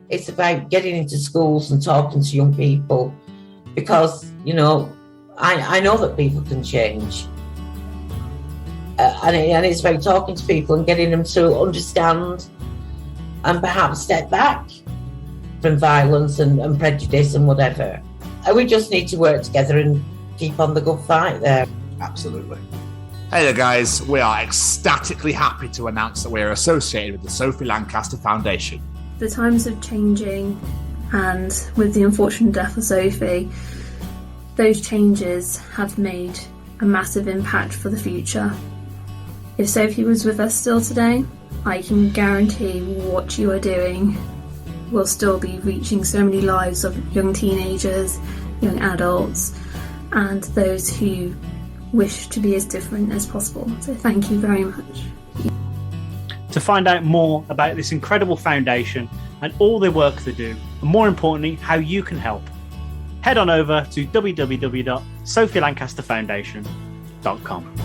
It's about getting into schools and talking to young people because, I know that people can change. And it's about talking to people and getting them to understand and perhaps step back from violence and prejudice and whatever. And we just need to work together and keep on the good fight there. Absolutely. Hey there, guys. We are ecstatically happy to announce that we are associated with the Sophie Lancaster Foundation. The times are changing, and with the unfortunate death of Sophie, those changes have made a massive impact for the future. If Sophie was with us still today, I can guarantee what you are doing will still be reaching so many lives of young teenagers, young adults, and those who wish to be as different as possible. So thank you very much. To find out more about this incredible foundation and all the work they do, and more importantly, how you can help, head on over to www.sophielancasterfoundation.com.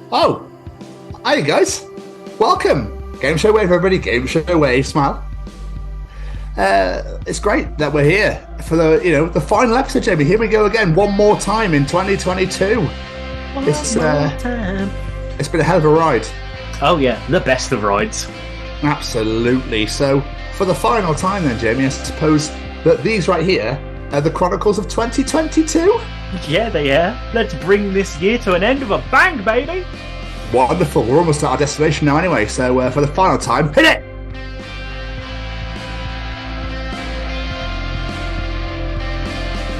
Oh, hi guys. Welcome. Game Show Wave, everybody. Game Show Wave. Smile. It's great that we're here for the final episode, Jamie. Here we go again, one more time in 2022. It's been a hell of a ride. Oh yeah, the best of rides. Absolutely. So for the final time then, Jamie, I suppose that these right here are the Chronicles of 2022. Yeah, they are. Let's bring this year to an end with a bang, baby. Wonderful. We're almost at our destination now anyway. So for the final time, hit it!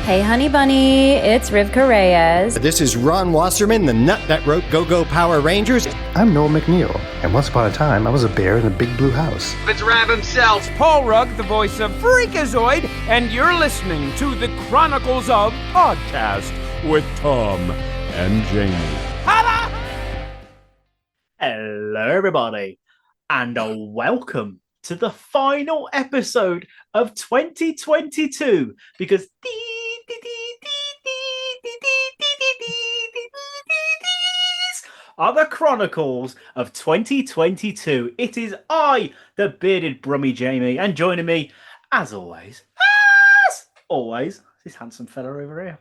Hey, honey bunny, it's Rivka Reyes. This is Ron Wasserman, the nut that wrote Go-Go Power Rangers. I'm Noel McNeil, and once upon a time, I was a bear in a big blue house. It's Rab himself, Paul Rugg, the voice of Freakazoid, and you're listening to the Chronicles of Podcast with Tom and Jamie. Holla! Hello, everybody, and welcome to the final episode of 2022, because are the Chronicles of 2022. It is I, the bearded Brummy Jamie, and joining me, as always, this handsome fella over here.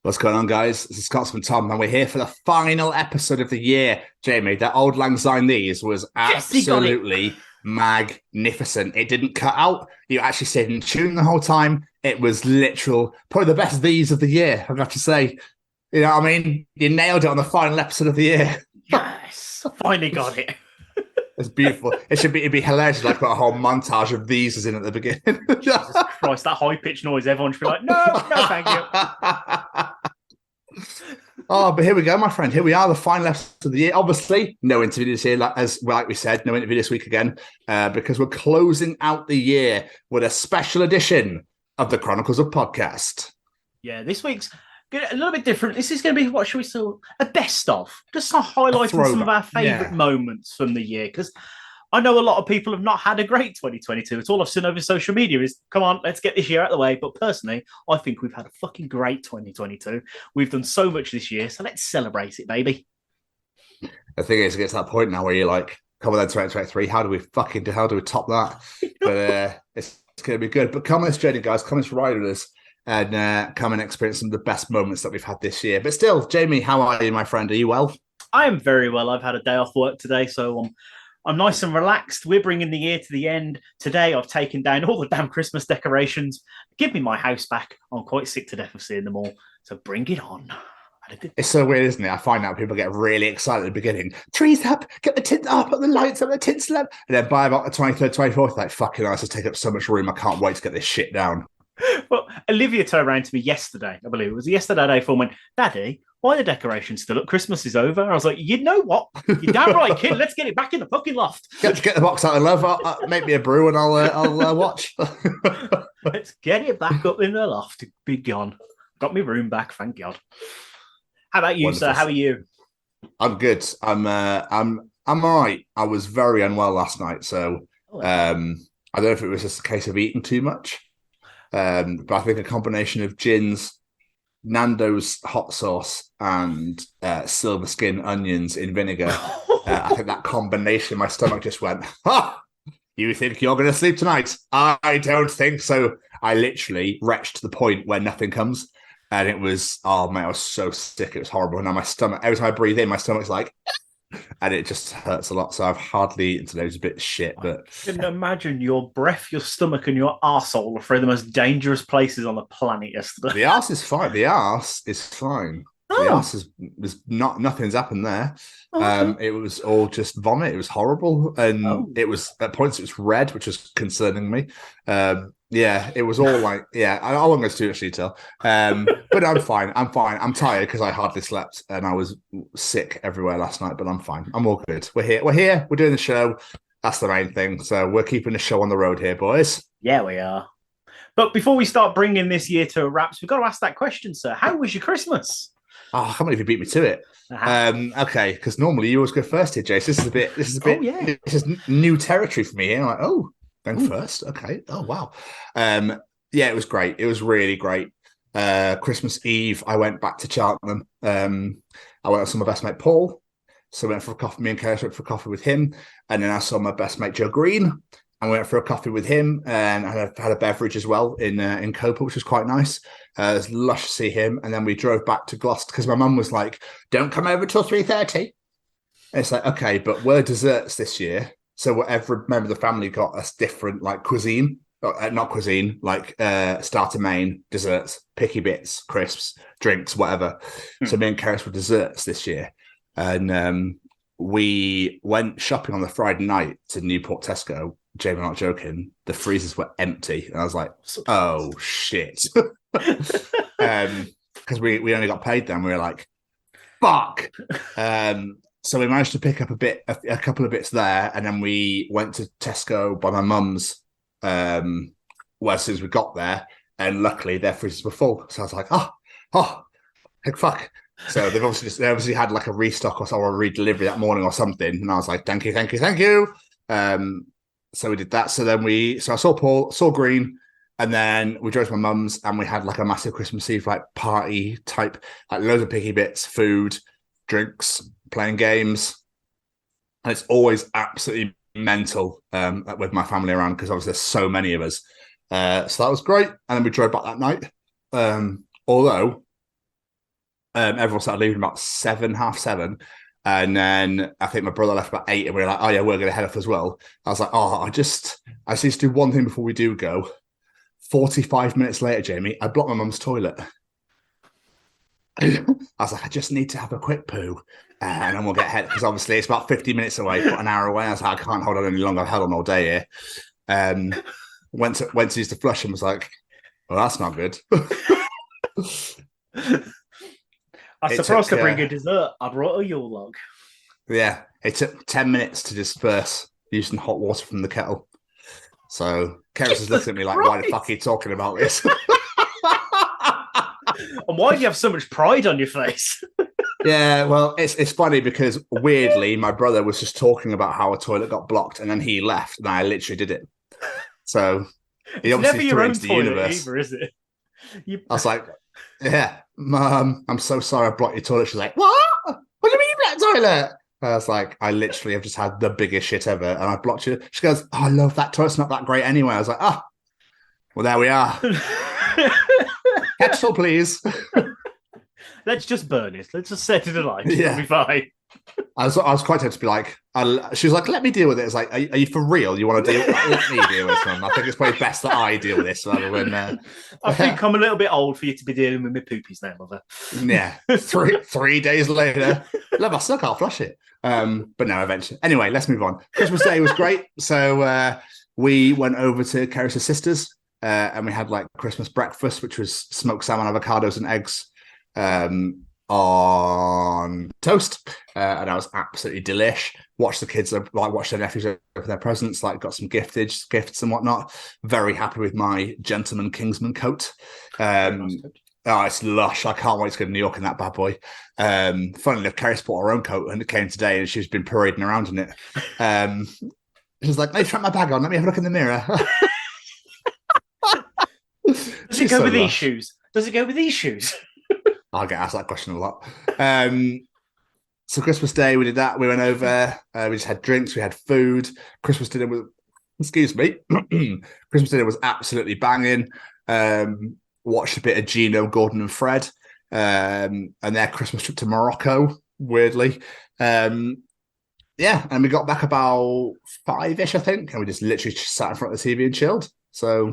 What's going on, guys? This is Scotsman Tom, and we're here for the final episode of the year. Jamie, that Old Lang Syne These was absolutely magnificent. It didn't cut out. You actually stayed in tune the whole time. It was literal, probably the best These of the year, I'd have to say. You know what I mean? You nailed it on the final episode of the year. Yes, finally got it. It's beautiful. It'd be hilarious if like put a whole montage of these as in at the beginning. Jesus Christ, that high-pitched noise, everyone should be like, no, thank you. Oh, but here we go, my friend. Here we are, the final episode of the year. Obviously, no interviews here, like we said, no interview this week again, because we're closing out the year with a special edition of the Chronicles of Podcast. Yeah, this week's a little bit different. This is going to be, what should we say, a best of. Just highlighting some of our favourite moments from the year, because I know a lot of people have not had a great 2022. It's all I've seen over social media is, come on, let's get this year out of the way. But personally, I think we've had a fucking great 2022. We've done so much this year, so let's celebrate it, baby. The thing is, it gets to that point now where you're like, come on then, 2023, how do we top that? But it's going to be good. But come on this journey, guys. Come on this ride with us. And come and experience some of the best moments that we've had this year. But still, Jamie, how are you, my friend? Are you well? I am very well. I've had a day off work today, so I'm nice and relaxed. We're bringing the year to the end. Today, I've taken down all the damn Christmas decorations. Give me my house back. I'm quite sick to death of seeing them all, so bring it on. It's so weird, isn't it? I find out people get really excited at the beginning. Trees up, get the tint up, put the lights up, the tinsel up. And then by about the 23rd, 24th, like, fucking nice, it's taken up so much room. I can't wait to get this shit down. Well, Olivia turned around to me yesterday, I believe it was yesterday day, and went, Daddy, why are the decorations still up? Christmas is over. I was like, you know what? You're damn right, kid. Let's get it back in the fucking loft. Get the box out of love. Make me a brew and I'll watch. Let's get it back up in the loft. Be gone. Got my room back, thank God. How about you, Wonderful. sir? How are you? I'm good. I'm all right. I was very unwell last night, so I don't know if it was just a case of eating too much. But I think a combination of gins, Nando's hot sauce and silver skin onions in vinegar. I think that combination, my stomach just went, you think you're going to sleep tonight? I don't think so. I literally retched to the point where nothing comes. And it was, oh man, I was so sick. It was horrible. Now my stomach, every time I breathe in, my stomach's like, and it just hurts a lot. So I've hardly eaten today. It was a bit shit, but I can imagine your breath, your stomach, and your arsehole are three of the most dangerous places on the planet yesterday. The arse is fine. The arse is fine. The arse is not, nothing's happened there. It was all just vomit. It was horrible. And it was, at points, it was red, which was concerning me. Yeah, it was all like, I won't go too much detail. But I'm fine. I'm tired because I hardly slept and I was sick everywhere last night, but I'm fine. I'm all good. We're here. We're doing the show. That's the main thing. So we're keeping the show on the road here, boys. Yeah, we are. But before we start bringing this year to a wraps, we've got to ask that question, sir. How was your Christmas? Oh, I can't believe you beat me to it. Okay, because normally you always go first here, Jace. This is new territory for me here. I'm like, going first. Okay. Oh, wow. Yeah, it was great. It was really great. Christmas Eve, I went back to Cheltenham. I went and saw my best mate, Paul. So I went for a coffee. Me and Keris went for a coffee with him. And then I saw my best mate, Joe Green. I went for a coffee with him and I had a beverage as well in Copa, which was quite nice. It was lush to see him. And then we drove back to Gloucester because my mum was like, don't come over till 3:30. It's like, okay, but we're desserts this year. So whatever member of the family got us different like cuisine, not cuisine, like starter, main, desserts, picky bits, crisps, drinks, whatever. So me and Keris were desserts this year. And we went shopping on the Friday night to Newport Tesco. Jamie, not joking, the freezers were empty. And I was like, oh, shit. Because we only got paid then. We were like, fuck. So we managed to pick up a couple of bits there. And then we went to Tesco by my mum's as soon as we got there. And luckily their freezers were full. So I was like, heck, fuck. So they obviously had like a restock or a redelivery that morning or something. And I was like, thank you. So we did that. So I saw Paul, saw Green, and then we drove to my mum's and we had like a massive Christmas Eve like party type, like loads of picky bits, food, drinks, playing games. And it's always absolutely mental with my family around because obviously there's so many of us. So that was great. And then we drove back that night. Although everyone started leaving about 7:30. And then I think my brother left about 8 and we were like, oh yeah, we're going to head off as well. I was like, I just need to do one thing before we do go. 45 minutes later, Jamie, I blocked my mum's toilet. I was like, I just need to have a quick poo and then we'll get head because obviously it's about 50 minutes away, but an hour away. I was like, I can't hold on any longer. I've held on all day here. Went to use the flush and was like, well, that's not good. I suppose to bring a dessert. I brought a Yule log. Yeah, it took 10 minutes to disperse using hot water from the kettle. So Keris is looking at me like, why the fuck are you talking about this? And why do you have so much pride on your face? Yeah, well, it's funny because weirdly, my brother was just talking about how a toilet got blocked and then he left and I literally did it. So he obviously threw it into the universe. Either, is it? I was like, yeah, Mum, I'm so sorry I blocked your toilet. She's like, what? What do you mean you blocked the toilet? I was like, I literally have just had the biggest shit ever and I blocked you. She goes, I love that toilet's not that great anyway. I was like, well, there we are. Kettle, please. Let's just burn it. Let's just set it alight. Yeah. It'll be fine. I was quite tempted to be like, she was like, let me deal with it. It's like, are you for real? You want to deal with it? Let me deal with this one. I think it's probably best that I deal with this rather than... I think I'm a little bit old for you to be dealing with my poopies now, mother. Yeah. Three days later, I still can't flush it. But no, eventually. Anyway, let's move on. Christmas Day was great. So we went over to Keris' sister's and we had like Christmas breakfast, which was smoked salmon, avocados and eggs. On toast, and I was absolutely delish. Watched the kids, watched their nephews open their presents, got some gifts and whatnot. Very happy with my gentleman Kingsman coat. It's lush. I can't wait to go to New York in that bad boy. Funnily enough, Keris bought her own coat and it came today, and she's been parading around in it. She's like, "Let me try my bag on. Let me have a look in the mirror." Does it go with these shoes? Does it go with these shoes? I get asked that question a lot. So Christmas Day, we did that. We went over. We just had drinks. We had food. Christmas dinner was, excuse me, Christmas dinner was absolutely banging. Watched a bit of Gino, Gordon, and Fred, and their Christmas trip to Morocco. Weirdly, and we got back about 5-ish, I think, and we just literally just sat in front of the TV and chilled. So,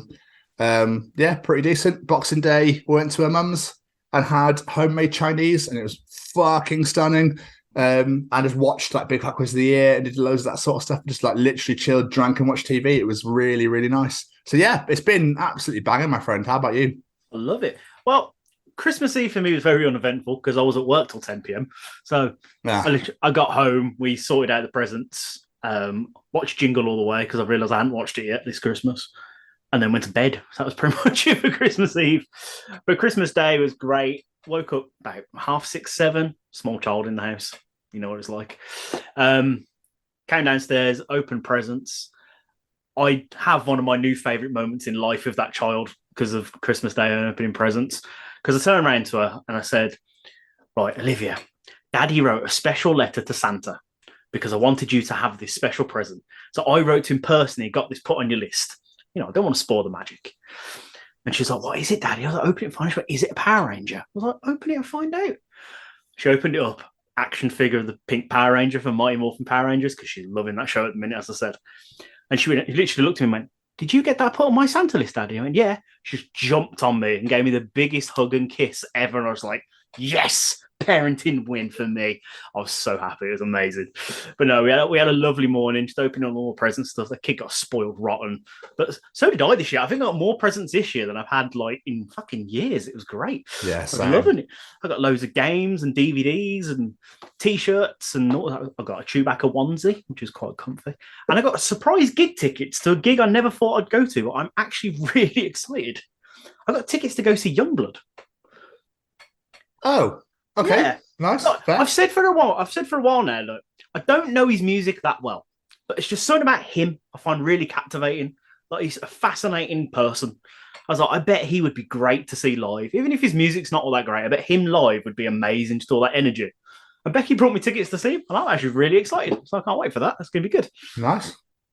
pretty decent. Boxing Day, we went to her mum's and had homemade Chinese, and it was fucking stunning. I just watched like Big Fat Quiz of the Year and did loads of that sort of stuff. Just like literally chilled, drank, and watched TV. It was really, really nice. So yeah, it's been absolutely banging, my friend. How about you? I love it. Well, Christmas Eve for me was very uneventful because I was at work till 10 p.m. So I got home, we sorted out the presents, watched Jingle All the Way because I realised I hadn't watched it yet this Christmas, and then went to bed. So that was pretty much it for Christmas Eve. But Christmas Day was great. Woke up about 6:30, 7, small child in the house. You know what it's like. Came downstairs, opened presents. I have one of my new favourite moments in life with that child because of Christmas Day and opening presents. Because I turned around to her and I said, right, Olivia, Daddy wrote a special letter to Santa because I wanted you to have this special present. So I wrote to him personally, got this put on your list. You know, I don't want to spoil the magic. And she's like, what is it, Daddy? I was like, open it and find out. Is it a Power Ranger? I was like, open it and find out. She opened it up. Action figure of the pink Power Ranger from Mighty Morphin Power Rangers because she's loving that show at the minute, as I said. And she literally looked at me and went, did you get that put on my Santa list, Daddy? I went, yeah. She just jumped on me and gave me the biggest hug and kiss ever. And I was like, yes, parenting win for me. I was so happy. It was amazing. But no, we had a lovely morning, just opening all the presents stuff. The kid got spoiled rotten. But so did I this year. I think I got more presents this year than I've had like in fucking years. It was great. Yeah, I was loving it. I got loads of games and DVDs and T-shirts and all that. I got a Chewbacca onesie, which is quite comfy. And I got a surprise gig tickets to a gig I never thought I'd go to. But I'm actually really excited. I got tickets to go see Youngblood. Oh, okay. Yeah. Nice. Look, I've said for a while now, look, I don't know his music that well, but it's just something about him I find really captivating. Like, he's a fascinating person. I was like, I bet he would be great to see live. Even if his music's not all that great, I bet him live would be amazing, just all that energy. And Becky brought me tickets to see him, and I'm actually really excited. So I can't wait for that. That's going to be good. Nice.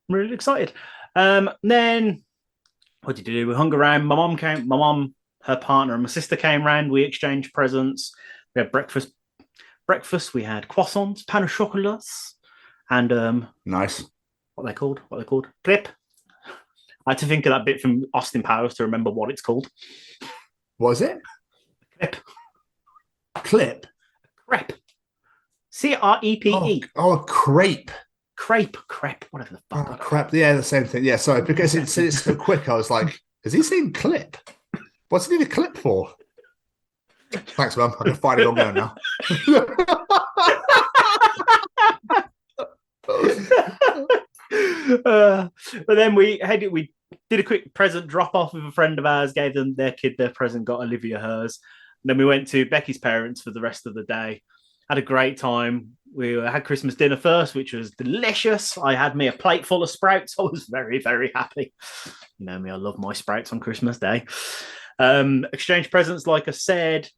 I'm really excited. Then, what did you do? We hung around. My mom, her partner, and my sister came round. We exchanged presents. We had breakfast. We had croissants, pain au chocolat, and nice. What are they called? Clip. I had to think of that bit from Austin Powers to remember what it's called. What is it? Clip. Crepe. CREPE. Oh, a crepe. Crepe, whatever the fuck. Oh, crepe. Yeah, the same thing. Yeah, sorry, because it's so quick. I was like, is he saying clip? What's he need a clip for? Thanks, Mum. I can find it on there now. But then we did a quick present drop off with a friend of ours, gave them their kid their present, got Olivia hers. And then we went to Becky's parents for the rest of the day. Had a great time. We had Christmas dinner first, which was delicious. I had me a plate full of sprouts. I was very, very happy. You know me, I love my sprouts on Christmas Day. Exchange presents, like I said.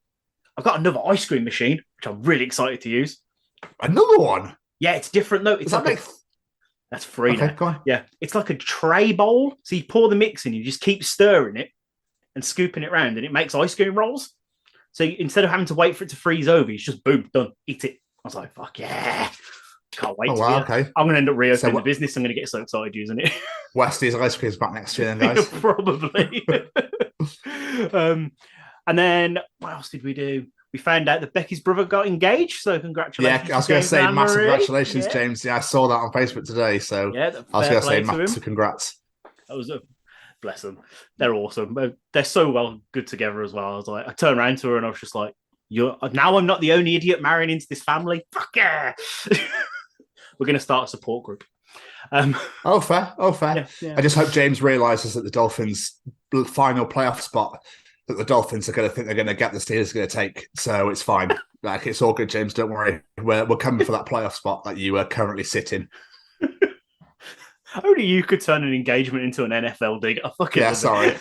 I've got another ice cream machine, which I'm really excited to use. Another one? Yeah, it's different though. It's that's free now. Go on. Yeah, it's like a tray bowl. So you pour the mix in, you just keep stirring it and scooping it around, and it makes ice cream rolls. So instead of having to wait for it to freeze over, it's just boom, done, eat it. I was like, fuck yeah. Can't wait to okay. I'm going to end up reopening the business. I'm going to get so excited using it. Westy's ice cream's back next year then, guys. Probably. And then what else did we do? We found out that Becky's brother got engaged, so congratulations. Yeah, I was going to say massive congratulations, James. Yeah, I saw that on Facebook today, so I was going to say massive congrats. That was bless them. They're awesome. They're so well good together as well. I turned around to her and I was just like, now I'm not the only idiot marrying into this family. Fuck yeah. We're going to start a support group. Oh, fair. Yeah. I just hope James realises that the Dolphins' final playoff spot, that the Dolphins are going to think they're going to get, the Steelers are going to take. So it's fine. Like, it's all good, James. Don't worry. We're coming for that playoff spot that you are currently sitting. Only you could turn an engagement into an NFL dig. Yeah, sorry.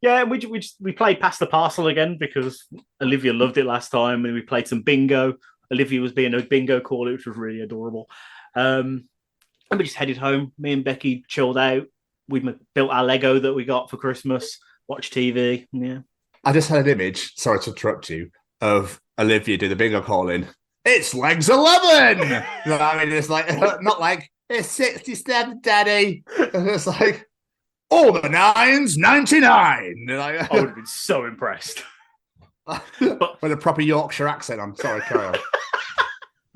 Yeah, we played Pass the Parcel again because Olivia loved it last time, and we played some bingo. Olivia was being a bingo caller, which was really adorable. And we just headed home. Me and Becky chilled out. We built our Lego that we got for Christmas, watched TV. Yeah. I just had an image, sorry to interrupt you, of Olivia do the bingo calling. It's legs 11! You know what I mean? It's like, not like, it's 67, daddy. It's like, all the nines, 99. Like, I would have been so impressed. With a proper Yorkshire accent on. Sorry, carry on.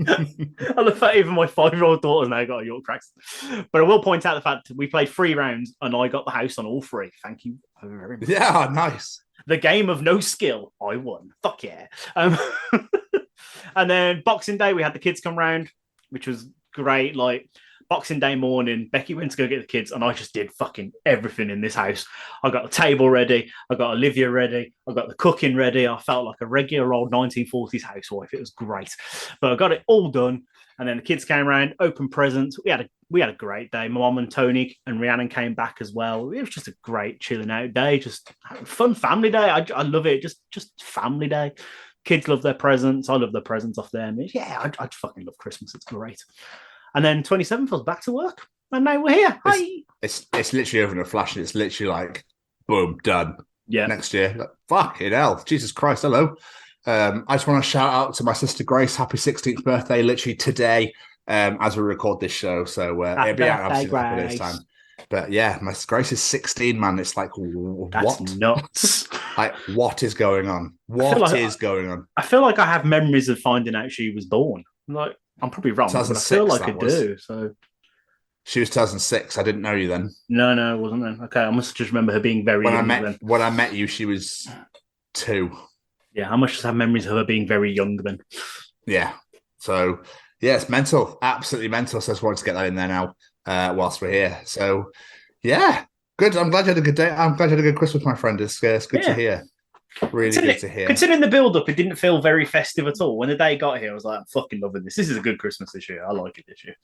I love that even my 5-year-old daughter's now got a Yorkshire accent. But I will point out the fact that we played 3 rounds and I got the house on all 3. Thank you very much. Yeah, nice. The game of no skill, I won. Fuck yeah. And then Boxing Day, we had the kids come round, which was great. Like Boxing Day morning, Becky went to go get the kids, and I just did fucking everything in this house. I got the table ready, I got Olivia ready, I got the cooking ready. I felt like a regular old 1940s housewife. It was great. But I got it all done. And then the kids came around, opened presents. We had a great day. My mum and Tony and Rhiannon came back as well. It was just a great chilling out day, just fun family day. I love it. Just family day. Kids love their presents. I love the presents off them. Yeah, I fucking love Christmas. It's great. And then 27th, I was back to work. And now we're here. Hi. It's literally over in a flash. And it's literally like, boom, done. Yeah. Next year. Like, fucking hell. Jesus Christ. Hello. I just want to shout out to my sister Grace. Happy 16th birthday, literally today, as we record this show. So it'll be out obviously a couple of days' time. But yeah, my Grace is 16, man. It's like, that's what? Nuts. Like, what is going on? What is going on? I feel like I have memories of finding out she was born. Like, I'm probably wrong, but I feel like I do. So she was 2006. I didn't know you then. No, it wasn't then. Okay, I must just remember her being very young then. When I met you, she was 2. Yeah, I must just have memories of her being very young then. Yeah. So, yeah, it's mental. Absolutely mental. So I just wanted to get that in there now whilst we're here. So, yeah, good. I'm glad you had a good day. I'm glad you had a good Christmas, my friend. It's good to hear. Really good to hear. Considering the build-up, it didn't feel very festive at all. When the day got here, I was like, I'm fucking loving this. This is a good Christmas this year. I like it this year.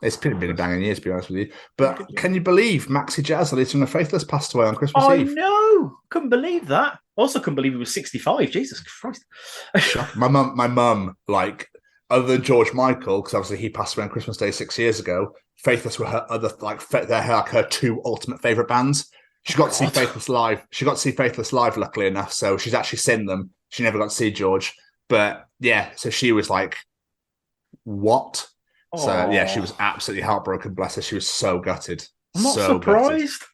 It's been a banging year, to be honest with you. But can you believe Maxi Jazz, the lead from the Faithless, passed away on Christmas Eve? I know. Couldn't believe that. Also couldn't believe he was 65. Jesus Christ. my mum, like, other than George Michael, because obviously he passed away on Christmas Day 6 years ago, Faithless were her other, like, her 2 ultimate favourite bands. She got to see Faithless live. Luckily enough. So she's actually seen them. She never got to see George. But yeah, so she was like, what? Aww. So yeah, she was absolutely heartbroken. Bless her. She was so gutted. I'm not surprised. Gutted.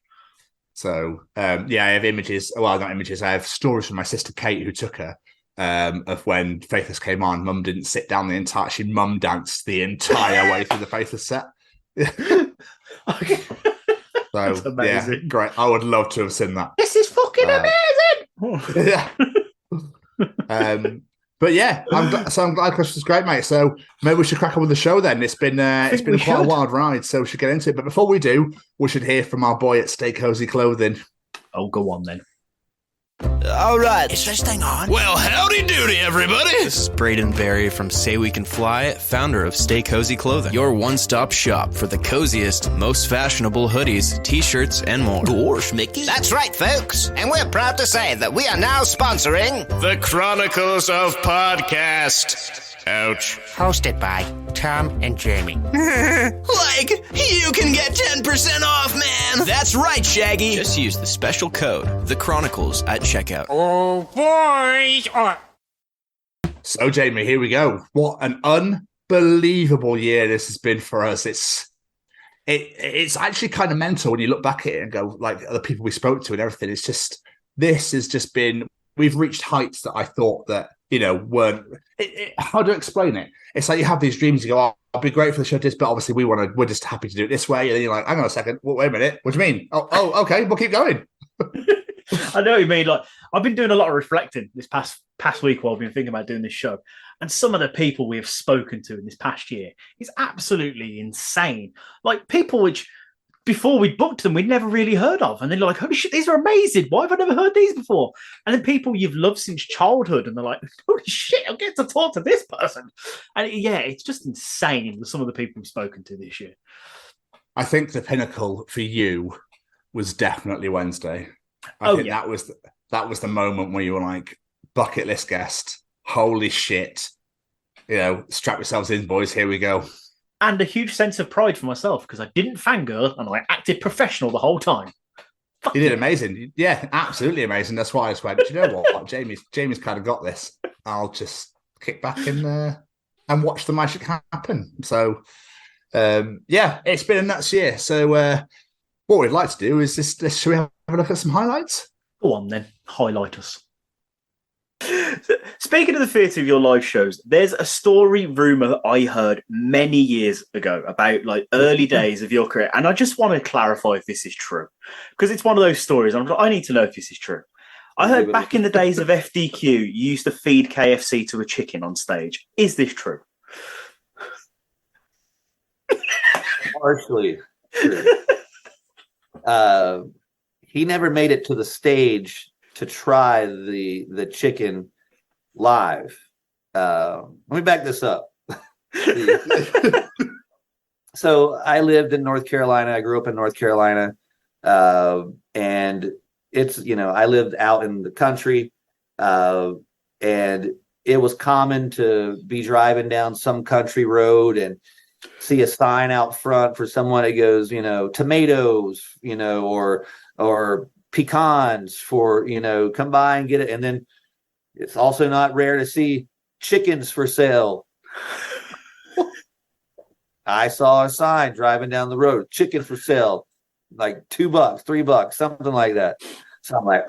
So yeah, I have images. Well, not images. I have stories from my sister Kate, who took her, of when Faithless came on. Mum didn't sit down the entire. She mum danced the entire way through the Faithless set. Okay. So yeah, great. I would love to have seen that. This is fucking amazing. Yeah. But yeah, I'm glad Christmas was great, mate. So maybe we should crack on with the show then. It's been quite a wild ride, so we should get into it. But before we do, we should hear from our boy at Stay Cozy Clothing. Oh, go on then. All right. Is this thing on? Well, howdy doody, everybody. This is Braden Berry from Say We Can Fly, founder of Stay Cozy Clothing, your one-stop shop for the coziest, most fashionable hoodies, t-shirts, and more. Gosh, Mickey. That's right, folks. And we're proud to say that we are now sponsoring the Chronicles of Podcast. Ouch. Hosted by Tom and Jamie. Like, you can get 10% off, man. That's right, Shaggy. Just use the special code, The Chronicles, at checkout. Oh, boys. So, Jamie, here we go. What an unbelievable year this has been for us. It's actually kind of mental when you look back at it and go, like, the people we spoke to and everything. It's just, this has just been, we've reached heights that I thought that, weren't. How do I explain it? It's like you have these dreams. You go, "Oh, I'll be great for the show, but obviously we're just happy to do it this way." And then you're like, "Hang on a second, wait a minute. What do you mean? Oh, okay, we'll keep going." I know what you mean. Like, I've been doing a lot of reflecting this past week while I've been thinking about doing this show, and some of the people we have spoken to in this past year is absolutely insane. Like people which, before we booked them, we'd never really heard of. And they're like, holy shit, these are amazing. Why have I never heard these before? And then people you've loved since childhood, and they're like, holy shit, I'll get to talk to this person. And yeah, it's just insane with some of the people we've spoken to this year. I think the pinnacle for you was definitely Wednesday. I think that was the moment where you were like, bucket list guest, holy shit. Strap yourselves in, boys, here we go. And a huge sense of pride for myself because I didn't fangirl and I acted professional the whole time. You did amazing. Yeah, absolutely amazing. That's why I just went, do you know what? Jamie's kind of got this. I'll just kick back and watch the magic happen. So, it's been a nuts year. So, what we'd like to do is should we have a look at some highlights? Go on then, highlight us. Speaking of the theatre of your live shows, there's a story rumor that I heard many years ago about like early days of your career, and I just want to clarify if this is true because it's one of those stories. I need to know if this is true. I heard back in the days of FDQ, you used to feed KFC to a chicken on stage. Is this true? Partially true. He never made it to the stage to try the chicken live. Let me back this up. So I lived in North Carolina. I grew up in North Carolina. And it's, I lived out in the country. And it was common to be driving down some country road and see a sign out front for someone that goes, tomatoes, or pecans for, come by and get it. And then it's also not rare to see chickens for sale. I saw a sign driving down the road, chicken for sale, like $2, $3, something like that. So I'm like,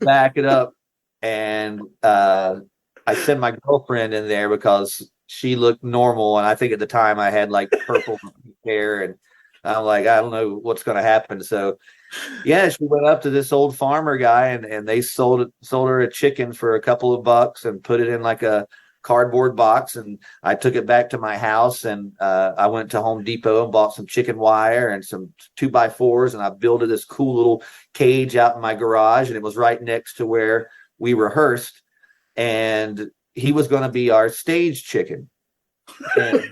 back it up. And I sent my girlfriend in there because she looked normal. And I think at the time I had like purple hair, and I'm like, I don't know what's going to happen. So yeah, she went up to this old farmer guy and they sold her a chicken for a couple of bucks and put it in like a cardboard box. And I took it back to my house, and I went to Home Depot and bought some chicken wire and some 2x4s. And I built this cool little cage out in my garage, and it was right next to where we rehearsed. And he was going to be our stage chicken. And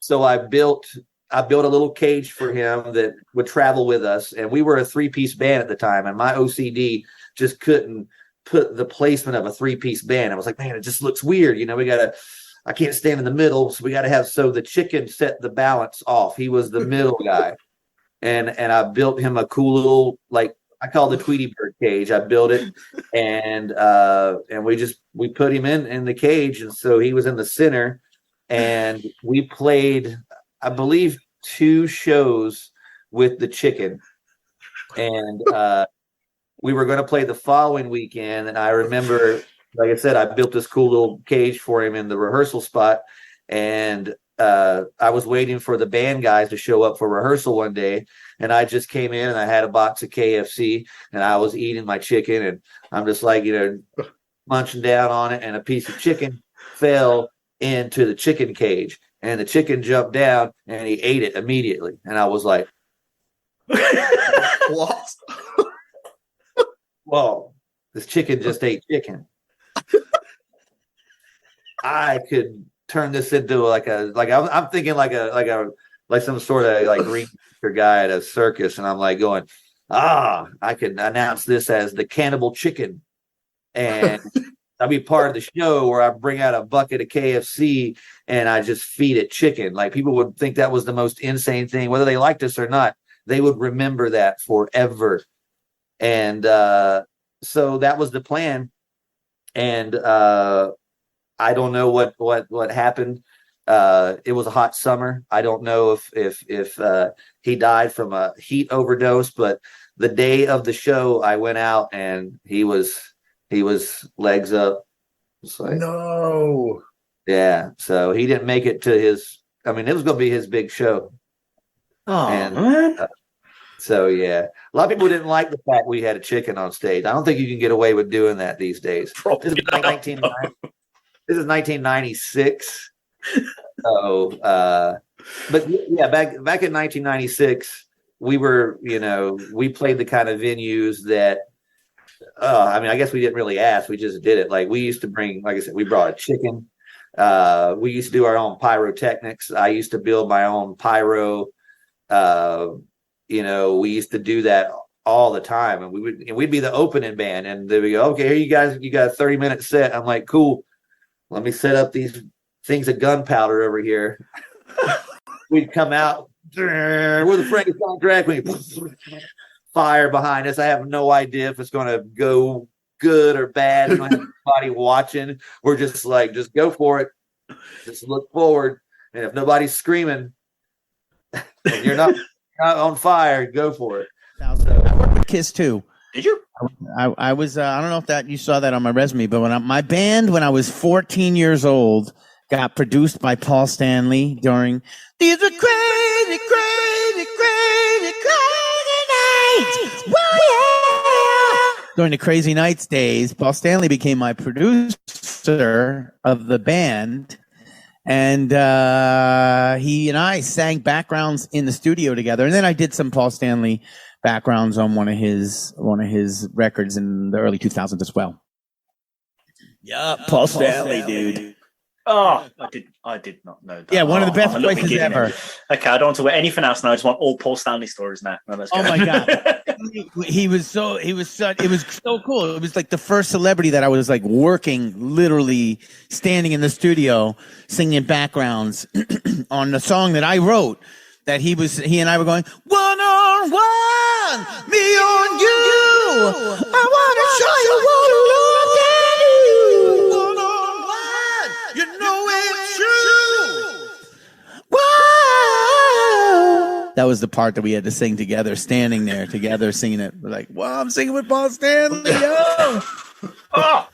so I built a little cage for him that would travel with us. And we were a 3-piece band at the time. And my OCD just couldn't put the placement of a 3-piece band. I was like, man, it just looks weird. I can't stand in the middle. So we got to have, so the chicken set the balance off. He was the middle guy. And I built him a cool little, like, I call it the Tweety Bird cage. I built it and we put him in the cage. And so he was in the center, and we played, I believe, 2 shows with the chicken. And we were going to play the following weekend. And I remember, like I said, I built this cool little cage for him in the rehearsal spot. And I was waiting for the band guys to show up for rehearsal one day. And I just came in and I had a box of KFC and I was eating my chicken. And I'm just like, munching down on it. And a piece of chicken fell into the chicken cage. And the chicken jumped down and he ate it immediately. And I was like, what? Well, this chicken just ate chicken. I could turn this into I'm thinking like some sort of like green guy at a circus. And I'm like going, I could announce this as the Cannibal Chicken. And I'll be part of the show where I bring out a bucket of KFC and I just feed it chicken. Like, people would think that was the most insane thing, whether they liked us or not. They would remember that forever. And so that was the plan. And I don't know what happened. It was a hot summer. I don't know if he died from a heat overdose, but the day of the show, I went out and he was legs up. Like, no. Yeah. So he didn't make it to it was going to be his big show. Oh, and, man. So yeah, a lot of people didn't like the fact we had a chicken on stage. I don't think you can get away with doing that these days. This is 1996. So, but yeah, back in 1996, we were, we played the kind of venues that, I guess we didn't really ask. We just did it. Like, we used to bring, like I said, we brought a chicken. We used to do our own pyrotechnics. I used to build my own pyro. we used to do that all the time, and we'd be the opening band, and they'd be, okay, here you guys, you got a 30-minute set. I'm like, cool. Let me set up these things of gunpowder over here. We'd come out, we're the Frankenstein drag queen. Fire behind us. I have no idea if it's going to go good or bad. We don't have anybody watching. We're just like, just go for it. Just look forward. And if nobody's screaming and you're not on fire, go for it. I worked with Kiss too. Did you? I was. I don't know if that you saw that on my resume, but my band, when I was 14 years old, got produced by Paul Stanley during these are crazy, crazy, crazy, crazy nights. Whoa, yeah. During the Crazy Nights days, Paul Stanley became my producer of the band. And he and I sang backgrounds in the studio together, and then I did some Paul Stanley backgrounds on one of his records in the early 2000s as well. Yeah, Paul Stanley, dude. Oh, I did not know that. Yeah, one of the best voices ever. Okay, I don't want to wear anything else now. I just want all Paul Stanley stories now. No, oh my God. It was so cool. It was like the first celebrity that I was like working, literally standing in the studio, singing backgrounds on the song that I wrote, that he and I were going, one on one, me on you. I want to show you what I love at you. One on one, you know it's true. Whoa. That was the part that we had to sing together, standing there together, singing it. We're like, wow, I'm singing with Paul Stanley. Yo. Oh.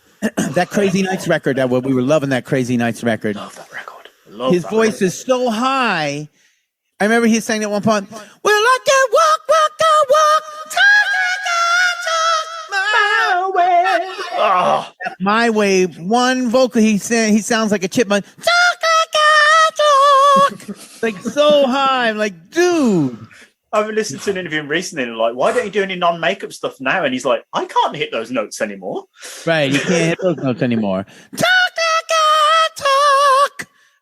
That Crazy Nights record, we were loving that Crazy Nights record. Love that record. His voice is so high. I remember he sang at one point, well, I can walk, talk my way. Oh. My way, one vocal, he sounds like a chipmunk. Talk. Like so high. I'm like, dude. I've listened to an interview recently and like, why don't you do any non-makeup stuff now? And he's like, I can't hit those notes anymore. Right, you can't hit those notes anymore. Talk.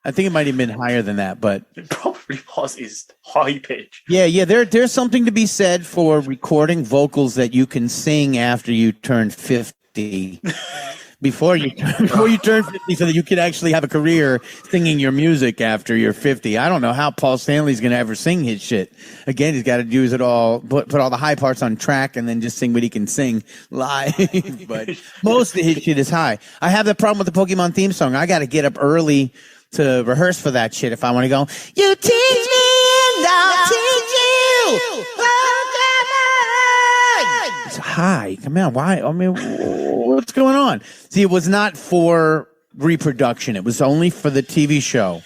I think it might have been higher than that, but it probably was. Is high pitch. Yeah. There's something to be said for recording vocals that you can sing after you turn 50. Before you turn 50, so that you could actually have a career singing your music after you're 50. I don't know how Paul Stanley's going to ever sing his shit. Again, he's got to use it all, put all the high parts on track, and then just sing what he can sing live. But most of his shit is high. I have that problem with the Pokemon theme song. I got to get up early to rehearse for that shit if I want to go, you teach me and I'll teach you. It's high. Come on. Why? I mean, what's going on? See, it was not for reproduction. It was only for the TV show.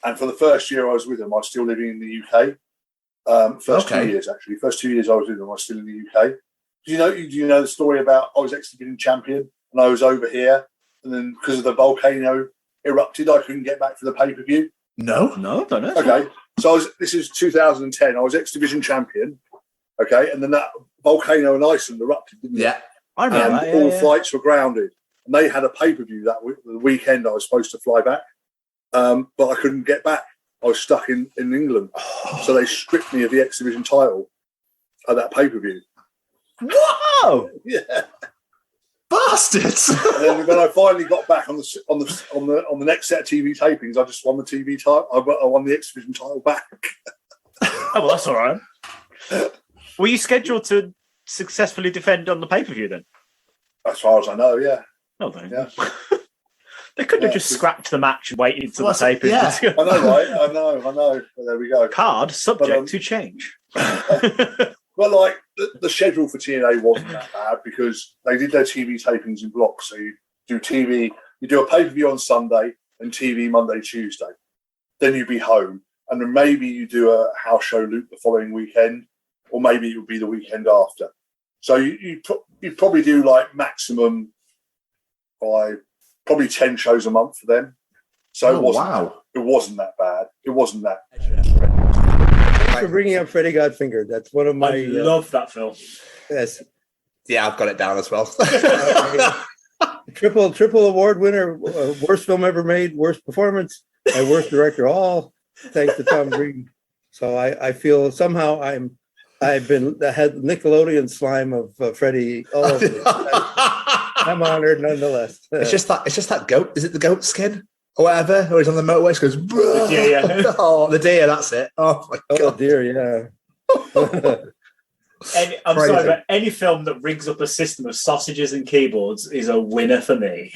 And for the first year I was with them, I was still living in the UK. First 2 years, actually. First 2 years I was with them, I was still in the UK. Do you know the story about I was ex-division champion and I was over here, and then because of the volcano erupted, I couldn't get back for the pay-per-view? No, don't know. Okay, so this is 2010. I was ex-division champion. Okay, and then that volcano in Iceland erupted, didn't it? Yeah, I remember. And all flights were grounded, and they had a pay-per-view the weekend I was supposed to fly back. But I couldn't get back. I was stuck in England. So they stripped me of the X Division title at that pay-per-view. Whoa! Yeah. Bastards! And then when I finally got back on the next set of TV tapings, I just won the TV title. I won the X Division title back. Oh, well, that's all right. Were you scheduled to successfully defend on the pay-per-view then? As far as I know, yeah. Oh, then. Yeah. They could have just scrapped the match and waited until the taping. Yeah, I know, right? I know. But there we go. Card subject to change. But like the schedule for TNA wasn't that bad because they did their TV tapings in blocks. So you do a pay-per-view on Sunday and TV Monday, Tuesday. then you'd be home, and then maybe you do a house show loop the following weekend, or maybe it would be the weekend after. So you probably do like maximum probably 10 shows a month for them. So it wasn't that bad. It wasn't that. Thanks for bringing up Freddie Got Fingered. That's one of my. I love that film. Yes. Yeah, I've got it down as well. Triple award winner, worst film ever made, worst performance, and worst director, all thanks to Tom Green. So I feel somehow I've had Nickelodeon slime of Freddie all over me. I'm honored nonetheless. It's just that goat. Is it the goat skin or whatever? Or he's on the motorway. He goes, the deer. Oh, the deer. That's it. Oh my god. Oh dear, yeah. I'm sorry, but any film that rigs up a system of sausages and keyboards is a winner for me.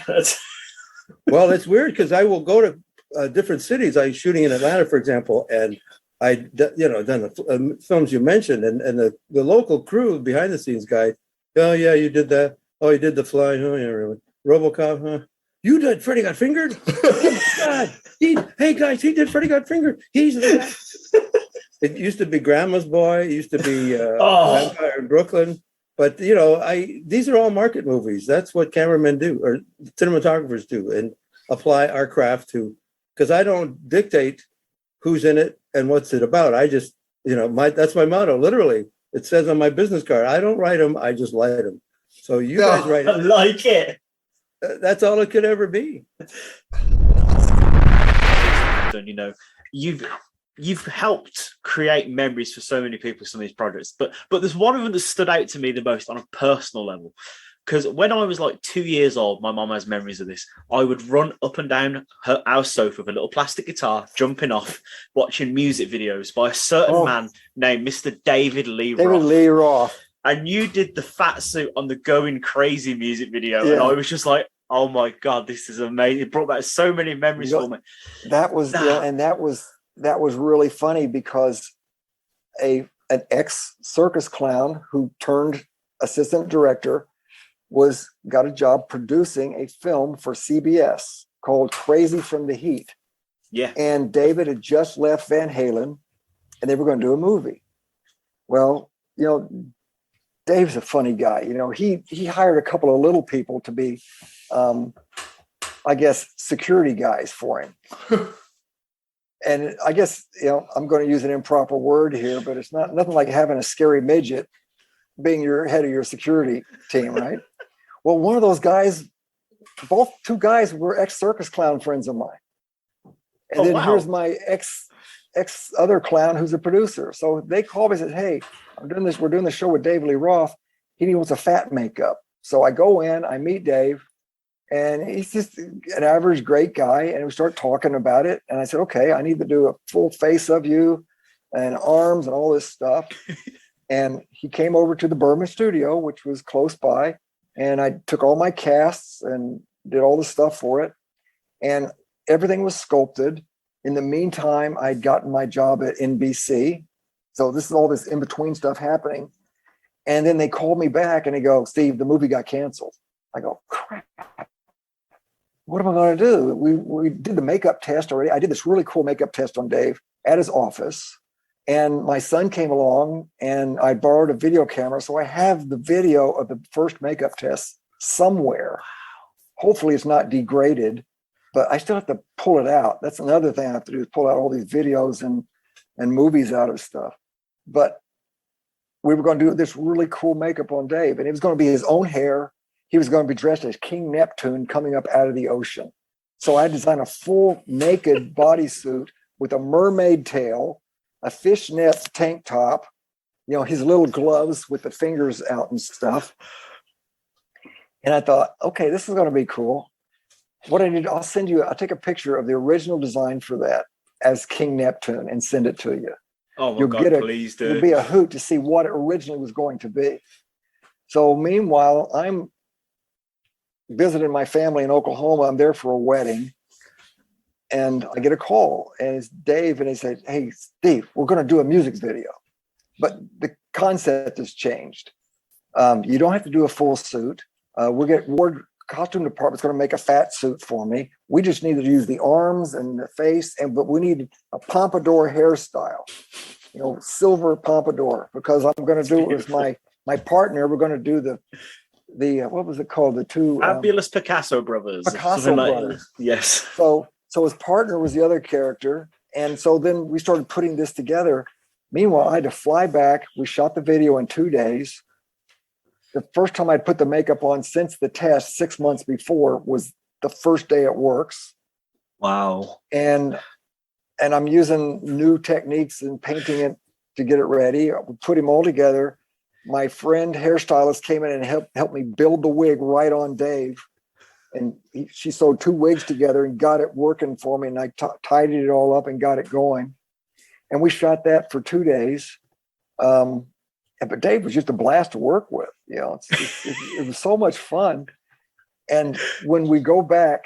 Well, it's weird because I will go to different cities. I'm shooting in Atlanta, for example, and done the films you mentioned, and the local crew, behind the scenes guy. Oh yeah, you did that. Oh, you did The Fly. Oh yeah, really. RoboCop. Huh? You did Freddie Got Fingered. Oh my God. Hey guys, he did Freddie Got Fingered. He's the guy. It used to be Grandma's Boy. It used to be Vampire in Brooklyn. But, these are all market movies. That's what cameramen do, or cinematographers do, and apply our craft to, because I don't dictate who's in it and what's it about. I just, that's my motto, literally. It says on my business card, I don't write them, I just light them. So you guys write it. I like it. That's all it could ever be. You've helped create memories for so many people with some of these projects, but there's one of them that stood out to me the most on a personal level. Because when I was like 2 years old, my mom has memories of this. I would run up and down our sofa with a little plastic guitar, jumping off, watching music videos by a certain man named Mr. David Lee Roth. And you did the fat suit on the Going Crazy music video, and I was just like, oh my God, this is amazing. It brought back so many memories for me. That was that was really funny because an ex-circus clown who turned assistant director got a job producing a film for CBS called Crazy from the Heat. Yeah. And David had just left Van Halen and they were going to do a movie. Well, Dave's a funny guy. He hired a couple of little people to be, I guess, security guys for him. And I guess, I'm going to use an improper word here, but it's nothing like having a scary midget being your head of your security team, right? Well, one of those guys, two guys were ex-circus clown friends of mine. And here's my ex other clown who's a producer. So they called me and said, hey, we're doing this show with Dave Lee Roth. He wants a fat makeup. So I go in, I meet Dave, and he's just an average, great guy. And we start talking about it. And I said, okay, I need to do a full face of you and arms and all this stuff. And he came over to the Berman studio, which was close by. And I took all my casts and did all the stuff for it. And everything was sculpted. In the meantime, I'd gotten my job at NBC. So this is all this in-between stuff happening. And then they called me back and they go, Steve, the movie got canceled. I go, crap. What am I going to do? We did the makeup test already. I did this really cool makeup test on Dave at his office. And my son came along and I borrowed a video camera. So I have the video of the first makeup test somewhere. Hopefully it's not degraded, but I still have to pull it out. That's another thing I have to do is pull out all these videos and movies out of stuff. But we were going to do this really cool makeup on Dave, and it was going to be his own hair. He was going to be dressed as King Neptune coming up out of the ocean. So I designed a full naked bodysuit with a mermaid tail, a fishnet tank top, his little gloves with the fingers out and stuff. And I thought, okay, this is going to be cool. What I need, I'll take a picture of the original design for that as King Neptune and send it to you. Oh my God, please do. It'll be a hoot to see what it originally was going to be. So meanwhile, I'm visiting my family in Oklahoma. I'm there for a wedding. And I get a call, and it's Dave, and he said, hey, Steve, we're going to do a music video. But the concept has changed. You don't have to do a full suit. We'll get ward costume department's going to make a fat suit for me. We just needed to use the arms and the face, but we needed a pompadour hairstyle, silver pompadour, because I'm going to do it with my partner. We're going to do the what was it called? The two Fabulous Picasso brothers. Picasso brothers. Yes. So his partner was the other character, and so then we started putting this together. Meanwhile, I had to fly back. We shot the video in 2 days. The first time I'd put the makeup on since the test 6 months before was the first day it works. Wow. And I'm using new techniques and painting it to get it ready. We put him all together. My friend hairstylist came in and helped me build the wig right on Dave. And she sewed 2 wigs together and got it working for me. And I tidied it all up and got it going. And we shot that for 2 days. But Dave was just a blast to work with. It was so much fun. And when we go back,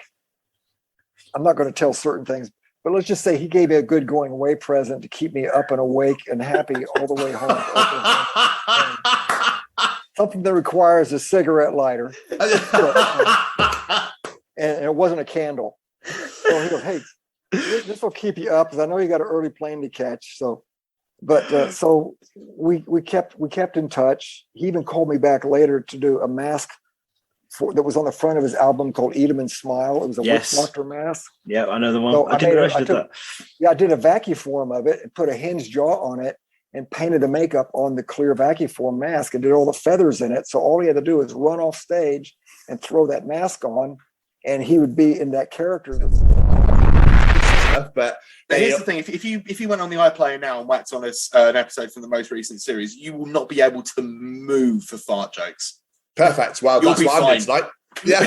I'm not going to tell certain things, but let's just say he gave me a good going away present to keep me up and awake and happy all the way home. Something that requires a cigarette lighter. And it wasn't a candle. So he goes, hey, this will keep you up because I know you got an early plane to catch. So we kept in touch. He even called me back later to do a mask that was on the front of his album called Eat 'em and Smile. It was a witch doctor mask. Yeah, I know the one. So I didn't realize you did that. Yeah, I did a vacuform of it and put a hinged jaw on it and painted the makeup on the clear vacuform mask and did all the feathers in it. So all he had to do was run off stage and throw that mask on, and he would be in that character. But here's the thing: if you went on the iPlayer now and whacked on an episode from the most recent series, you will not be able to move for fart jokes. Perfect. Well, that's what I'm doing tonight. Yeah,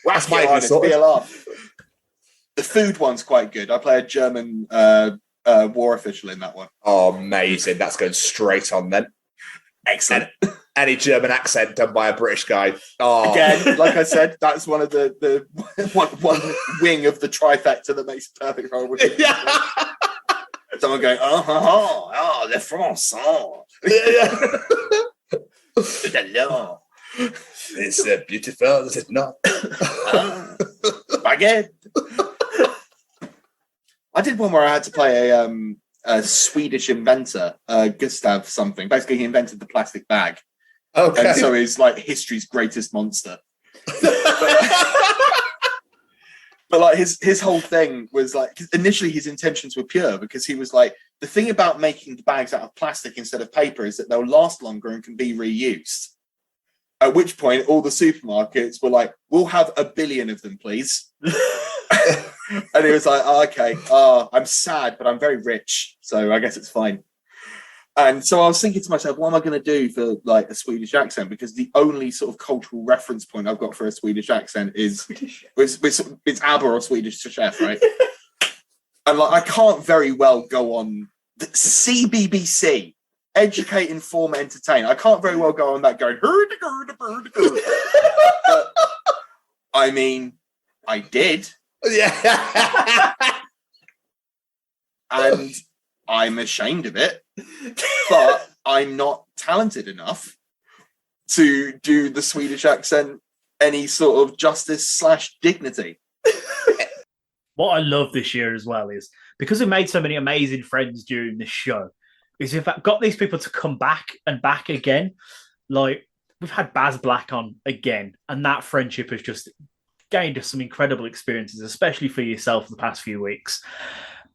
that's my be a laugh. The food one's quite good. I play a German war official in that one. Oh, amazing! That's going straight on then. Excellent. Any German accent done by a British guy. Oh. Again, like I said, that's one of the one wing of the trifecta that makes it perfect for yeah. Someone going, oh, le français. Yeah. It's beautiful, is it not? Baguette. I did one where I had to play a Swedish inventor, Gustav something. Basically, he invented the plastic bag. Okay. And so he's like history's greatest monster. But like his whole thing was like, initially his intentions were pure because he was like, the thing about making the bags out of plastic instead of paper is that they'll last longer and can be reused. At which point all the supermarkets were like, we'll have 1 billion of them, please. And he was like, okay, I'm sad, but I'm very rich, so I guess it's fine. And so I was thinking to myself, what am I going to do for like a Swedish accent? Because the only sort of cultural reference point I've got for a Swedish accent is it's ABBA or Swedish Chef, right? And like I can't very well go on the CBBC, educate, inform, entertain. I can't very well go on that going. I mean, I did. Yeah. And I'm ashamed of it, but I'm not talented enough to do the Swedish accent any sort of justice / dignity. What I love this year as well is because we've made so many amazing friends during this show, is we've got these people to come back and back again. Like we've had Baz Black on again, and that friendship has just gained us some incredible experiences, especially for yourself the past few weeks.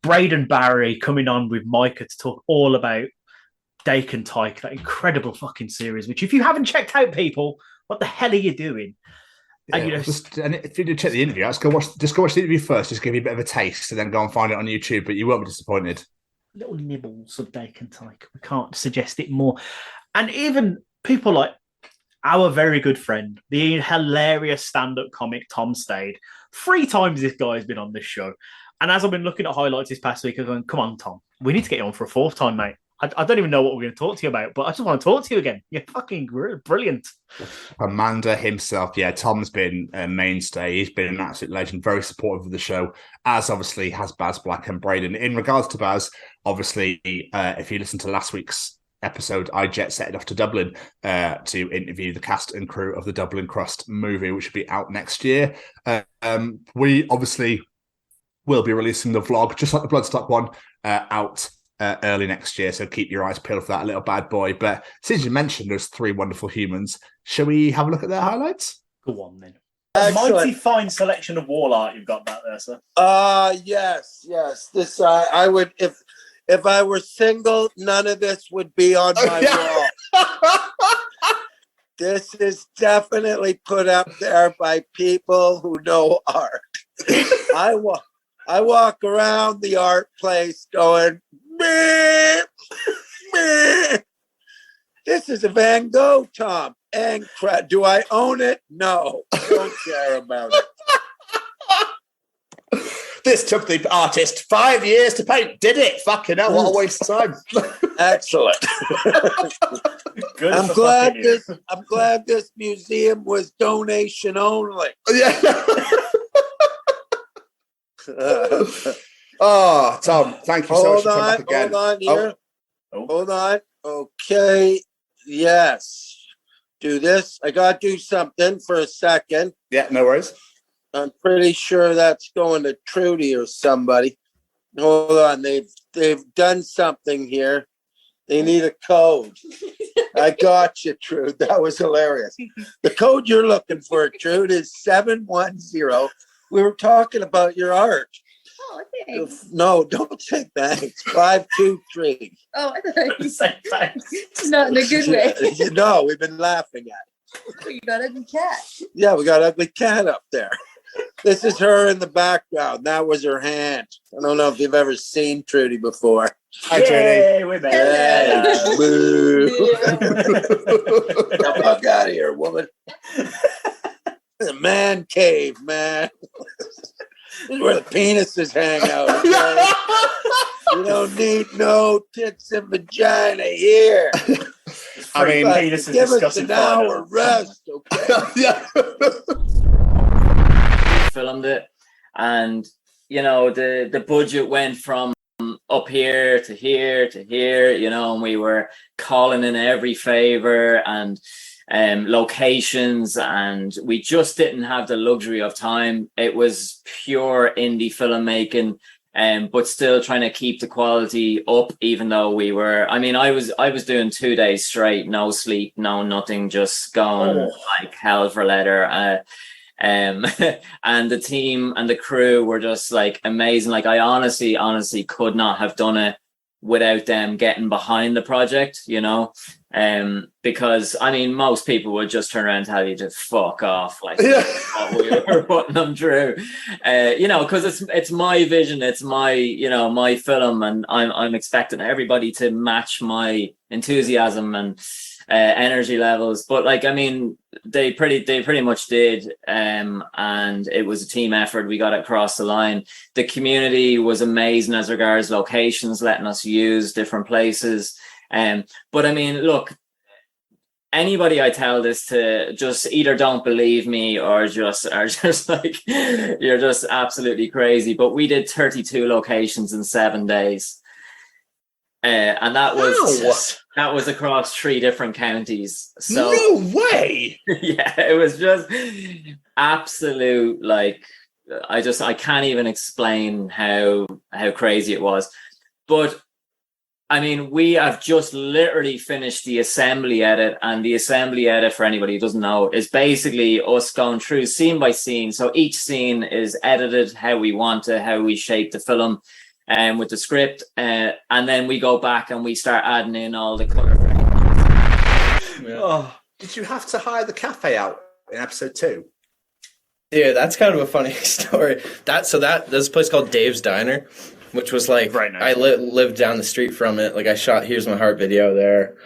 Braden Barry coming on with Micah to talk all about Dake and Tyke, that incredible fucking series, which if you haven't checked out, people, what the hell are you doing? Yeah, and if you do check the interview, go watch the interview first, just give you a bit of a taste, and then go and find it on YouTube, but you won't be disappointed. Little nibbles of Dake and Tyke. We can't suggest it more. And even people like our very good friend, the hilarious stand-up comic Tom Stade. 3 times this guy has been on this show. And as I've been looking at highlights this past week, I'm going, come on, Tom, we need to get you on for a 4th time, mate. I don't even know what we're going to talk to you about, but I just want to talk to you again. You're fucking brilliant. Commander himself. Yeah, Tom's been a mainstay. He's been an absolute legend, very supportive of the show, as obviously has Baz Black and Braden. In regards to Baz, obviously, if you listen to last week's episode, I jet setted off to Dublin to interview the cast and crew of the Dublin Crust movie, which will be out next year. We obviously will be releasing the vlog, just like the Bloodstock one, out early next year. So keep your eyes peeled for that little bad boy. But since you mentioned there's 3 wonderful humans, shall we have a look at their highlights? Go on then. A mighty fine selection of wall art you've got back there, sir. Yes. This I would, if I were single, none of this would be on my wall. This is definitely put up there by people who know art. I walk around the art place going, meh, meh. This is a Van Gogh, Tom. And do I own it? No. Don't care about it. This took the artist 5 years to paint. Did it? Fucking hell, what a waste of time. Excellent. I'm glad this museum was donation only. Yeah. Oh, Tom, thank you so much for coming back again. Hold on here. Hold on. Okay. Yes. Do this. I got to do something for a second. Yeah, no worries. I'm pretty sure that's going to Trudy or somebody. Hold on. They've done something here. They need a code. I got you, Trude. That was hilarious. The code you're looking for, Trude, is 710. We were talking about your art. Oh, thanks. No, don't say thanks. 523. Oh, I thought you said thanks. Not in a good way. No, we've been laughing at it. You got Ugly Cat. Yeah, we got Ugly Cat up there. This is her in the background. That was her hand. I don't know if you've ever seen Trudy before. Hi, Trudy. We're back. Hey, boo. Get the fuck out of here, woman. The man cave, man. This is where the penises hang out. Okay? You don't need no tits and vagina here. I mean, penis is give us discussing an hour rest, okay? Yeah. Filmed it, and the budget went from up here to here to here, and we were calling in every favor and locations, and we just didn't have the luxury of time. It was pure indie filmmaking, but still trying to keep the quality up, even though we were, I was doing 2 days straight, no sleep, no nothing, just going like hell for leather. And the team and the crew were just like amazing. Like I honestly could not have done it without them getting behind the project, because most people would just turn around and tell you to fuck off, like what we were putting them through, because it's my vision, it's my my film, and I'm expecting everybody to match my enthusiasm and energy levels. But they pretty much did, and it was a team effort. We got it across the line. The community was amazing as regards locations, letting us use different places. But look, anybody I tell this to just either don't believe me or just like, you're just absolutely crazy. But we did 32 locations in 7 days. And that was across 3 different counties. So no way. Yeah, it was just absolute, like, I can't even explain how crazy it was. But we have just literally finished the assembly edit, and the assembly edit, for anybody who doesn't know, is basically us going through scene by scene. So each scene is edited how we want it, how we shape the film, with the script, and then we go back and we start adding in all the color. Oh, did you have to hire the cafe out in episode 2? Yeah, that's kind of a funny story. There's a place called Dave's Diner, which was like, right, nice. I lived down the street from it. Like I shot Here's My Heart video there,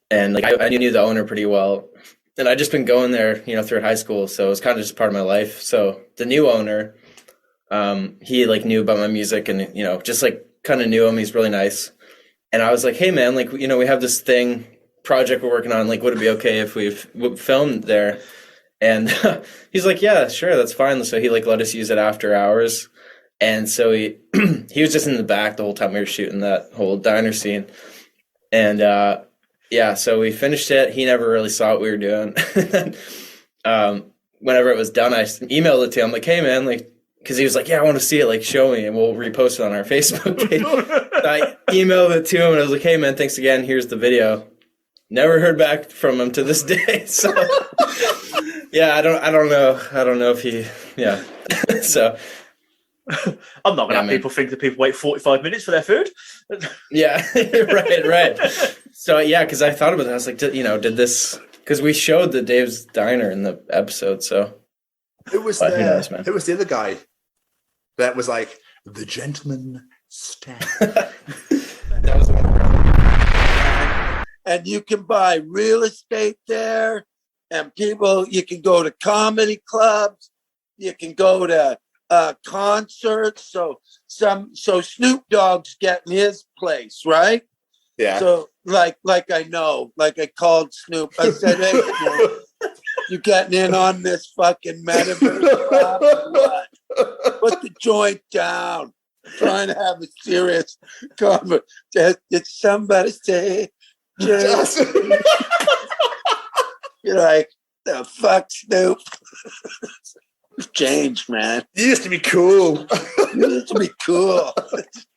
and like I knew the owner pretty well, and I'd just been going there, through high school, so it was kind of just part of my life. So the new owner, he like knew about my music, and just like kind of knew him. He's really nice, and I was like, hey man, like we have this project we're working on. Like, would it be okay if we filmed there? And he's like, yeah, sure, that's fine. So he like let us use it after hours. And so he was just in the back the whole time we were shooting that whole diner scene. And yeah, so we finished it. He never really saw what we were doing. Whenever it was done, I emailed it to him. Like, hey man, like, because he was like, yeah, I want to see it. Like, show me, and we'll repost it on our Facebook page. So I emailed it to him, and I was like, hey man, thanks again. Here's the video. Never heard back from him to this day. So yeah, I don't know if he, yeah. So I'm not gonna have people think that people wait 45 minutes for their food. Yeah, right. So yeah, because I thought about that. I was like, did this? Because we showed the Dave's Diner in the episode. So who was the other guy that was like the gentleman stand? That was and you can buy real estate there, and people, you can go to comedy clubs, you can go to concerts. So Snoop Dogg's getting his place, right? Yeah. So like I called Snoop. I said, hey, Snoop, you getting in on this fucking metaverse crap or what? Put the joint down. I'm trying to have a serious conversation. Did somebody say? You're like, the fuck, Snoop? Changed, man. You used to be cool.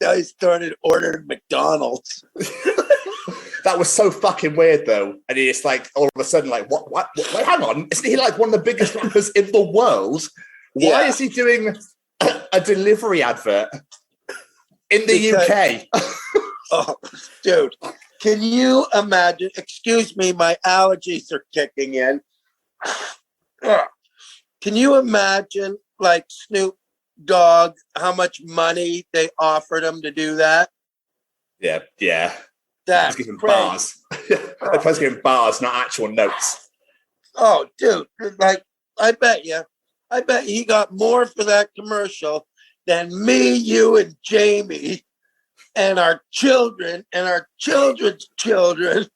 Now he started ordering McDonald's. That was so fucking weird, though. And it's like, all of a sudden, like, what? Wait, hang on. Isn't he like one of the biggest rappers in the world? Why is he doing a delivery advert in the UK? Oh, dude. Can you imagine? Excuse me, my allergies are kicking in. Can you imagine, like, Snoop Dogg, how much money they offered him to do that? Yeah. That's giving crazy. bars. They're supposed to give bars, not actual notes. Oh, dude, like, I bet he got more for that commercial than me, you, and Jamie and our children and our children's children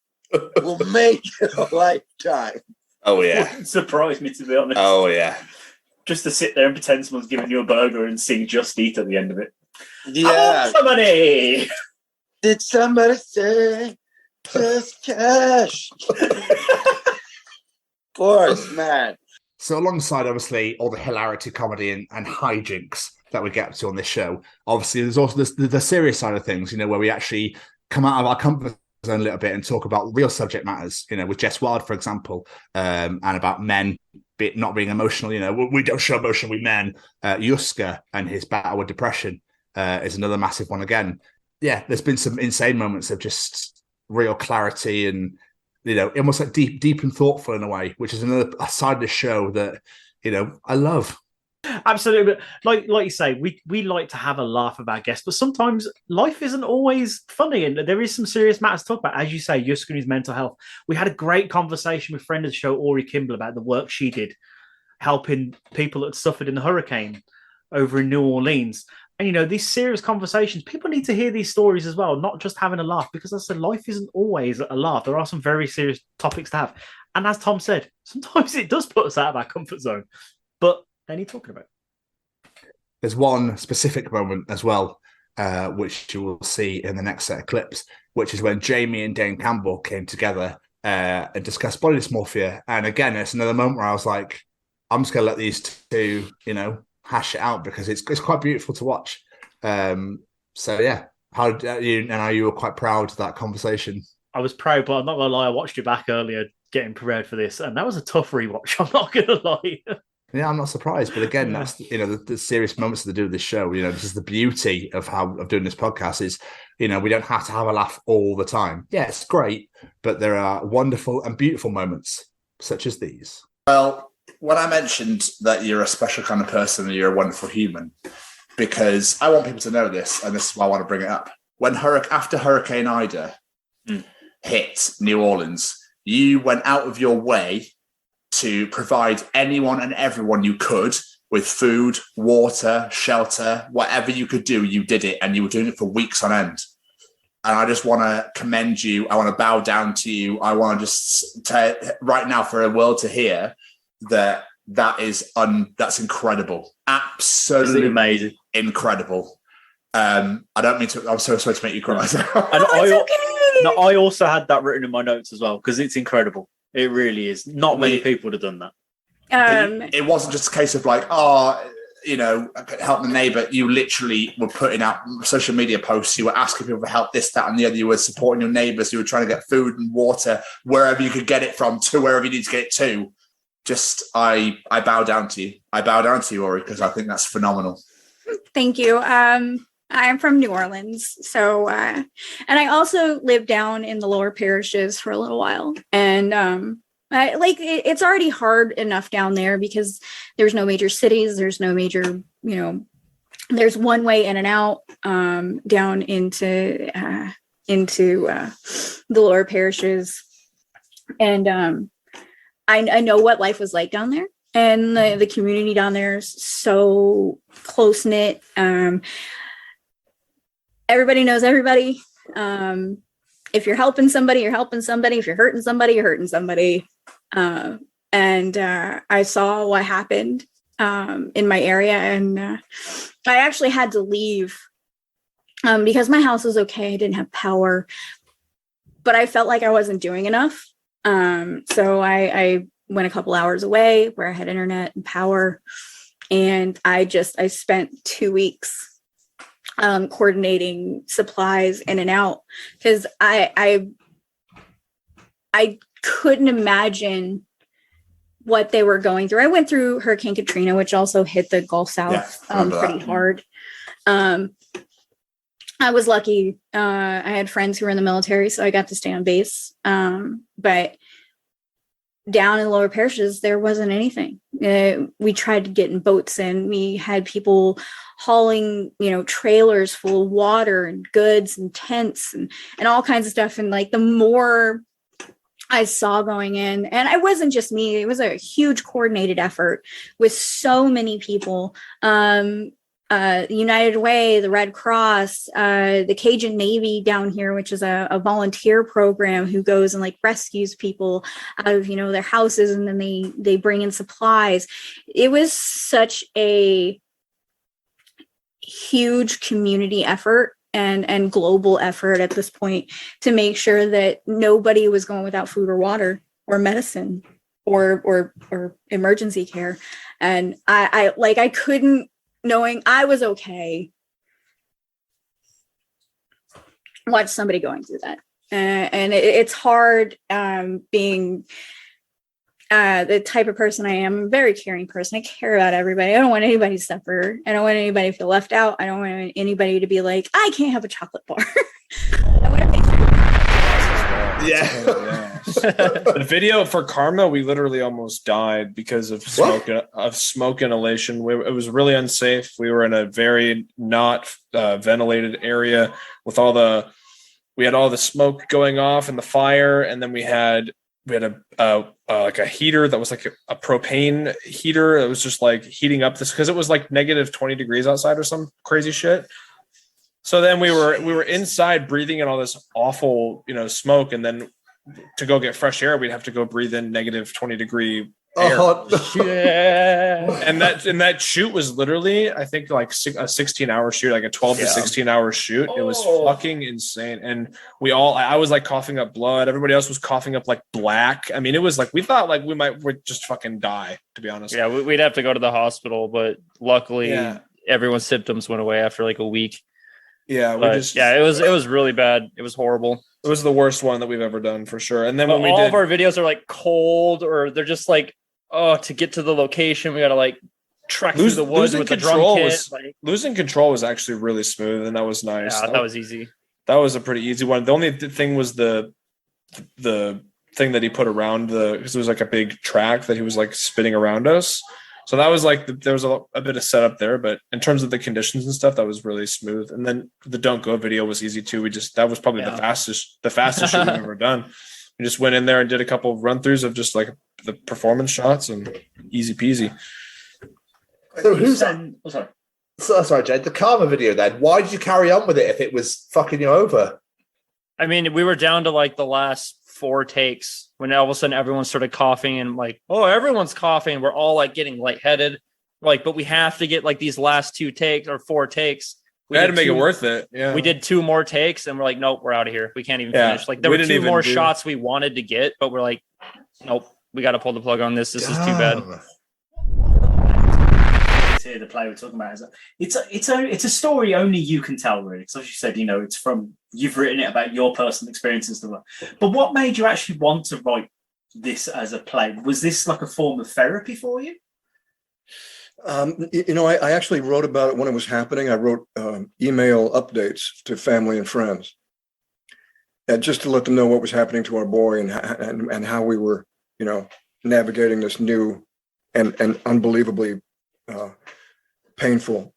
will make in a lifetime. Oh, yeah. Wouldn't surprise me, to be honest. Oh, yeah. Just to sit there and pretend someone's giving you a burger and sing Just Eat at the end of it. Yeah. I want some money. Did somebody say just cash? Of course, man. So alongside, obviously, all the hilarity, comedy and hijinks that we get up to on this show, obviously, there's also the serious side of things, where we actually come out of our comfort zone a little bit and talk about real subject matters, with Jess Wild, for example, and about men not being emotional. We don't show emotion, we men. Yuska and his battle with depression is another massive one again. Yeah, there's been some insane moments of just real clarity and, almost like deep and thoughtful in a way, which is another side of the show that, I love. Absolutely. But like you say, we like to have a laugh about guests, but sometimes life isn't always funny and there is some serious matters to talk about. As you say, Yuska and his mental health. We had a great conversation with friend of the show, Ori Kimball, about the work she did helping people that suffered in the hurricane over in New Orleans. And, these serious conversations, people need to hear these stories as well, not just having a laugh, because as I said, life isn't always a laugh. There are some very serious topics to have. And as Tom said, sometimes it does put us out of our comfort zone, but they need talking about. There's one specific moment as well, which you will see in the next set of clips, which is when Jamie and Dane Campbell came together and discussed body dysmorphia. And again, it's another moment where I was like, I'm just going to let these two, hash it out because it's quite beautiful to watch. So yeah, how you were quite proud of that conversation? I was proud, but I'm not gonna lie, I watched it back earlier getting prepared for this, and that was a tough rewatch. I'm not gonna lie. Yeah, I'm not surprised, but again, that's the serious moments to do with this show. This is the beauty of doing this podcast is, we don't have to have a laugh all the time. Yeah, it's great, but there are wonderful and beautiful moments such as these. Well, when I mentioned that you're a special kind of person and you're a wonderful human, because I want people to know this, and this is why I want to bring it up. When after Hurricane Ida hit New Orleans, you went out of your way to provide anyone and everyone you could with food, water, shelter, whatever you could do, you did it, and you were doing it for weeks on end. And I just want to commend you. I want to bow down to you. I want to just right now for a world to hear that's incredible. Absolutely incredible. I don't mean to. I'm so sorry to make you cry. And No, I also had that written in my notes as well because it's incredible. It really is. Not many people would have done that. It wasn't just a case of like, help the neighbor. You literally were putting out social media posts. You were asking people for help, this, that, and the other. You were supporting your neighbors. You were trying to get food and water wherever you could get it from to wherever you need to get it to. Just, I bow down to you. I bow down to you, Ori, because I think that's phenomenal. Thank you. I'm from New Orleans, so and I also lived down in the lower parishes for a little while, and it's already hard enough down there because there's no major cities, there's no major, there's one way in and out down into the lower parishes, and I know what life was like down there. And the community down there is so close knit. Everybody knows everybody. If you're helping somebody, you're helping somebody. If you're hurting somebody, you're hurting somebody. And I saw what happened in my area, and I actually had to leave because my house was okay. I didn't have power, but I felt like I wasn't doing enough. So I went a couple hours away where I had internet and power, and I spent 2 weeks coordinating supplies in and out because I couldn't imagine what they were going through. I went through Hurricane Katrina, which also hit the Gulf South pretty hard. I was lucky. I had friends who were in the military, so I got to stay on base. But down in the lower parishes, there wasn't anything. We tried to get in boats, and we had people hauling, trailers full of water and goods and tents and all kinds of stuff. And like the more I saw going in, and it wasn't just me, it was a huge coordinated effort with so many people. The United Way, the Red Cross, the Cajun Navy down here, which is a volunteer program who goes and like rescues people out of, their houses, and then they bring in supplies. It was such a huge community effort and global effort at this point to make sure that nobody was going without food or water or medicine or emergency care. And I couldn't, knowing I was okay, watch somebody going through that. And it's hard being the type of person I am. I'm a very caring person. I care about everybody. I don't want anybody to suffer. I don't want anybody to feel left out. I don't want anybody to be like, I can't have a chocolate bar. The video for Karma, we literally almost died because of smoke inhalation. It was really unsafe. We were in a very not ventilated area with we had all the smoke going off and the fire, and then we had a like a heater that was like a propane heater. It was just like heating up this because it was like negative 20 degrees outside or some crazy shit. So then we were inside breathing in all this awful, smoke, and then to go get fresh air, we'd have to go breathe in negative 20 degree air. And that shoot was literally, I think, like a 16-hour shoot, like a 12 to 16-hour shoot. It was fucking insane. And I was like coughing up blood. Everybody else was coughing up like black. I mean, it was like, we thought like we'd just fucking die, to be honest. Yeah, we'd have to go to the hospital, but luckily everyone's symptoms went away after like a week. Yeah, it was really bad. It was horrible. It was the worst one that we've ever done for sure. And then when all of our videos are like cold, or they're just like, to get to the location, we got to like trek through the woods with the drum kit. Losing control was actually really smooth, and that was nice. Yeah, that was easy. That was a pretty easy one. The only thing was the thing that he put around because it was like a big track that he was like spinning around us. So that was like, there was a bit of setup there, but in terms of the conditions and stuff, that was really smooth. And then the Don't Go video was easy too. That was probably the fastest shoot we've ever done. We just went in there and did a couple of run throughs of just like the performance shots, and easy peasy. So who's sorry. Sorry, Jade. The Karma video then, why did you carry on with it if it was fucking you over? I mean, we were down to like the last 4 takes when all of a sudden everyone started coughing, and like, oh, everyone's coughing. We're all like getting lightheaded. Like, but we have to get like these last 2 takes or 4 takes We had to make it worth it. Yeah. We did 2 more takes and we're like, nope, we're out of here. We can't even finish. Like there We were didn't 2 more even do- shots we wanted to get, but we're like, nope, we got to pull the plug on this. This is too bad. Here, the play we're talking about is it's a story only you can tell, really. Because as you said, it's from you've written it about your personal experiences. But what made you actually want to write this as a play? Was this like a form of therapy for you? I actually wrote about it when it was happening. I wrote email updates to family and friends, and just to let them know what was happening to our boy and how we were, navigating this new and unbelievably painful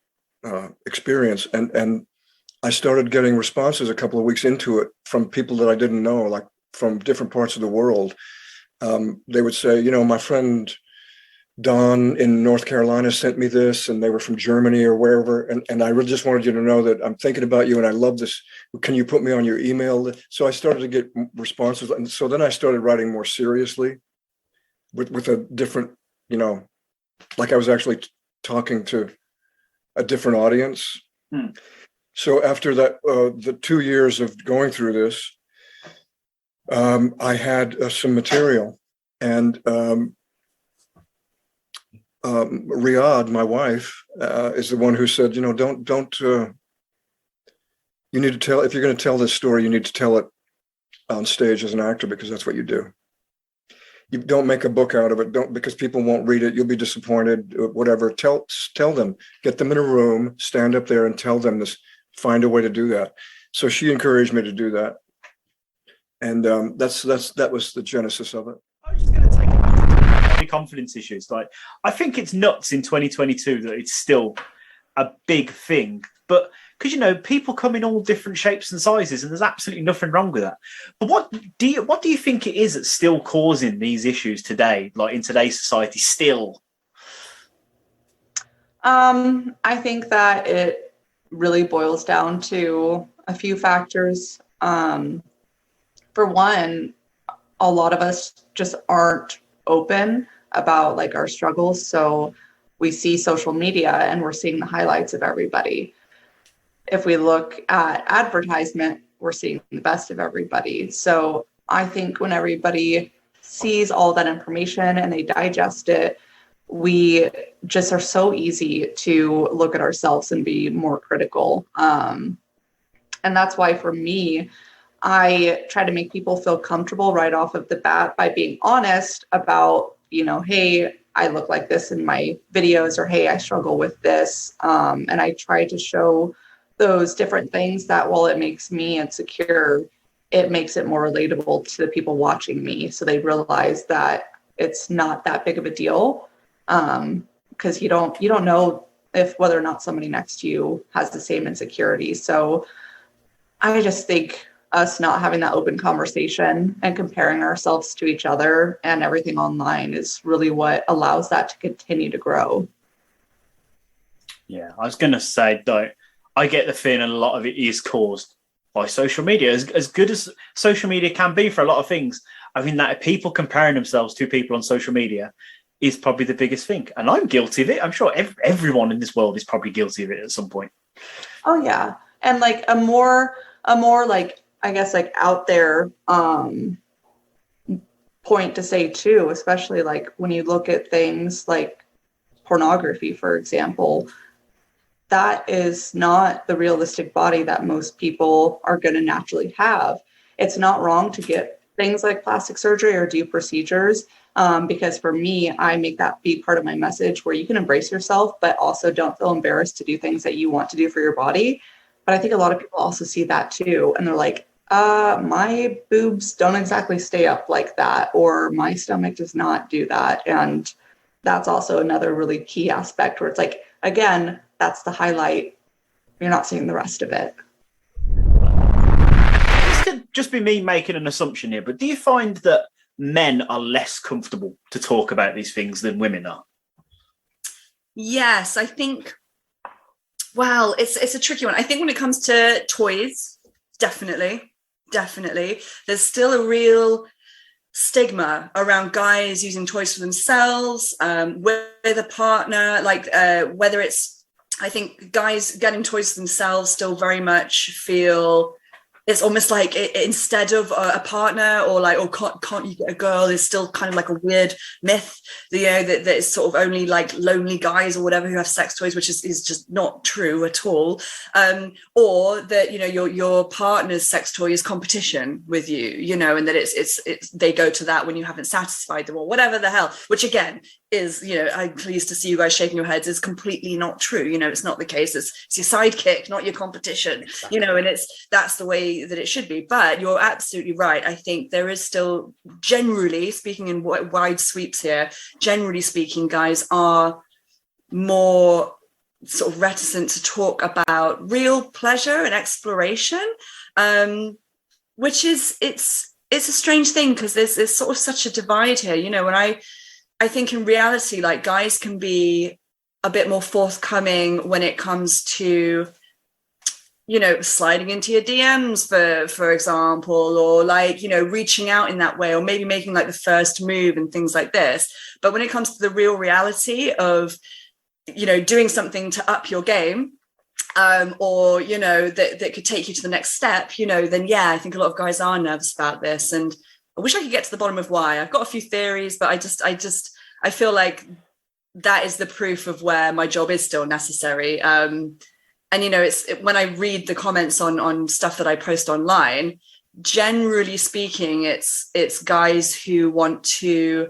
experience. And I started getting responses a couple of weeks into it from people that I didn't know, like from different parts of the world. They would say, my friend Don in North Carolina sent me this, and they were from Germany or wherever. And I really just wanted you to know that I'm thinking about you and I love this. Can you put me on your email? So I started to get responses. And so then I started writing more seriously with a different, like I was actually talking to a different audience. So after that, the 2 years of going through this, I had some material, and Riyadh, my wife, is the one who said, don't you need to tell, if you're going to tell this story, you need to tell it on stage as an actor, because that's what you do. You don't make a book out of it, because people won't read it. You'll be disappointed, whatever. Tell them, get them in a room, stand up there and tell them this, find a way to do that. So she encouraged me to do that. And that was the genesis of it. I was just going to take body confidence issues. Like, I think it's nuts in 2022 that it's still a big thing, but because people come in all different shapes and sizes, and there's absolutely nothing wrong with that. But what do you think it is that's still causing these issues today, like in today's society still? I think that it really boils down to a few factors. For one, a lot of us just aren't open about like our struggles. So we see social media and we're seeing the highlights of everybody. If we look at advertisement, we're seeing the best of everybody. So I think when everybody sees all that information and they digest it, we just are so easy to look at ourselves and be more critical. And that's why for me, I try to make people feel comfortable right off of the bat by being honest about, hey, I look like this in my videos, or hey, I struggle with this. And I try to show those different things that while it makes me insecure, it makes it more relatable to the people watching me. So they realize that it's not that big of a deal. Because you don't know if whether or not somebody next to you has the same insecurity. So I just think us not having that open conversation and comparing ourselves to each other and everything online is really what allows that to continue to grow. Yeah, I was going to say, though, I get the feeling a lot of it is caused by social media. As good as social media can be for a lot of things, I think that people comparing themselves to people on social media is probably the biggest thing. And I'm guilty of it. I'm sure everyone in this world is probably guilty of it at some point. Oh, yeah. And like a more like, I guess, like out there point to say too, especially like when you look at things like pornography, for example, that is not the realistic body that most people are going to naturally have. It's not wrong to get things like plastic surgery or do procedures, because for me, I make that be part of my message where you can embrace yourself, but also don't feel embarrassed to do things that you want to do for your body. But I think a lot of people also see that too. And they're like, my boobs don't exactly stay up like that, or my stomach does not do that. And that's also another really key aspect where it's like, again, that's the highlight. You're not seeing the rest of it. This could just be me making an assumption here, but do you find that men are less comfortable to talk about these things than women are? Yes, I think, well, it's a tricky one. I think when it comes to toys, definitely. There's still a real stigma around guys using toys for themselves, with a partner, like whether it's I think guys getting toys themselves still very much feel it's almost like instead of a partner or like, oh, can't you get a girl is still kind of like a weird myth, that it's sort of only like lonely guys or whatever who have sex toys, which is just not true at all. Or that, your partner's sex toy is competition with you, and that it's they go to that when you haven't satisfied them or whatever the hell, which again is, I'm pleased to see you guys shaking your heads, is completely not true. It's not the case. It's your sidekick, not your competition, and that's the way that it should be. But you're absolutely right. I think there is still, generally speaking, in wide sweeps here, generally speaking, guys are more sort of reticent to talk about real pleasure and exploration, which is it's a strange thing because there's sort of such a divide here, and I think in reality, like, guys can be a bit more forthcoming when it comes to, sliding into your DMs, for example, or like, reaching out in that way, or maybe making like the first move and things like this. But when it comes to the real reality of, doing something to up your game, or, that could take you to the next step, then yeah, I think a lot of guys are nervous about this. And I wish I could get to the bottom of why. I've got a few theories, but I feel like that is the proof of where my job is still necessary. And, when I read the comments on stuff that I post online, generally speaking, it's guys who want to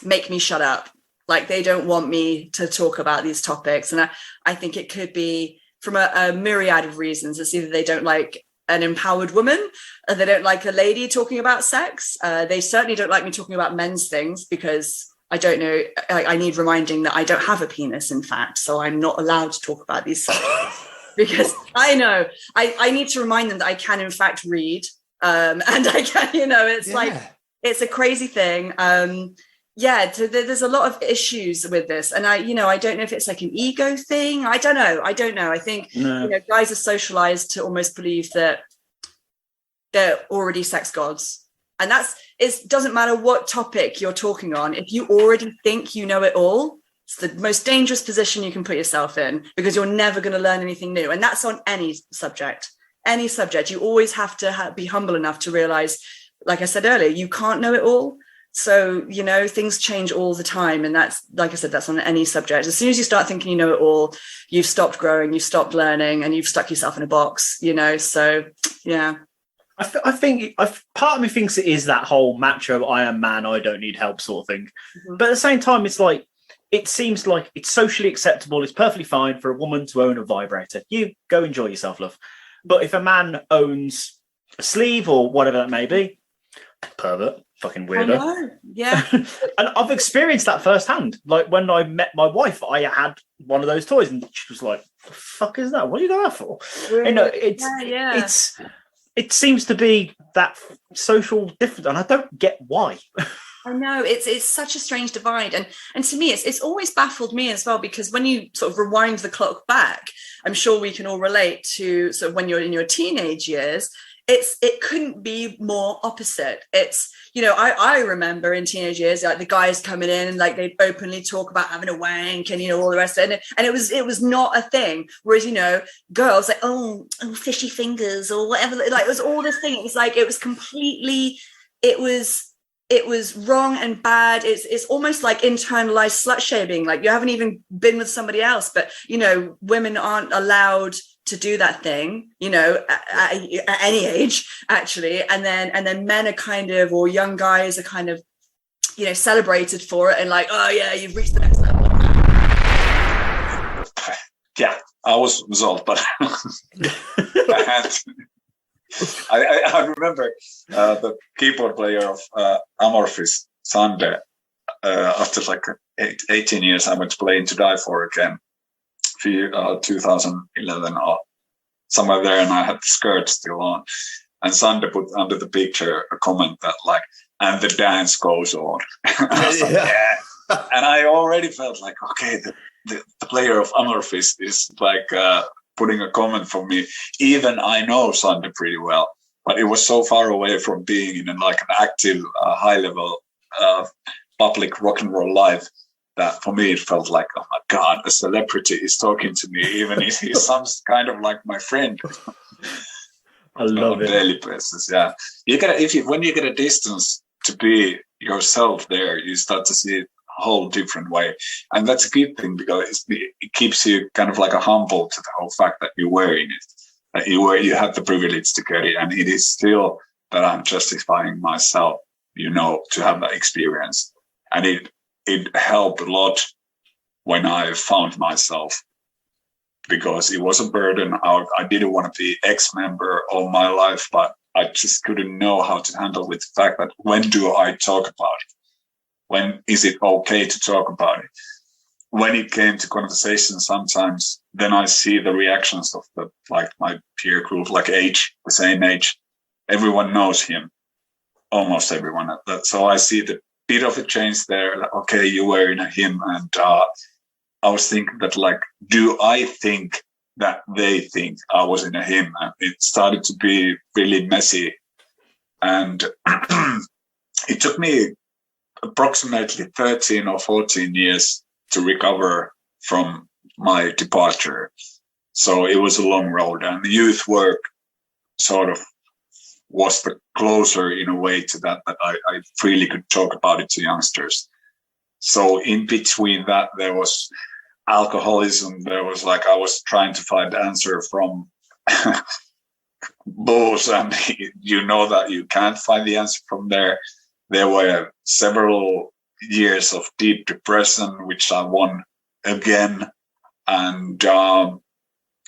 make me shut up. Like, they don't want me to talk about these topics. And I think it could be from a myriad of reasons. It's either they don't like an empowered woman, and they don't like a lady talking about sex. They certainly don't like me talking about men's things, because I don't know, I need reminding that I don't have a penis, in fact, so I'm not allowed to talk about these subjects. Because I know I need to remind them that I can in fact read, and I can, it's like, it's a crazy thing. There's a lot of issues with this, and I don't know if it's like an ego thing. I don't know. I think guys are socialized to almost believe that they're already sex gods, and it doesn't matter what topic you're talking on. If you already think you know it all, it's the most dangerous position you can put yourself in, because you're never going to learn anything new. And that's on any subject. You always have to be humble enough to realize, like I said earlier, you can't know it all. So, things change all the time. And that's, like I said, that's on any subject. As soon as you start thinking you know it all, you've stopped growing, you've stopped learning, and you've stuck yourself in a box, so, yeah. I think part of me thinks it is that whole macho, I am man, I don't need help sort of thing. Mm-hmm. But at the same time, it's like, it seems like it's socially acceptable. It's perfectly fine for a woman to own a vibrator. You go enjoy yourself, love. But if a man owns a sleeve or whatever that may be, pervert, fucking weirdo. I know. Yeah. And I've experienced that firsthand. Like, when I met my wife, I had one of those toys, and she was like, "The fuck is that? What are you got that for?" It seems to be that social difference, and I don't get why. I know, it's such a strange divide, and to me it's always baffled me as well, because when you sort of rewind the clock back, I'm sure we can all relate to sort of when you're in your teenage years, it couldn't be more opposite. It's, I remember in teenage years, like, the guys coming in and like they'd openly talk about having a wank and all the rest of it, and it was not a thing. Whereas girls like oh fishy fingers or whatever, like, it was all this thing. It was like, it was completely, it was wrong and bad. It's almost like internalized slut shaming. Like, you haven't even been with somebody else, but women aren't allowed to do that thing, at any age, actually. And then men are kind of, or young guys are kind of, celebrated for it, and like, oh yeah, you've reached the next level. Yeah, I was old, but I remember the keyboard player of Amorphis, Sander, after like 18 years, I went to play Into Die For again, 2011 or somewhere there, and I had the skirt still on. And Sander put under the picture a comment that like, and the dance goes on. And I was like, yeah. And I already felt like, okay, the player of Amorphis is like putting a comment for me. Even I know Sander pretty well, but it was so far away from being in like an active, high level public rock and roll life that for me it felt like, oh my God, a celebrity is talking to me, even if he's some kind of like my friend. I love on it. daily basis. Yeah, when you get a distance to be yourself there, you start to see it a whole different way, and that's a good thing because it keeps you kind of like a humble to the whole fact that you're wearing it, that you have the privilege to get it, and it is still that I'm justifying myself, to have that experience, and it helped a lot when I found myself. Because it was a burden. I didn't want to be ex-member all my life, but I just couldn't know how to handle with the fact that when do I talk about it? When is it okay to talk about it? When it came to conversation, sometimes then I see the reactions of my peer group, like the same age. Everyone knows him, almost everyone. So I see the bit of a change there. Like, okay, you're wearing a him, and I was thinking that, like, do I think that they think I was in a hymn? And it started to be really messy. And it took me approximately 13 or 14 years to recover from my departure. So it was a long road. And the youth work sort of was the closer in a way to that I freely could talk about it to youngsters. So in between that, there was alcoholism. There was I was trying to find answer from booze, and that you can't find the answer from there. There were several years of deep depression, which I won again, and I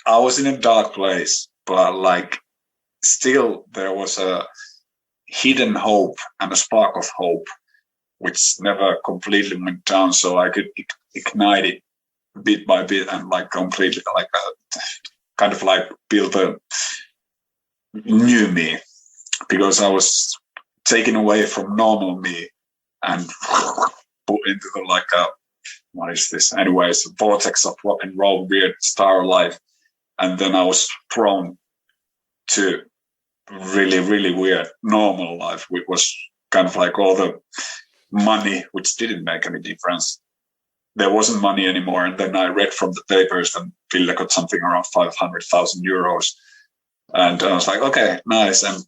was in a dark place, but still there was a hidden hope and a spark of hope, which never completely went down, so I could ignite it bit by bit and completely kind of build a new me, because I was taken away from normal me and put into what is this? Anyways, a vortex of rock and roll, weird star life. And then I was thrown to really, really weird normal life, which was kind of all the money, which didn't make any difference. There wasn't money anymore. And then I read from the papers and Ville got something around 500,000 euros. And I was like, okay, nice. And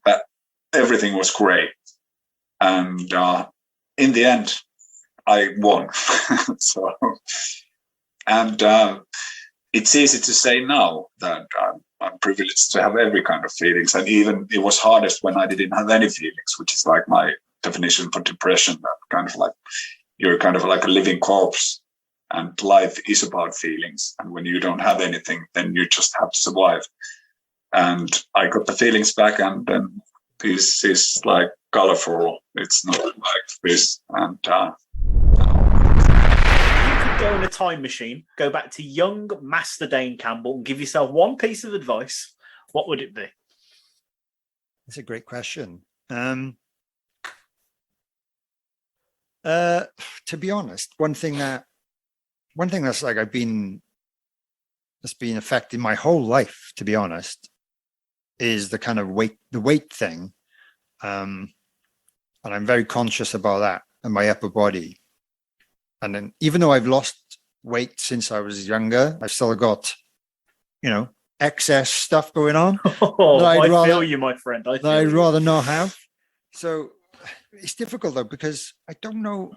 everything was great. And in the end, I won. It's easy to say now that I'm privileged to have every kind of feelings. And even it was hardest when I didn't have any feelings, which is my definition for depression, that kind of you're kind of like a living corpse. And life is about feelings. And when you don't have anything, then you just have to survive. And I got the feelings back, and then this is colorful. It's not like this. And you could go in a time machine, go back to young Master Dane Campbell, and give yourself one piece of advice. What would it be? That's a great question. To be honest, one thing that's that's been affecting my whole life, to be honest, is the kind of weight thing. And I'm very conscious about that and my upper body. And then even though I've lost weight since I was younger, I've still got, excess stuff going on. Oh, I feel you, my friend. I'd rather not have. So it's difficult though, because I don't know,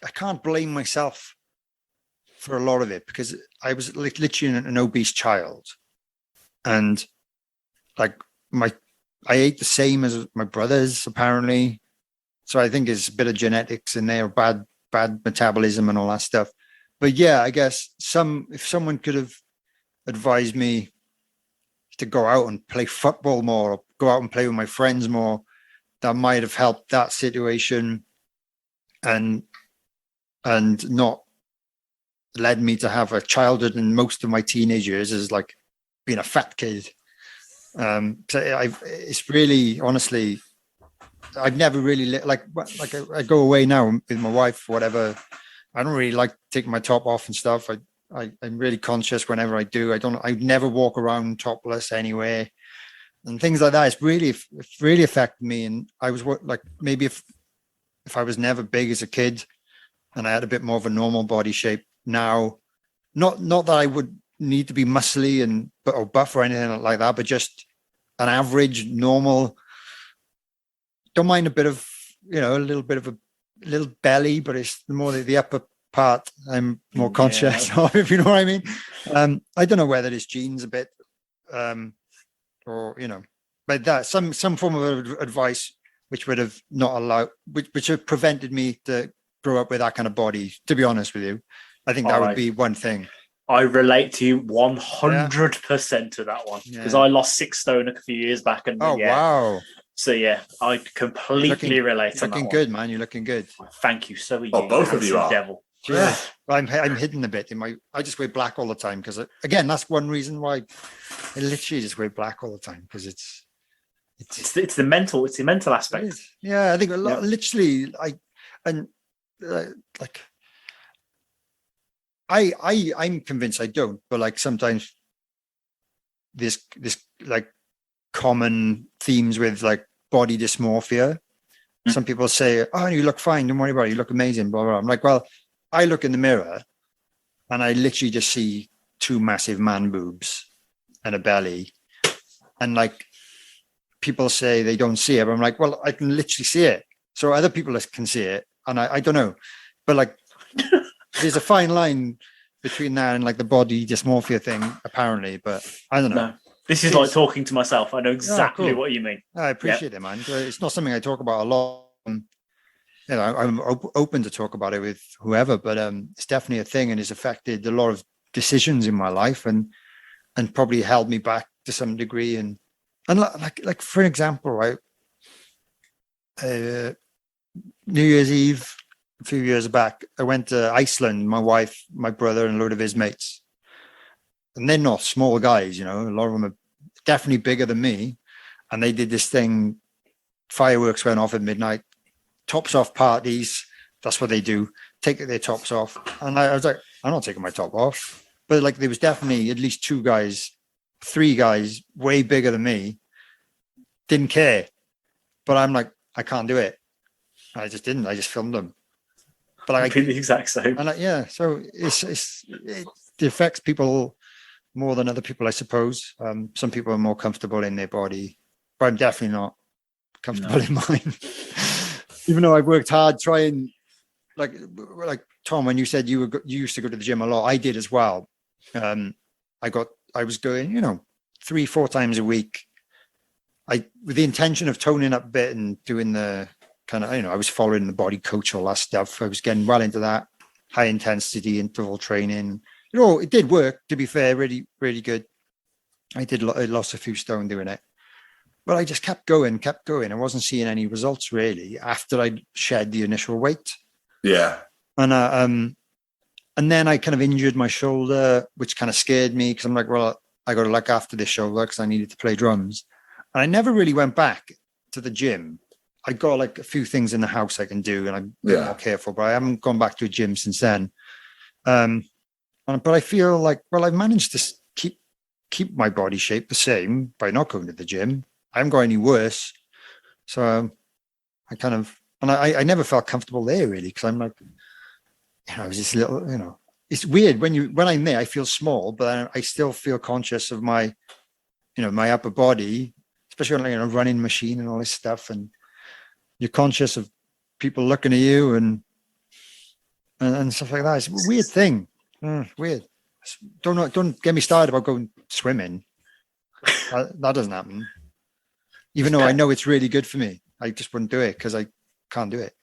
I can't blame myself for a lot of it, because I was literally an obese child, and I ate the same as my brothers apparently. So I think it's a bit of genetics in there, bad metabolism and all that stuff. But yeah, I guess if someone could have advised me to go out and play football more, or go out and play with my friends more, that might have helped that situation, and not led me to have a childhood and most of my teenage years as being a fat kid. So it's really, honestly, I've never really I go away now with my wife, whatever. I don't really like taking my top off and stuff. I'm really conscious whenever I do. I never walk around topless anywhere and things like that. It's really affected me. And I was maybe if I was never big as a kid, and I had a bit more of a normal body shape. Now, not that I would need to be muscly or buff or anything like that, but just an average, normal. Don't mind a bit of, a little bit of a little belly, but it's more the upper part I'm more conscious of, if you know what I mean. I don't know whether it's genes a bit, or but that some form of advice which would have not allowed, which have prevented me to grow up with that kind of body. To be honest with you, I think that would be one thing. I relate to you 100% to that one, because I lost 6 stone a few years back, and wow. So I completely relate. You're looking good, man. You're looking good. Thank you. So are you. Both of you are. Devil. Yeah. I'm hidden a bit I just wear black all the time because again, that's one reason why I literally just wear black all the time, because it's the mental aspect. Yeah, I think a lot. Literally, I'm convinced I don't, but like sometimes this like common themes with like body dysmorphia. Some people say, "Oh, you look fine. Don't worry about it. You look amazing." Blah blah. I'm like, well, I look in the mirror, and I literally just see 2 massive man boobs and a belly, and like people say they don't see it, but I'm like, well, I can literally see it. So other people can see it, and I don't know, but like there's a fine line between that and like the body dysmorphia thing, apparently. But I don't know. No. This is like talking to myself. I know exactly what you mean. I appreciate it, man. It's not something I talk about a lot. I'm open to talk about it with whoever, but it's definitely a thing, and it's affected a lot of decisions in my life, and probably held me back to some degree. And like for example, right, New Year's Eve a few years back, I went to Iceland. My wife, my brother, and a load of his mates. And they're not small guys, a lot of them are definitely bigger than me. And they did this thing, fireworks went off at midnight, tops off parties. That's what they do, take their tops off. And I was like, I'm not taking my top off. But like there was definitely at least 3 guys way bigger than me, didn't care. But I'm like, I can't do it. And I just didn't. I just filmed them. But I the exact same. And so it affects people more than other people, I suppose. Some people are more comfortable in their body, but I'm definitely not comfortable in mine. Even though I've worked hard trying, like Tom, when you said you used to go to the gym a lot, I did as well. I was going, 3-4 times a week. With the intention of toning up a bit and doing the kind of, I was following the body coach, all that stuff. I was getting well into that high intensity interval training. It did work, to be fair, really, really good. I lost a few stone doing it, but I just kept going. I wasn't seeing any results really after I shed the initial weight. Yeah. And then I kind of injured my shoulder, which kind of scared me, because I'm like, well, I got to look after this shoulder because I needed to play drums. And I never really went back to the gym. I got like a few things in the house I can do, and I'm more careful, but I haven't gone back to a gym since then. But I feel like, well, I've managed to keep my body shape the same by not going to the gym. I haven't got any worse. So I kind of, and I never felt comfortable there really, because I'm like, I was this little, it's weird when I'm there, I feel small, but I still feel conscious of my, my upper body, especially on a running machine and all this stuff. And you're conscious of people looking at you and stuff like that. It's a weird thing. Weird. Don't get me started about going swimming. That doesn't happen. Even though I know it's really good for me, I just wouldn't do it because I can't do it.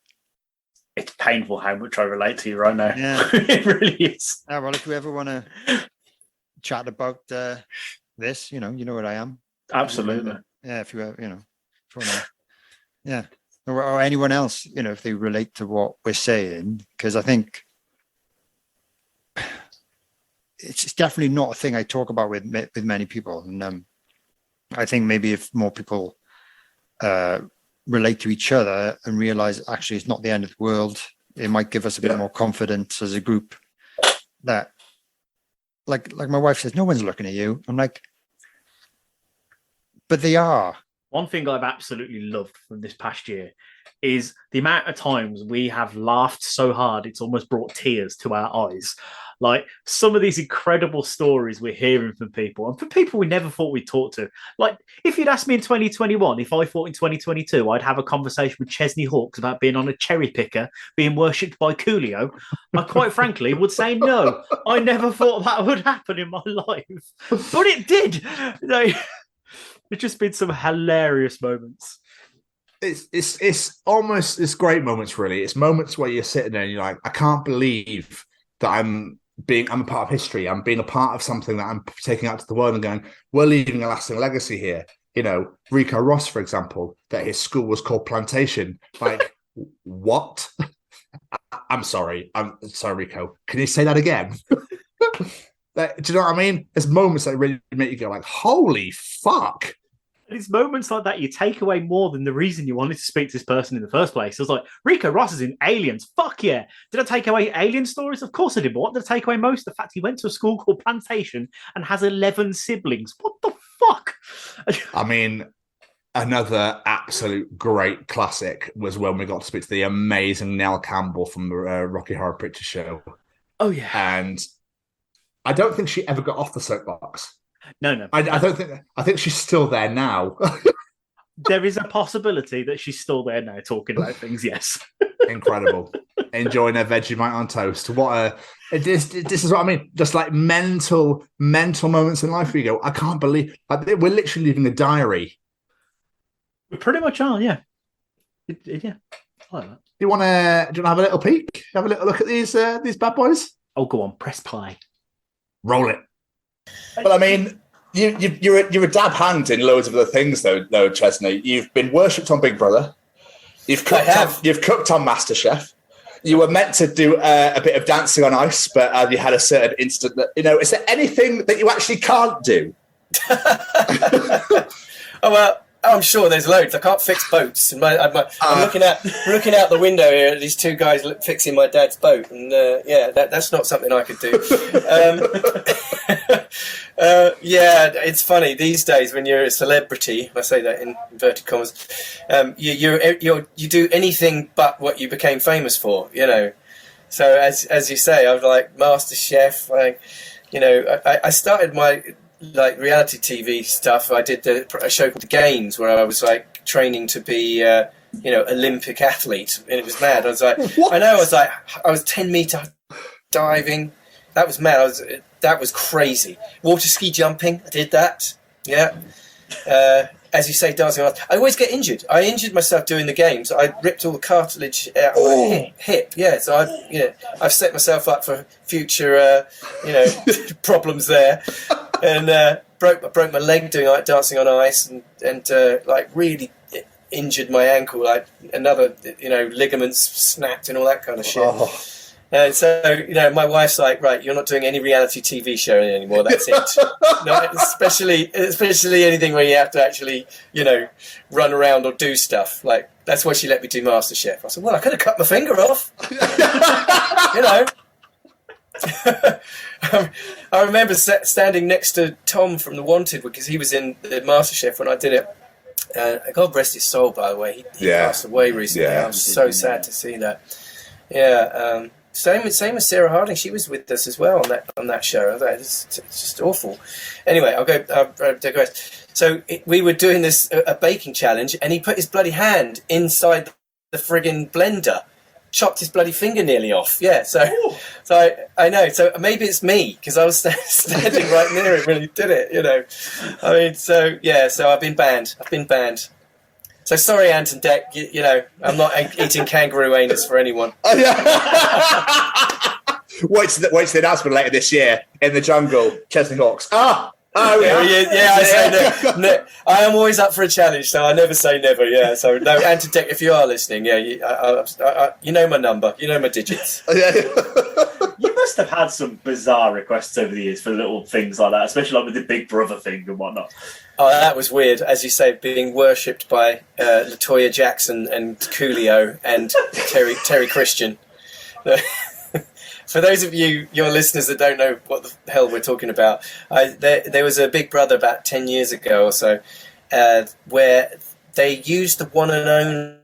It's painful how much I relate to you right now. Yeah, it really is. Yeah, well, if you ever want to chat about this, you know what I am. Absolutely. Yeah, if you want to, yeah, or anyone else, if they relate to what we're saying, because I think it's definitely not a thing I talk about with many people, and I think maybe if more people relate to each other and realize actually it's not the end of the world, it might give us a bit more confidence as a group. That, like my wife says, no one's looking at you. I'm like, but they are. one thing I've absolutely loved from this past year is the amount of times we have laughed so hard it's almost brought tears to our eyes. Like some of these incredible stories we're hearing from people, and from people we never thought we'd talk to. Like if you'd asked me in 2021 if I thought in 2022 I'd have a conversation with Chesney Hawkes about being on a cherry picker, being worshipped by Coolio, I quite frankly would say no. I never thought that would happen in my life, but it did. It's just been some hilarious moments. It's almost it's great moments, really. It's moments where you're sitting there and you're like, I can't believe that I'm a part of history. I'm being a part of something that I'm taking out to the world and going, we're leaving a lasting legacy here. You know, Rico Ross, for example, that his school was called Plantation. Like, what? I'm sorry, Rico. Can you say that again? Do you know what I mean? There's moments that really make you go like, holy fuck. And it's moments like that you take away more than the reason you wanted to speak to this person in the first place. I was like, Rico Ross is in Aliens. Fuck yeah. Did I take away alien stories? Of course I did. But what did I take away most? The fact he went to a school called Plantation and has 11 siblings. What the fuck? I mean, another absolute great classic was when we got to speak to the amazing Nell Campbell from the Rocky Horror Picture Show. Oh, yeah. And I don't think she ever got off the soapbox. No. I don't think. I think she's still there now. There is a possibility that she's still there now talking about things. Yes. Incredible. Enjoying her Vegemite on toast. This is what I mean. Just like mental moments in life where you go, I can't believe we're literally leaving a diary. We pretty much are. Yeah. Yeah. I like that. Do you want to have a little peek? Have a little look at these bad boys? Oh, go on. Press play. Roll it. Well, I mean, you're a dab hand in loads of other things, though, Chesney. You've been worshipped on Big Brother. You've cooked on MasterChef. You were meant to do a bit of dancing on ice, but you had a certain instant that, is there anything that you actually can't do? Oh, well, I'm sure there's loads. I can't fix boats. And I'm looking out the window here at these two guys fixing my dad's boat, and that's not something I could do. Yeah, it's funny these days when you're a celebrity. I say that in inverted commas. You do anything but what you became famous for. So as you say, I was like MasterChef. I started my reality TV stuff. I did a show called The Games where I was like training to be Olympic athlete, and it was mad. I was like, what? I was 10-meter diving. That was mad. That was crazy. Water ski jumping. I did that. Yeah. As you say, dancing. I always get injured. I injured myself doing the games. I ripped all the cartilage out of my hip. Yeah. So I've set myself up for future problems there. And broke my leg doing dancing on ice, and really injured my ankle. Like another ligaments snapped and all that kind of shit. Oh. And so my wife's like, right, you're not doing any reality TV show anymore. That's it. No, especially anything where you have to actually run around or do stuff. Like that's why she let me do MasterChef. I said, well, I could have cut my finger off. I remember standing next to Tom from The Wanted because he was in the MasterChef when I did it. God rest his soul, by the way. He passed away recently. Yeah. I'm so sad to see that. Yeah. Same as Sarah Harding. She was with us as well on that show. It's just awful. Anyway, I'll digress. So we were doing a baking challenge, and he put his bloody hand inside the friggin' blender. Chopped his bloody finger nearly off. Yeah, so I know. So maybe it's me because I was standing right near him when he did it. I mean, so I've been banned. So sorry, Ant and Dec. I'm not eating kangaroo anus for anyone. Wait to the announcement later this year in the jungle. Chesney Hawkes. I say no. I am always up for a challenge, so I never say never. Yeah, so no, Ant and Dec, if you are listening, you know my number, you know my digits. You must have had some bizarre requests over the years for little things like that, especially like with the Big Brother thing and whatnot. Oh, that was weird. As you say, being worshipped by LaToya Jackson and Coolio and Terry Christian. For those of your listeners that don't know what the hell we're talking about, there was a Big Brother about 10 years ago or so, where they used the one and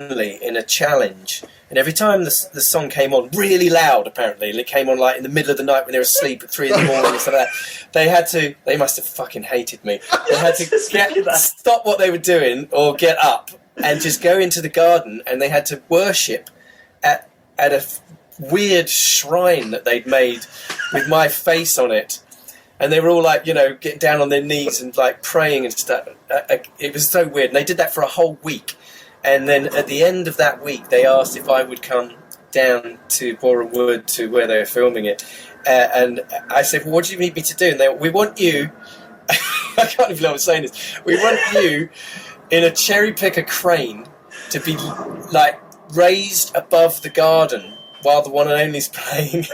only in a challenge. And every time the song came on really loud, apparently, and it came on like in the middle of the night when they were asleep at 3 in the morning and stuff like that, they must have fucking hated me. They had to stop what they were doing or get up and just go into the garden, and they had to worship at a weird shrine that they'd made with my face on it. And they were all like, getting down on their knees and like praying and stuff. It was so weird. And they did that for a whole week. And then at the end of that week, they asked if I would come down to Boreham Wood to where they were filming it. And I said, well, what do you need me to do? And we want you, I can't even know I'm saying this. We want you in a cherry picker crane to be like raised above the garden while the one and only's playing.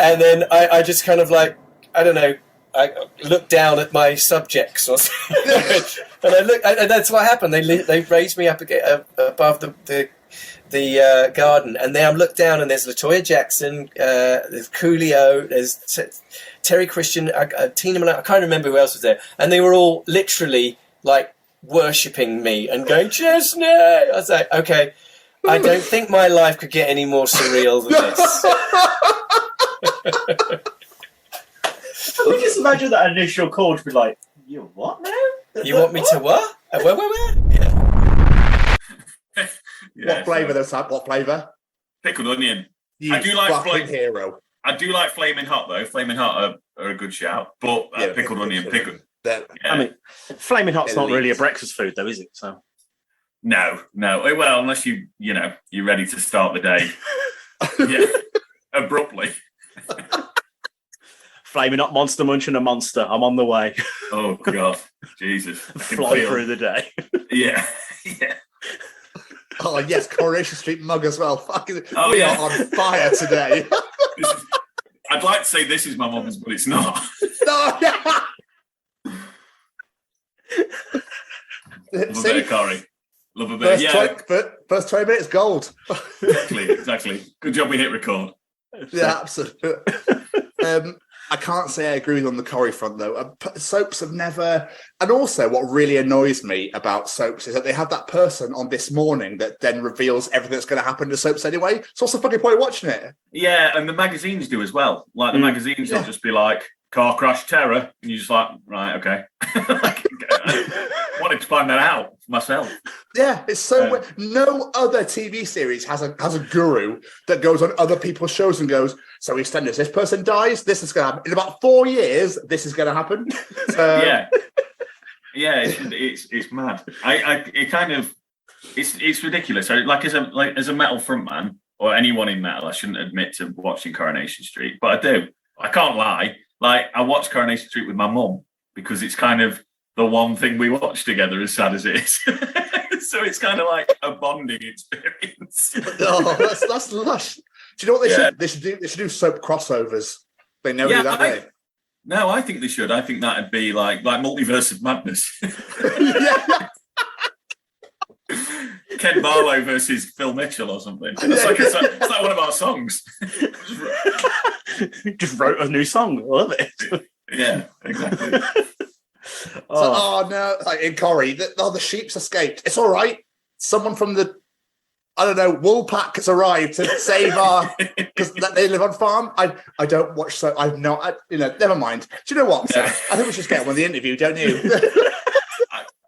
And then I just kind of like, I don't know, I looked down at my subjects or something. And that's what happened. They raised me up above the garden, and then I looked down, and there's LaToya Jackson, there's Coolio, there's Terry Christian, Tina Malone, I can't remember who else was there, and they were all literally like worshipping me and going, Chesney! I was like, okay, I don't think my life could get any more surreal than this. I can just imagine that initial call to be like, you what now? You want me to what? Where? Yeah. What flavour though, Sam? What flavour? Pickled onion. You I do like fucking hero. I do like Flaming Hot though. Flaming Hot are a good shout, but pickled onion, pickled. Yeah. I mean, Flaming Hot's not really a breakfast food though, is it? So. No. Well, unless you're ready to start the day. Abruptly. Flaming Hot Monster munching a monster. I'm on the way. Oh God, Jesus! Fly through the day. Yeah. Oh yes, Coronation Street mug as well. Fucking, we are on fire today. I'd like to say this is my mum's, but it's not. No. Love a bit of curry. Love a bit. First 20 minutes gold. Exactly. Good job we hit record. Yeah, absolutely. I can't say I agree with on the curry front though. Soaps have never, and also what really annoys me about soaps is that they have that person on This Morning that then reveals everything that's going to happen to soaps anyway. So what's the fucking point of watching it? Yeah, and the magazines do as well. Like the magazines will just be like car crash terror, and you're just like, right, okay. I wanted to find that out myself. Yeah, it's so weird. No other TV series has a guru that goes on other people's shows and goes, so EastEnders, this person dies, this is going to happen. In about 4 years, this is going to happen. It's mad. It kind of it's ridiculous. So like as a metal frontman or anyone in metal, I shouldn't admit to watching Coronation Street, but I do. I can't lie. Like I watch Coronation Street with my mum because it's kind of the one thing we watch together, as sad as it is. So it's kind of like a bonding experience. Oh, that's lush. Do you know what they should? They should do soap crossovers. They never do that way. No, I think they should. I think that'd be like Multiverse of Madness. Ken Barlow versus Phil Mitchell or something. It's like one of our songs. Just wrote a new song. I love it. Yeah, exactly. Oh no! Like in Corrie, the sheep's escaped. It's all right. Someone from the wool pack has arrived to save our because they live on farm. I don't watch so I've not. Never mind. Do you know what? Sam? I think we should get one with the interview, don't you?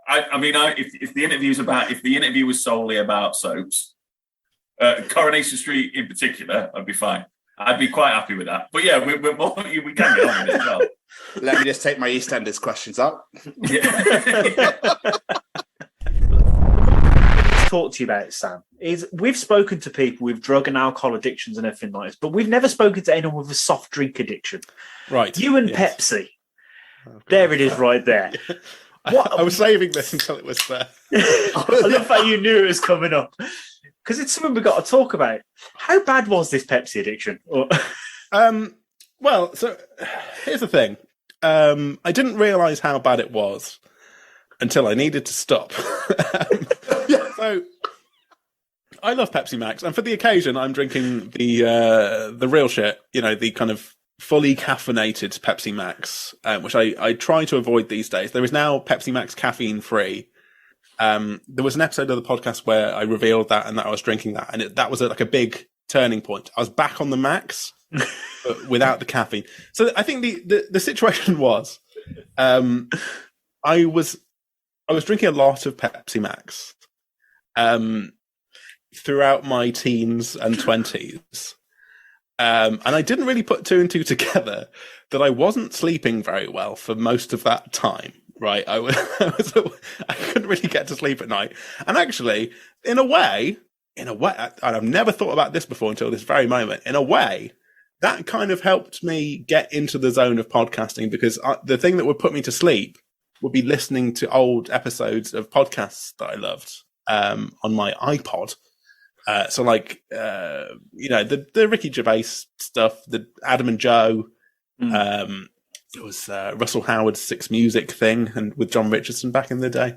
I mean, if the interview was solely about soaps, Coronation Street in particular, I'd be fine. I'd be quite happy with that. But yeah, we can get on with it as well. Let me just take my EastEnders questions up. Talk to you about it, Sam, is we've spoken to people with drug and alcohol addictions and everything like this, but we've never spoken to anyone with a soft drink addiction. Right. You and Pepsi. There it is right there. I was saving this until it was there. I love how you knew it was coming up. Because it's something we've got to talk about. How bad was this Pepsi addiction? Well, so here's the thing. I didn't realise how bad it was until I needed to stop. So I love Pepsi Max, and for the occasion, I'm drinking the real shit. The kind of fully caffeinated Pepsi Max, which I try to avoid these days. There is now Pepsi Max caffeine free. There was an episode of the podcast where I revealed that and that I was drinking that, and that was like a big turning point. I was back on the Max, but without the caffeine. So I think the situation was, I was drinking a lot of Pepsi Max, throughout my teens and 20s. And I didn't really put two and two together that I wasn't sleeping very well for most of that time. Right, I couldn't really get to sleep at night, and actually, in a way, and I've never thought about this before until this very moment. In a way, that kind of helped me get into the zone of podcasting, because the thing that would put me to sleep would be listening to old episodes of podcasts that I loved on my iPod. So, like, the Ricky Gervais stuff, the Adam and Joe. It was Russell Howard's Six Music thing, and with John Richardson back in the day.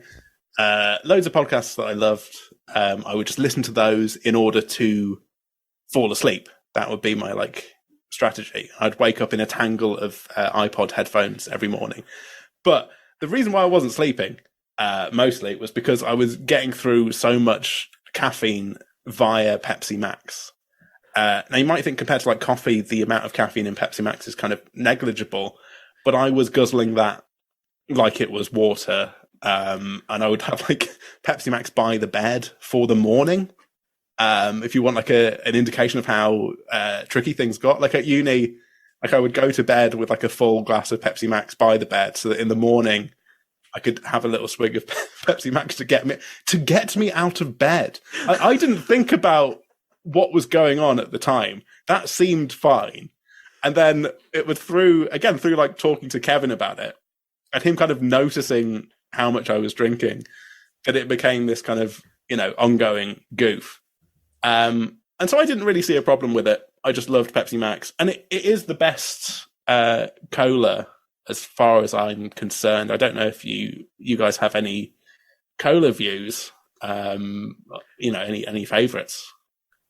Loads of podcasts that I loved. I would just listen to those in order to fall asleep. That would be my strategy. I'd wake up in a tangle of iPod headphones every morning. But the reason why I wasn't sleeping mostly was because I was getting through so much caffeine via Pepsi Max. Now you might think, compared to coffee, the amount of caffeine in Pepsi Max is kind of negligible. But I was guzzling that like it was water, and I would have Pepsi Max by the bed for the morning. If you want an indication of how tricky things got, at uni, I would go to bed with a full glass of Pepsi Max by the bed, so that in the morning I could have a little swig of Pepsi Max to get me out of bed. I didn't think about what was going on at the time. That seemed fine. And then it was through talking to Kevin about it, and him kind of noticing how much I was drinking, that it became this kind of, ongoing goof. And so I didn't really see a problem with it. I just loved Pepsi Max. And it is the best cola as far as I'm concerned. I don't know if you guys have any cola views, any favorites.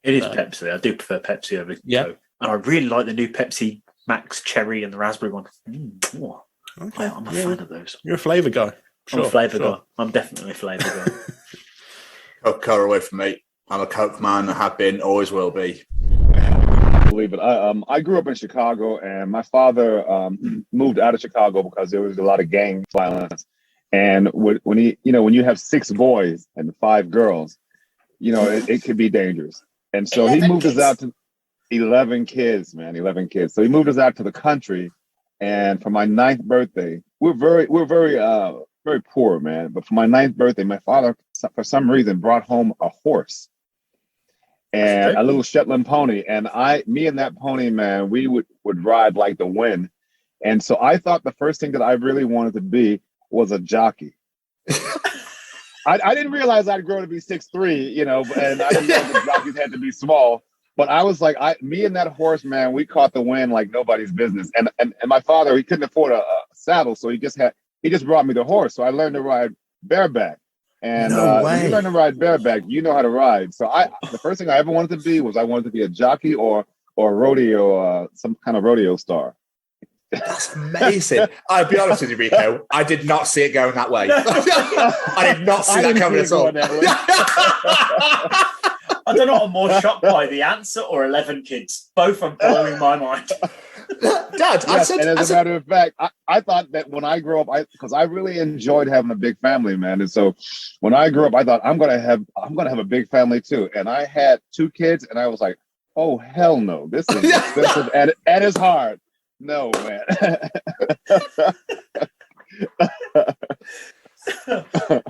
It is Pepsi. I do prefer Pepsi over Coke. And I really like the new Pepsi Max Cherry and the Raspberry one. Okay. I'm a fan of those. You're a flavour guy. I'm a flavour guy. I'm definitely a flavour guy. Coca-Cola away from me. I'm a Coke man. I have been, always will be. Believe it. I grew up in Chicago, and my father moved out of Chicago because there was a lot of gang violence. And when you have 6 boys and 5 girls, it could be dangerous. And so he moved us out to 11 kids, man, 11 kids. So he moved us out to the country, and for my 9th birthday, we're very poor, man. But for my 9th birthday, my father, for some reason, brought home a horse and a little Shetland pony. And me and that pony, man, we would ride like the wind. And so I thought the first thing that I really wanted to be was a jockey. I didn't realize I'd grow to be 6'3", and I didn't know the jockeys had to be small. But I was me and that horse, man, we caught the wind like nobody's business. And my father, he couldn't afford a saddle, so he just brought me the horse. So I learned to ride bareback. And when you learn to ride bareback, you know how to ride. So the first thing I ever wanted to be was a jockey or a rodeo, some kind of rodeo star. That's amazing. I'll be honest with you, Rico. I did not see it going that way. I did not see that coming at all. I don't know. I'm more shocked by the answer or 11 kids. Both are blowing my mind. Dad, as a matter of fact, I thought that when I grew up, because I really enjoyed having a big family, man. And so when I grew up, I thought I'm gonna have a big family too. And I had 2 kids, and I was like, oh hell no, this is expensive and it's hard. No, man.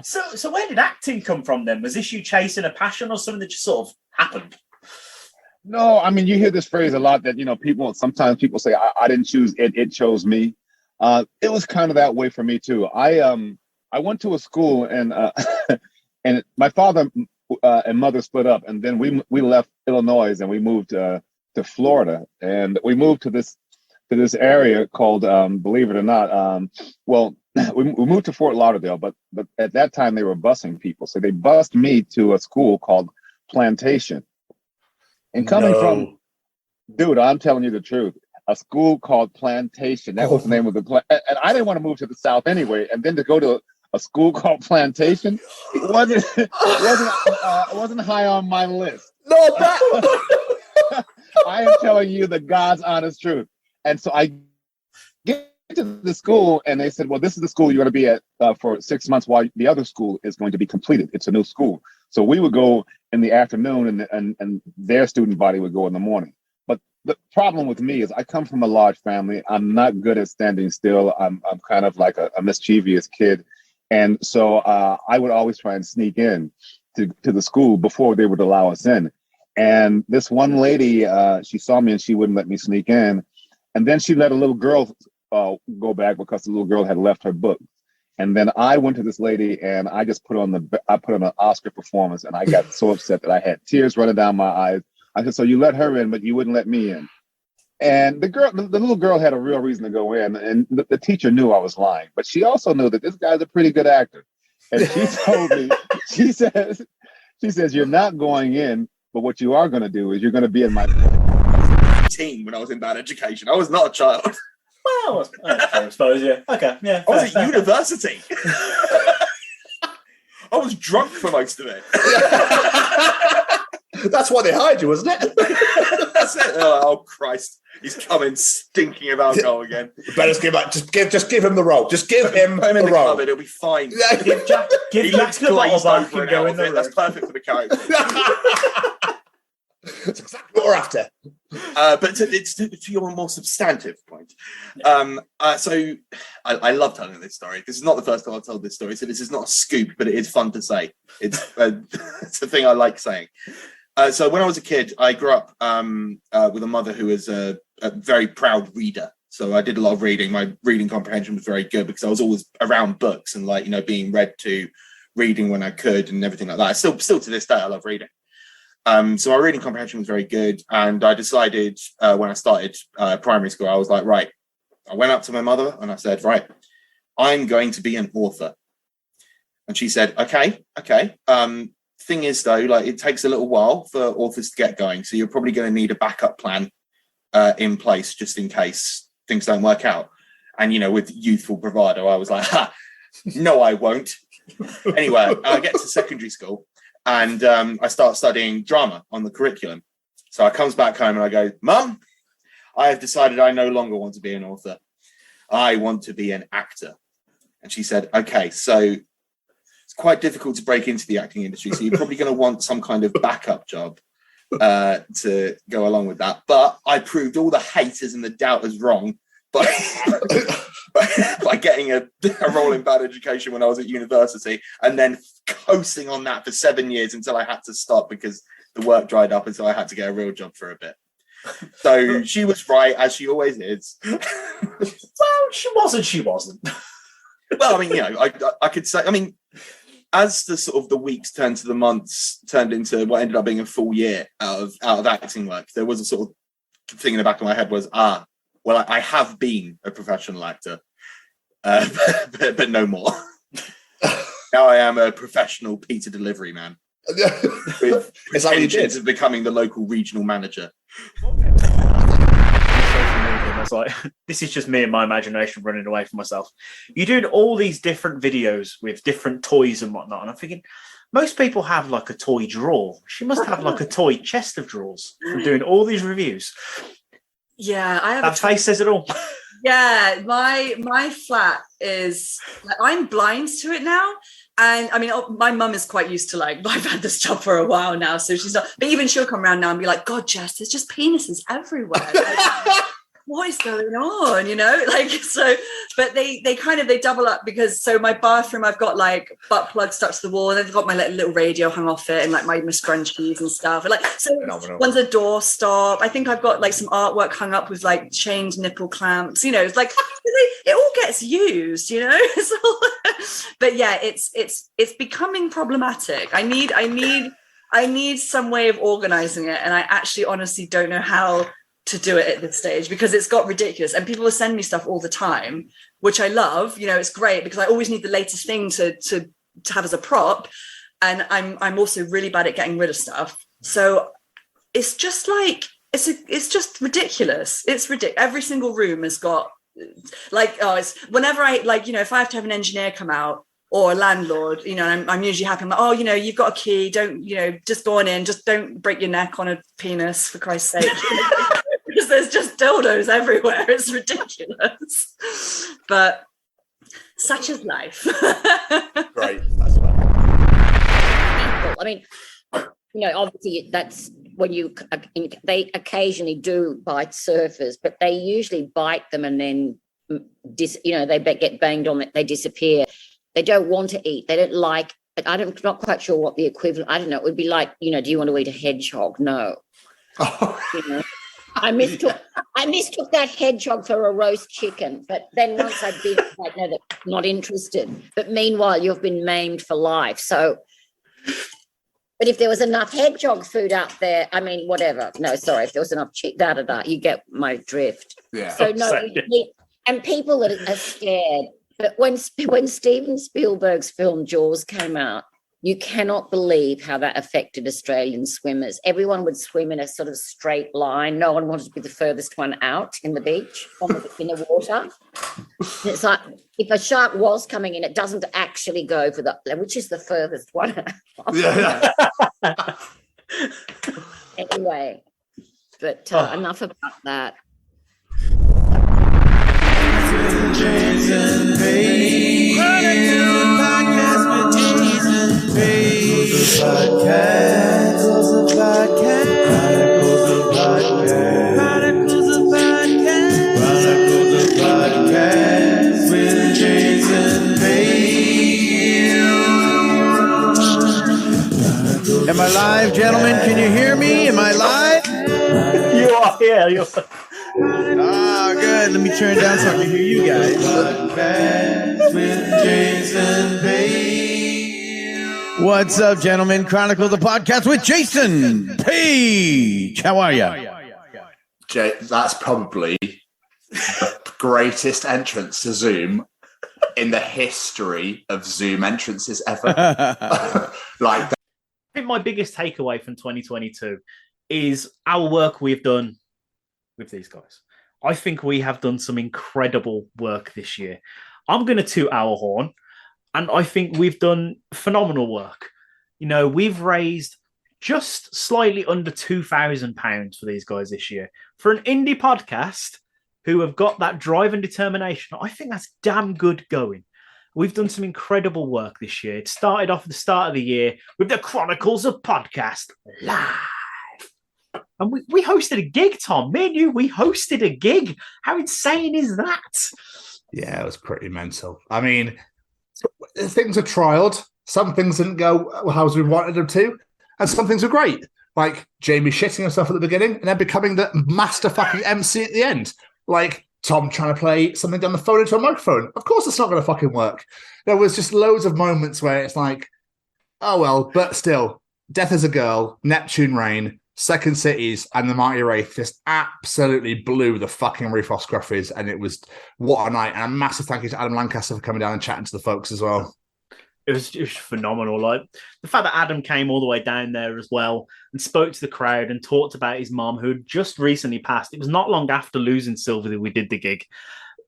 So where did acting come from then? Was this you chasing a passion or something that just sort of happened? No, I mean, you hear this phrase a lot that, sometimes people say, I didn't choose it, it chose me. It was kind of that way for me too. I went to a school and and my father and mother split up, and then we left Illinois and we moved to Florida, and we moved to this area called, believe it or not, we moved to Fort Lauderdale, but at that time they were busing people. So they bused me to a school called Plantation. And coming from, dude, I'm telling you the truth. a school called Plantation. That was the name of the and I didn't want to move to the South anyway. And then to go to a school called Plantation wasn't high on my list. No, I am telling you the God's honest truth. And so I get to the school, and they said, "Well, this is the school you're going to be at for 6 months while the other school is going to be completed. It's a new school." So we would go in the afternoon, and their student body would go in the morning. But the problem with me is I come from a large family. I'm not good at standing still. I'm kind of like a mischievous kid. And so I would always try and sneak in to the school before they would allow us in. And this one lady, she saw me and she wouldn't let me sneak in. And then she let a little girl go back because the little girl had left her book. And then I went to this lady and I just put on an Oscar performance, and I got so upset that I had tears running down my eyes. I said, "So you let her in, but you wouldn't let me in." And the little girl had a real reason to go in, and the teacher knew I was lying, but she also knew that this guy's a pretty good actor. And she told me, she says, "You're not going in, but what you are going to do is you're going to be in my team when I was in bad education. I was not a child. Well, I suppose, yeah. Okay, yeah. I was at university. I was drunk for most of it. That's why they hired you, wasn't it? That's it. Oh Christ, he's coming stinking of alcohol again. Better just give him the role. Just give him Put him in the the role. cupboard, it'll be fine. Give Jack the bottle back and go in the room. That's perfect for the character. That's exactly what we're after. But to your more substantive point, so I love telling this story. This is not the first time I've told this story, so this is not a scoop, but it is fun to say. It's it's a thing I like saying. So when I was a kid, I grew up with a mother who was a very proud reader. So I did a lot of reading. My reading comprehension was very good because I was always around books and being read to, reading when I could and everything like that. Still to this day, I love reading. So my reading comprehension was very good. And I decided when I started primary school, I was like, right, I went up to my mother and I said, right, I'm going to be an author. And she said, okay. Thing is though, it takes a little while for authors to get going. So you're probably going to need a backup plan in place just in case things don't work out. And, with youthful bravado, I was like, no, I won't. Anyway, I get to secondary school. And I start studying drama on the curriculum. So I comes back home and I go, "Mum, I have decided I no longer want to be an author. I want to be an actor." And she said, "Okay, so it's quite difficult to break into the acting industry. So you're probably going to want some kind of backup job to go along with that." But I proved all the haters and the doubters wrong by getting a role in bad education when I was at university, and then coasting on that for 7 years until I had to stop because the work dried up, and so I had to get a real job for a bit. So she was right, as she always is. Well, she wasn't. Well, I mean, I could say, as the sort of the weeks turned to the months, turned into what ended up being a full year out of acting work, there was a sort of thing in the back of my head was, well, I have been a professional actor, but no more. Now I am a professional pizza delivery man with intentions of becoming the local regional manager. I was like, this is just me and my imagination running away from myself. You're doing all these different videos with different toys and whatnot, and I'm thinking, most people have like a toy drawer. She must have like a toy chest of drawers from doing all these reviews. Yeah, I have. That face says it all. Yeah, my flat is I'm blind to it now. And my mum is quite used to I've had this job for a while now, so she's not, but even she'll come around now and be like, "God, Jess, there's just penises everywhere." What is going on? So, but they double up because so my bathroom, I've got butt plugs stuck to the wall, and they've got my little radio hung off it and my scrunchies and stuff. And so one's a door stop. I think I've got some artwork hung up with chained nipple clamps. It's it all gets used, So, but yeah, it's becoming problematic. I need some way of organizing it, and I actually honestly don't know how to do it at this stage because it's got ridiculous, and people will send me stuff all the time, which I love. It's great because I always need the latest thing to have as a prop, and I'm also really bad at getting rid of stuff. So it's just it's just ridiculous. It's ridiculous. Every single room has got it's whenever I if I have to have an engineer come out or a landlord, I'm usually happy. I'm like, you've got a key. Don't, just go on in. Just don't break your neck on a penis, for Christ's sake. Because there's just dildos everywhere. It's ridiculous. But such is life. Great. I mean, obviously that's when they occasionally do bite surfers, but they usually bite them and then, they get banged on, they disappear. They don't want to eat. They don't like, I'm not quite sure what the equivalent, I don't know. It would be like, do you want to eat a hedgehog? No. I mistook that hedgehog for a roast chicken, but then once I'd been like, no, that's not interested. But meanwhile, you've been maimed for life. So, but if there was enough hedgehog food out there, I mean, whatever. No, sorry, if there was enough you get my drift. Yeah. So no, and people that are scared. But when Steven Spielberg's film Jaws came out, you cannot believe how that affected Australian swimmers. Everyone would swim in a sort of straight line. No one wanted to be the furthest one out in the beach, in the water. And it's like, if a shark was coming in, it doesn't actually go for which is the furthest one. Yeah. Anyway, but enough about that. Am I live, gentlemen? Can you hear me? Am I live? You are here. Ah, good. Let me turn down so I can hear you guys. What's up, gentlemen? Chronicles, the podcast with Jason Page. How are you? Jay, that's probably the greatest entrance to Zoom in the history of Zoom entrances ever. I think my biggest takeaway from 2022 is our work we've done with these guys. I think we have done some incredible work this year. I'm going to toot our horn, and I think we've done phenomenal work. We've raised just slightly under £2,000 for these guys this year. For an indie podcast who have got that drive and determination, I think that's damn good going. We've done some incredible work this year. It started off at the start of the year with the Chronicles of Podcast Live. And we hosted a gig, Tom. Me and you, we hosted a gig. How insane is that? Yeah, it was pretty mental. I mean, things are trialed. Some things didn't go how we wanted them to. And some things were great. Like Jamie shitting herself at the beginning and then becoming the master fucking MC at the end. Like Tom trying to play something down the phone into a microphone. Of course it's not going to fucking work. There was just loads of moments where it's like, oh well, but still, Death is a Girl, Neptune Rain, Second Cities, and The Mighty Wraith just absolutely blew the fucking roof off Scruffy's, and it was what a night. And a massive thank you to Adam Lancaster for coming down and chatting to the folks as well. It was phenomenal. Like the fact that Adam came all the way down there as well and spoke to the crowd and talked about his mom who had just recently passed. It was not long after losing Sylvie that we did the gig.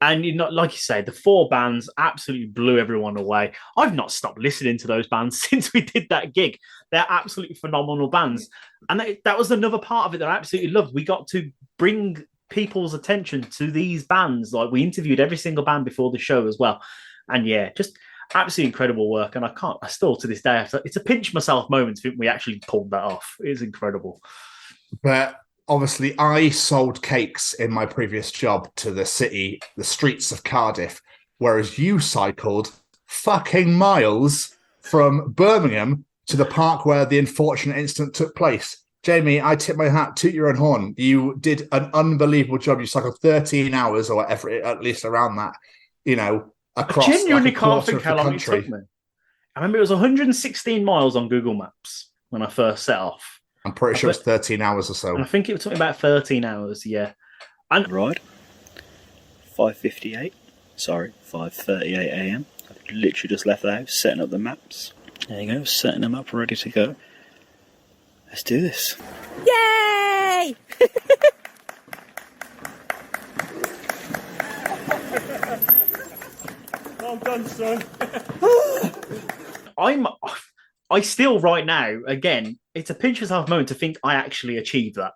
And like you say, the four bands absolutely blew everyone away. I've not stopped listening to those bands since we did that gig. They're absolutely phenomenal bands. And that was another part of it that I absolutely loved. We got to bring people's attention to these bands. Like we interviewed every single band before the show as well. And yeah, just absolutely incredible work. And I still to this day, it's a pinch myself moment to think we actually pulled that off. It is incredible. But obviously, I sold cakes in my previous job to the streets of Cardiff, whereas you cycled fucking miles from Birmingham to the park where the unfortunate incident took place. Jamie, I tip my hat, toot your own horn. You did an unbelievable job. You cycled 13 hours or whatever, at least around that, across I genuinely like can't think how long it took me. I remember it was 116 miles on Google Maps when I first set off. I'm pretty sure it's 13 hours or so. And I think it took me about 13 hours, yeah. And right. 5:58. Sorry, 5:38 a.m. I literally just left the house, setting up the maps. There you go, setting them up, ready to go. Let's do this. Yay! Well done, sir. I still right now, again, it's a pinch yourself moment to think I actually achieved that.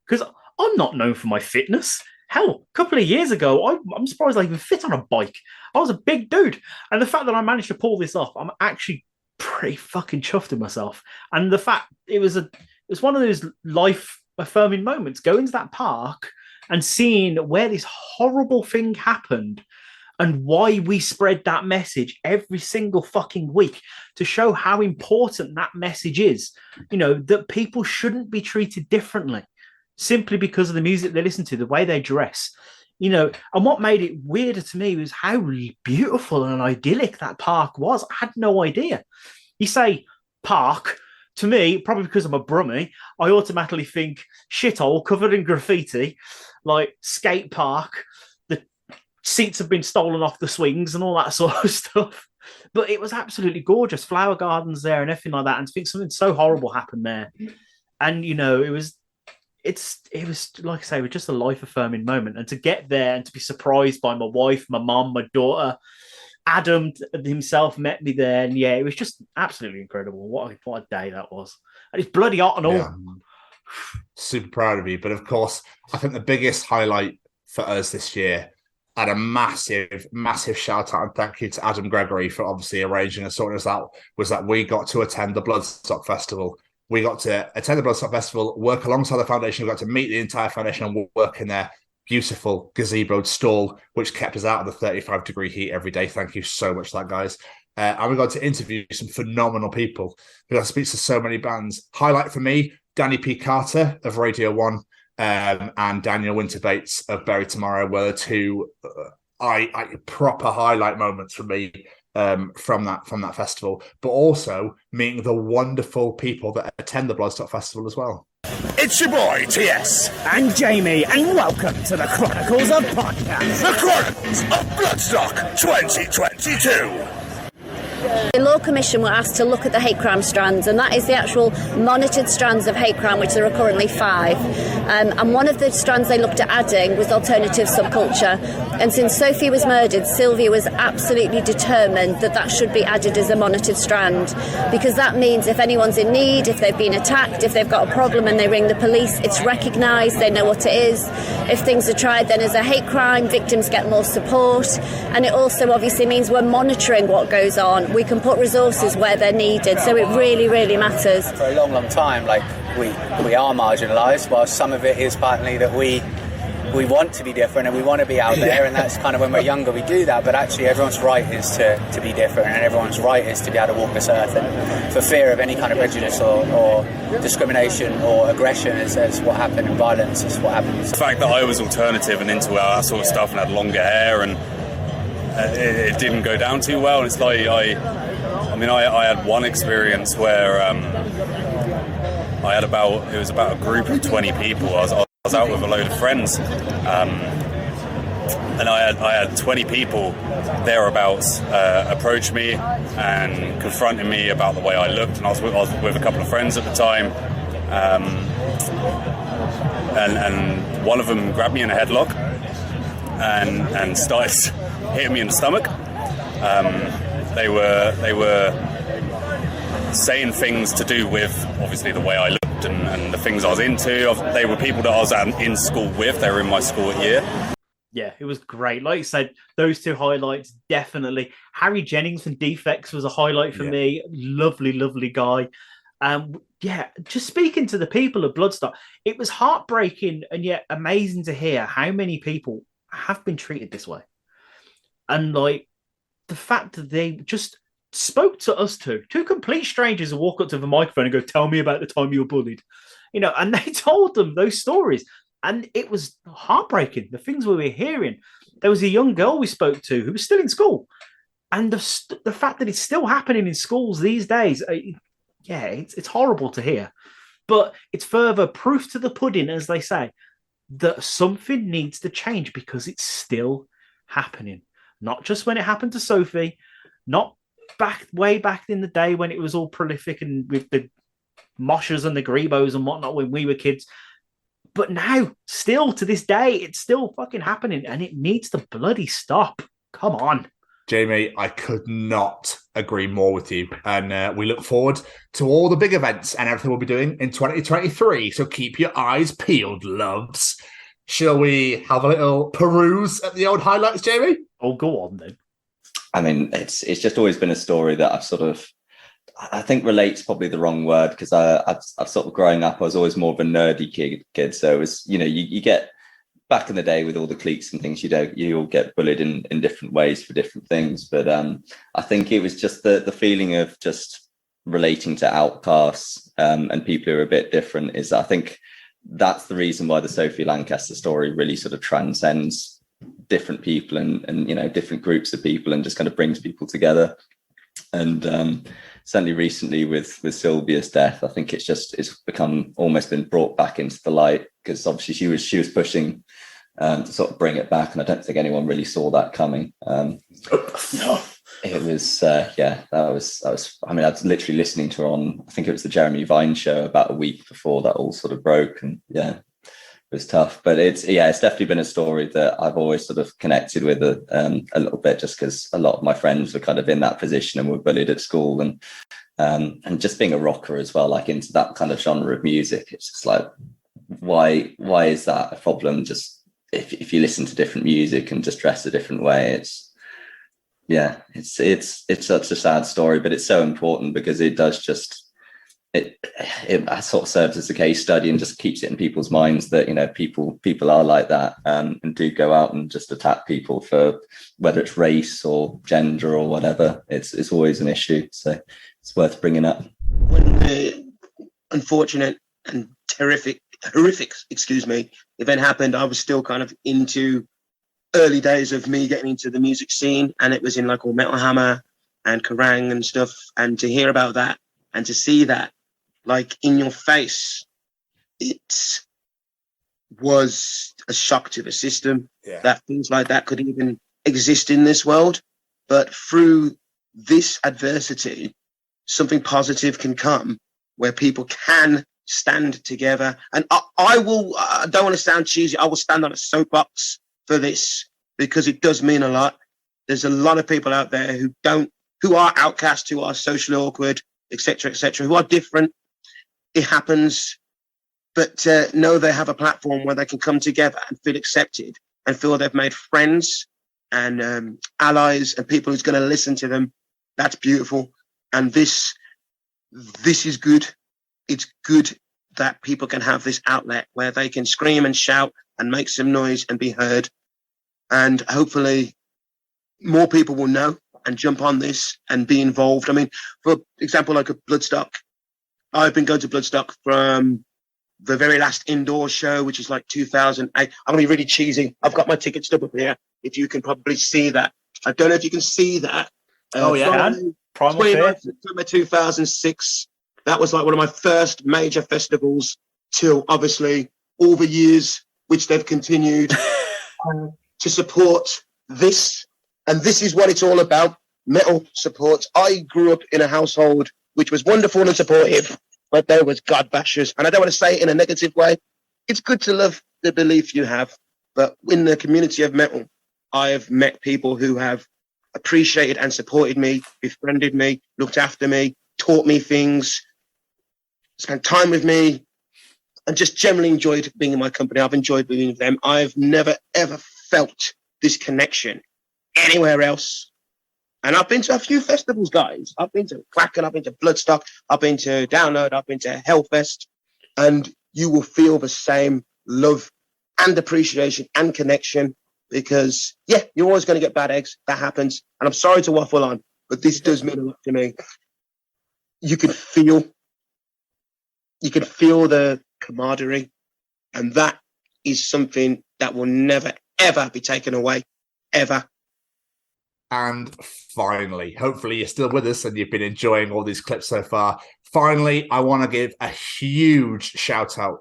Because I'm not known for my fitness. Hell, a couple of years ago, I'm surprised I even fit on a bike. I was a big dude. And the fact that I managed to pull this off, I'm actually pretty fucking chuffed with myself. And the fact it was one of those life affirming moments, going to that park and seeing where this horrible thing happened and why we spread that message every single fucking week to show how important that message is. You know, that people shouldn't be treated differently simply because of the music they listen to, the way they dress. You know, and what made it weirder to me was how beautiful and idyllic that park was. I had no idea. You say park, to me, probably because I'm a brummie, I automatically think shithole covered in graffiti, like skate park, the seats have been stolen off the swings and all that sort of stuff. But it was absolutely gorgeous. Flower gardens there and everything like that. And to think something so horrible happened there. And, you know, it was like I say, it was just a life affirming moment. And to get there and to be surprised by my wife, my mum, my daughter, Adam himself met me there. And yeah, it was just absolutely incredible. What a day that was. And it's bloody hot and all. Yeah. Super proud of you. But of course, I think the biggest highlight for us this year, and a massive, massive shout out and thank you to Adam Gregory for obviously arranging and sorting us out, was that we got to attend the Bloodstock Festival. We got to attend the Bloodstock Festival, work alongside the foundation. We got to meet the entire foundation and work in their beautiful gazeboed stall, which kept us out of the 35-degree heat every day. Thank you so much for that, guys. And we got to interview some phenomenal people. We got to speak to so many bands. Highlight for me, Danny P. Carter of Radio 1 and Daniel Winterbates of Bury Tomorrow were the two proper highlight moments for me from that festival, but also meeting the wonderful people that attend the Bloodstock Festival as well. It's your boy, TS. And Jamie, and welcome to the Chronicles of Podcast. The Chronicles of Bloodstock 2022. The Law Commission were asked to look at the hate crime strands, and that is the actual monitored strands of hate crime, which there are currently 5. And one of the strands they looked at adding was alternative subculture. And since Sophie was murdered, Sylvia was absolutely determined that that should be added as a monitored strand, because that means if anyone's in need, if they've been attacked, if they've got a problem and they ring the police, it's recognised, they know what it is. If things are tried then as a hate crime, victims get more support. And it also obviously means we're monitoring what goes on. We can put resources where they're needed, so it really, really matters. For a long, long time, like we are marginalised, while some of it is partly that we want to be different and we want to be out there, and that's kind of when we're younger we do that, but actually everyone's right is to be different, and everyone's right is to be able to walk this earth, and for fear of any kind of prejudice or discrimination or aggression is what happened, and violence is what happens. The fact that I was alternative and into that sort of stuff and had longer hair and it didn't go down too well. It's like I had one experience where it was about a group of 20 people. I was out with a load of friends, and I had 20 people thereabouts approach me and confronting me about the way I looked, and I was with a couple of friends at the time, and one of them grabbed me in a headlock and started hitting me in the stomach. They were saying things to do with obviously the way I looked and the things I was into. They were people that I was in school with. They were in my school year. Yeah, it was great. Like you said, those two highlights, definitely. Harry Jennings from Defects was a highlight for me. Lovely, lovely guy. Just speaking to the people of Bloodstock, it was heartbreaking and yet amazing to hear how many people have been treated this way. And like the fact that they just spoke to us two complete strangers who walk up to the microphone and go, "Tell me about the time you were bullied," and they told them those stories, and it was heartbreaking. The things we were hearing. There was a young girl we spoke to who was still in school, and the fact that it's still happening in schools these days, it's horrible to hear, but it's further proof to the pudding, as they say, that something needs to change because it's still happening. Not just when it happened to Sophie, not way back in the day when it was all prolific and with the moshers and the grebos and whatnot when we were kids. But now, still to this day, it's still fucking happening and it needs to bloody stop. Come on. Jamie, I could not agree more with you. And we look forward to all the big events and everything we'll be doing in 2023. So keep your eyes peeled, loves. Shall we have a little peruse at the old highlights, Jamie? Oh, go on then. I mean, it's just always been a story that I've sort of, I think relate's probably the wrong word, because I've sort of growing up, I was always more of a nerdy kid. So it was, you get back in the day with all the cliques and things, you all get bullied in different ways for different things. But I think it was just the feeling of just relating to outcasts and people who are a bit different is, I think that's the reason why the Sophie Lancaster story really sort of transcends different people and different groups of people and just kind of brings people together. And certainly recently with Sylvia's death, I think it's become almost been brought back into the light, because obviously she was pushing to sort of bring it back, and I don't think anyone really saw that coming. No. It was that was I mean, I was literally listening to her on, I think it was the Jeremy Vine show about a week before that all sort of broke, and it was tough. But it's definitely been a story that I've always sort of connected with a little bit, just because a lot of my friends were kind of in that position and were bullied at school, and just being a rocker as well, like into that kind of genre of music, it's just like, why is that a problem? Just if you listen to different music and just dress a different way, it's such a sad story, but it's so important because it does just it sort of serves as a case study and just keeps it in people's minds that people are like that, and do go out and just attack people for whether it's race or gender or whatever. It's always an issue, so it's worth bringing up. When the unfortunate and horrific event happened, I was still kind of into early days of me getting into the music scene, and it was in like all Metal Hammer and Kerrang and stuff, and to hear about that and to see that like in your face, it was a shock to the system that things like that could even exist in this world. But through this adversity, something positive can come where people can stand together. And I don't want to sound cheesy, I will stand on a soapbox for this because it does mean a lot. There's a lot of people out there who are outcast, who are socially awkward, etc., who are different. It happens, but know they have a platform where they can come together and feel accepted and feel they've made friends and allies and people who's going to listen to them. That's beautiful. And this is good. It's good that people can have this outlet where they can scream and shout and make some noise and be heard. And hopefully more people will know and jump on this and be involved. I mean, for example, like a Bloodstock, I've been going to Bloodstock from the very last indoor show, which is like 2008. I'm going to be really cheesy. I've got my ticket stub up here. If you can probably see that. I don't know if you can see that. Primal Fear. 2006. That was like one of my first major festivals till obviously all the years which they've continued to support this. And this is what it's all about. Metal support. I grew up in a household which was wonderful and supportive, but there was God bashers. And I don't want to say it in a negative way. It's good to love the belief you have. But in the community of metal, I have met people who have appreciated and supported me, befriended me, looked after me, taught me things, spent time with me, and just generally enjoyed being in my company. I've enjoyed being with them. I've never, ever felt this connection anywhere else. And I've been to a few festivals, guys. I've been to Kraken, I've been to Bloodstock, I've been to Download, I've been to Hellfest, and you will feel the same love and appreciation and connection because, you're always going to get bad eggs. That happens. And I'm sorry to waffle on, but this does mean a lot to me. You can feel the camaraderie, and that is something that will never, ever be taken away, ever. And finally, hopefully you're still with us and you've been enjoying all these clips so far. Finally, I want to give a huge shout out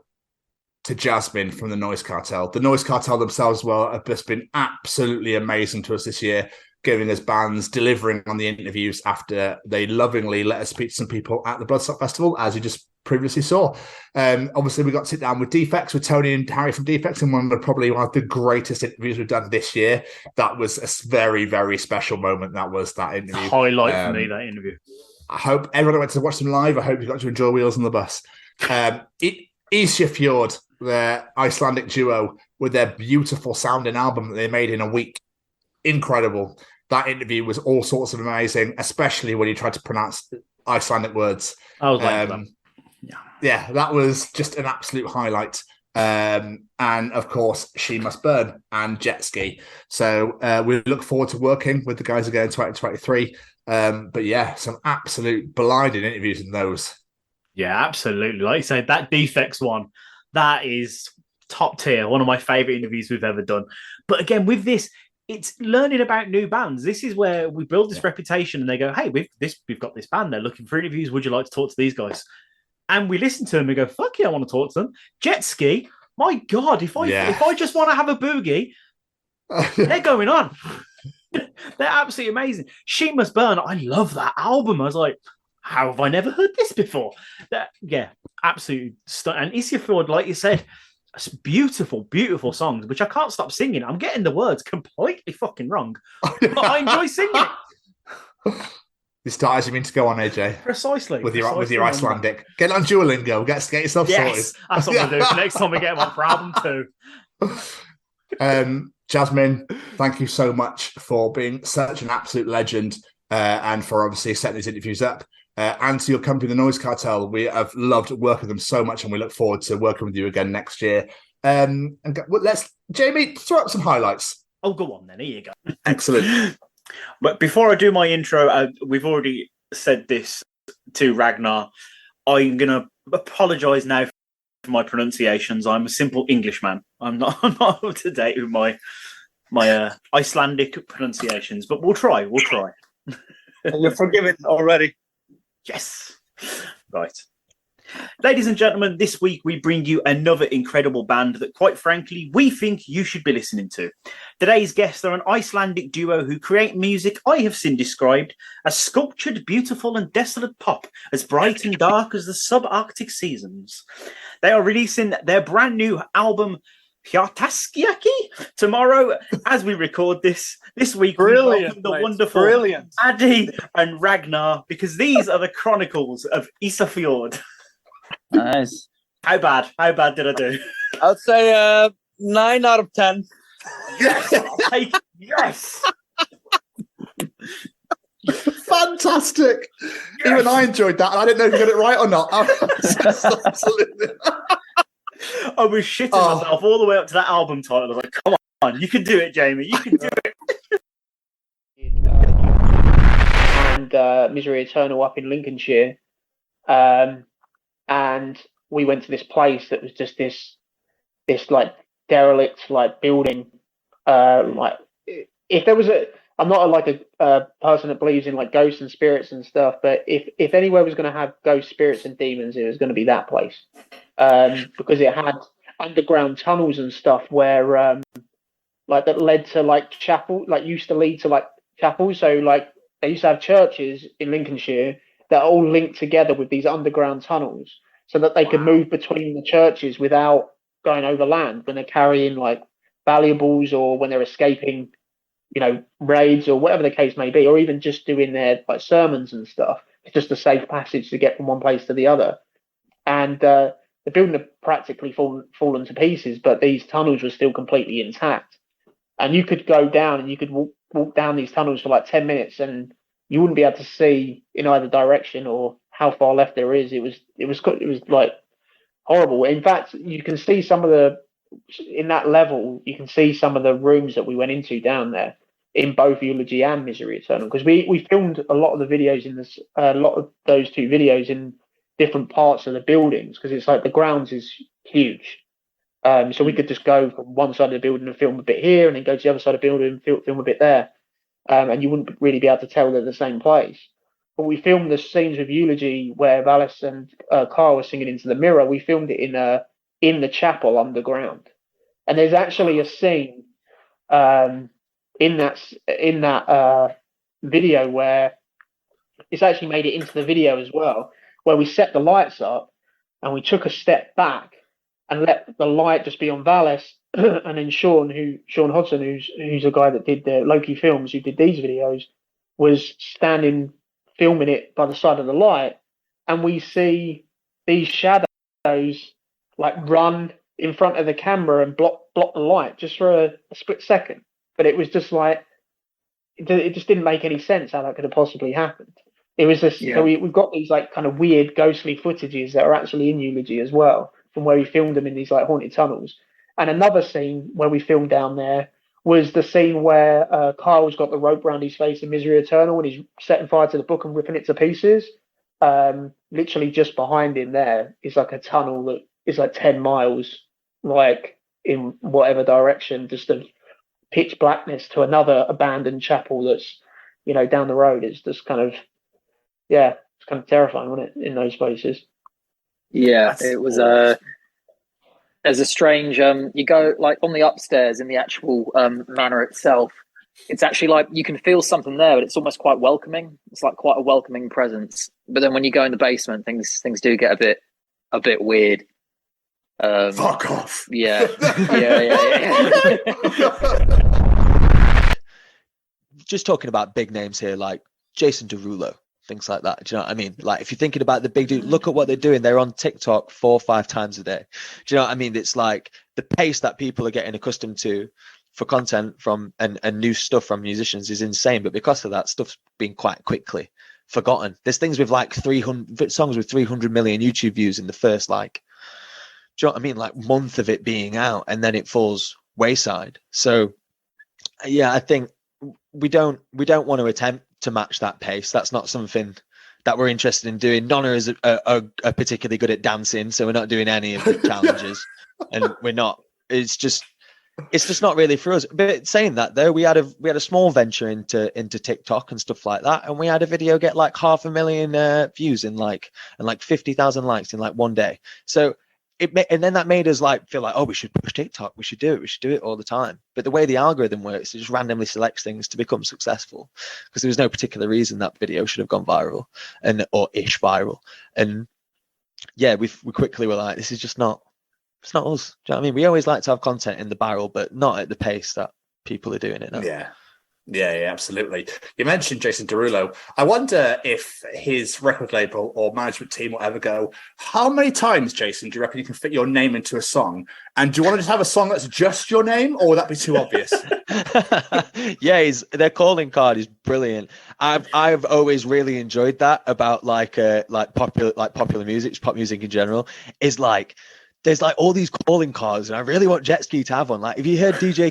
to Jasmine from the Noise Cartel. The Noise Cartel themselves have just been absolutely amazing to us this year. giving us bands, delivering on the interviews after they lovingly let us speak to some people at the Bloodstock Festival, as you just previously saw. Obviously, we got to sit down with Defects, with Tony and Harry from Defects, and one of the greatest interviews we've done this year. That was a very, very special moment. That was that interview. Highlight for me, that interview. I hope everyone went to watch them live. I hope you got to enjoy Wheels on the Bus. Isjafjord, their Icelandic duo, with their beautiful sounding album that they made in a week. Incredible. That interview was all sorts of amazing, especially when you tried to pronounce Icelandic words. I was like yeah, that was just an absolute highlight. And of course, She Must Burn and Jet Ski. So we look forward to working with the guys again in 2023. But yeah, some absolute blinding interviews in those. Yeah, absolutely. Like you said, that Defects one, that is top tier. One of my favorite interviews we've ever done. But again, with this, it's learning about new bands. This is where we build this reputation, and they go, "Hey, we've got this band. They're looking for interviews. Would you like to talk to these guys?" And we listen to them and go, "Fuck yeah, I want to talk to them." Jet Ski, my God, if I just want to have a boogie, they're going on. They're absolutely amazing. She Must Burn. I love that album. I was like, how have I never heard this before? Absolutely stunning. And Isjafjord, like you said, beautiful, beautiful songs, which I can't stop singing. I'm getting the words completely fucking wrong, but I enjoy singing it. You start as you mean to go on, AJ. Precisely. With your Icelandic. Get on Duolingo. Get yourself sorted. Yes, that's what we'll do next time we get them on for album 2. Jasmine, thank you so much for being such an absolute legend and for obviously setting these interviews up. And to your company, The Noise Cartel, we have loved working with them so much, and we look forward to working with you again next year. Let's, Jamie, throw up some highlights. Oh, go on then. Here you go. Excellent. But before I do my intro, we've already said this to Ragnar. I'm going to apologise now for my pronunciations. I'm a simple Englishman. I'm not up to date with my Icelandic pronunciations, but we'll try. You're forgiven already. Yes. Right. Ladies and gentlemen, this week we bring you another incredible band that, quite frankly, we think you should be listening to. Today's guests are an Icelandic duo who create music I have seen described as sculptured, beautiful and desolate pop, as bright and dark as the subarctic seasons. They are releasing their brand new album, Hjartaskiaki, tomorrow as we record this week. Brilliant, we welcome the wonderful Addy and Ragnar, because these are the Chronicles of Isjafjord. Nice. How bad did I do? I'd say 9 out of 10. Yes. Fantastic. Yes. Even I enjoyed that, and I didn't know if you got it right or not. Absolutely. I was shitting myself all the way up to that album title. I was like, come on, you can do it, Jamie. You can do it. And Misery Eternal up in Lincolnshire. And we went to this place that was just this like derelict like building. Like if there was I'm not a person that believes in like ghosts and spirits and stuff, but if anywhere was going to have ghosts, spirits and demons, it was going to be that place. Because it had underground tunnels and stuff where like that led to like chapel, like used to lead to like chapels. So like they used to have churches in Lincolnshire that are all linked together with these underground tunnels, so that they could move between the churches without going over land when they're carrying like valuables or when they're escaping, raids or whatever the case may be, or even just doing their like sermons and stuff. It's just a safe passage to get from one place to the other. And the building had practically fallen to pieces, but these tunnels were still completely intact. And you could go down and you could walk down these tunnels for like 10 minutes and you wouldn't be able to see in either direction or how far left there is. It was like horrible. In fact, you can see in that level, you can see some of the rooms that we went into down there in both Eulogy and Misery Eternal, because we filmed a lot of the videos a lot of those two videos in different parts of the buildings, because it's like the grounds is huge. So we could just go from one side of the building and film a bit here, and then go to the other side of the building and film a bit there. And you wouldn't really be able to tell they're the same place. But we filmed the scenes with Eulogy where Valis and Carl were singing Into the Mirror. We filmed it in the chapel underground. And there's actually a scene in that video where it's actually made it into the video as well, where we set the lights up and we took a step back and let the light just be on Valis, and then Sean Hodson, who's a guy that did the Loki films, who did these videos, was standing filming it by the side of the light, and we see these shadows like run in front of the camera and block the light just for a split second. But it was just like, it just didn't make any sense how that could have possibly happened. It was just, so we've got these like kind of weird ghostly footages that are actually in Eulogy as well, from where we filmed them in these like haunted tunnels. And another scene where we filmed down there was the scene where Kyle's got the rope around his face in Misery Eternal and he's setting fire to the book and ripping it to pieces. Literally just behind him there is like a tunnel that is like 10 miles, like in whatever direction, just of pitch blackness to another abandoned chapel that's, you know, down the road. It's just kind of, yeah, it's kind of terrifying, wasn't it, in those places? Yeah, it was there's a strange you go like on the upstairs in the actual manor itself, it's actually like you can feel something there, but it's almost quite welcoming. It's like quite a welcoming presence. But then when you go in the basement, things do get a bit weird. Fuck off. Yeah. Just talking about big names here, like Jason Derulo, things like that. Do you know what I mean? Like, if you're thinking about the big dude, look at what they're doing. They're on TikTok 4 or 5 times a day. Do you know what I mean? It's like the pace that people are getting accustomed to for content from and new stuff from musicians is insane. But because of that, stuff's been quite quickly forgotten. There's things with like 300 songs with 300 million YouTube views in the first, like, do you know what I mean? Like month of it being out, and then it falls wayside. So yeah, I think we don't want to attempt to match that pace. That's not something that we're interested in doing. Nonna is are particularly good at dancing, so we're not doing any of the challenges, and we're not. It's just not really for us. But saying that though, we had a small venture into TikTok and stuff like that, and we had a video get like 500,000 views and like 50,000 likes in like one day. So and then that made us like feel like, oh, we should push TikTok, we should do it all the time. But the way the algorithm works, it just randomly selects things to become successful, because there was no particular reason that video should have gone viral or ish viral. And yeah, we quickly were like, this is just not, it's not us. Do you know what I mean? We always like to have content in the barrel, but not at the pace that people are doing it now. Yeah, absolutely. You mentioned Jason Derulo. I wonder if his record label or management team will ever go, how many times, Jason, do you reckon you can fit your name into a song? And do you want to just have a song that's just your name, or would that be too obvious? Yeah, their calling card is brilliant. I've always really enjoyed that about like popular music, pop music in general, is like, there's like all these calling cards, and I really want Jet Ski to have one. Like, if you heard DJ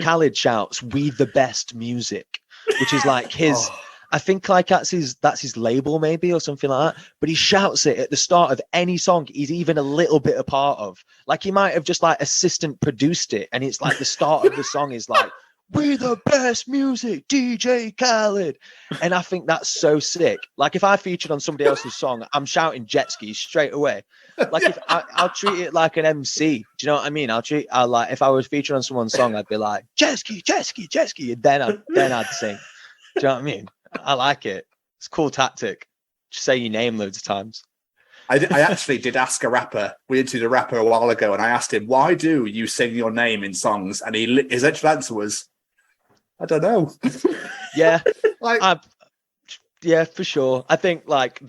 Khaled shouts, "We the best music," which is like his, I think like that's his label maybe or something like that. But he shouts it at the start of any song he's even a little bit a part of. Like, he might have just like assistant produced it, and it's like the start of the song is like, "We the best music, DJ Khaled." And I think that's so sick. Like, if I featured on somebody else's song, I'm shouting Jet Ski straight away. Like, if I'll treat it like an MC. Do you know what I mean? I'll like, if I was featured on someone's song, I'd be like, Jet Ski, Jet Ski, Jet Ski. And then I'd sing. Do you know what I mean? I like it. It's a cool tactic. Just say your name loads of times. I actually did ask a rapper. We interviewed a rapper a while ago, and I asked him, why do you sing your name in songs? And his actual answer was, I don't know. Yeah. Yeah, for sure. I think like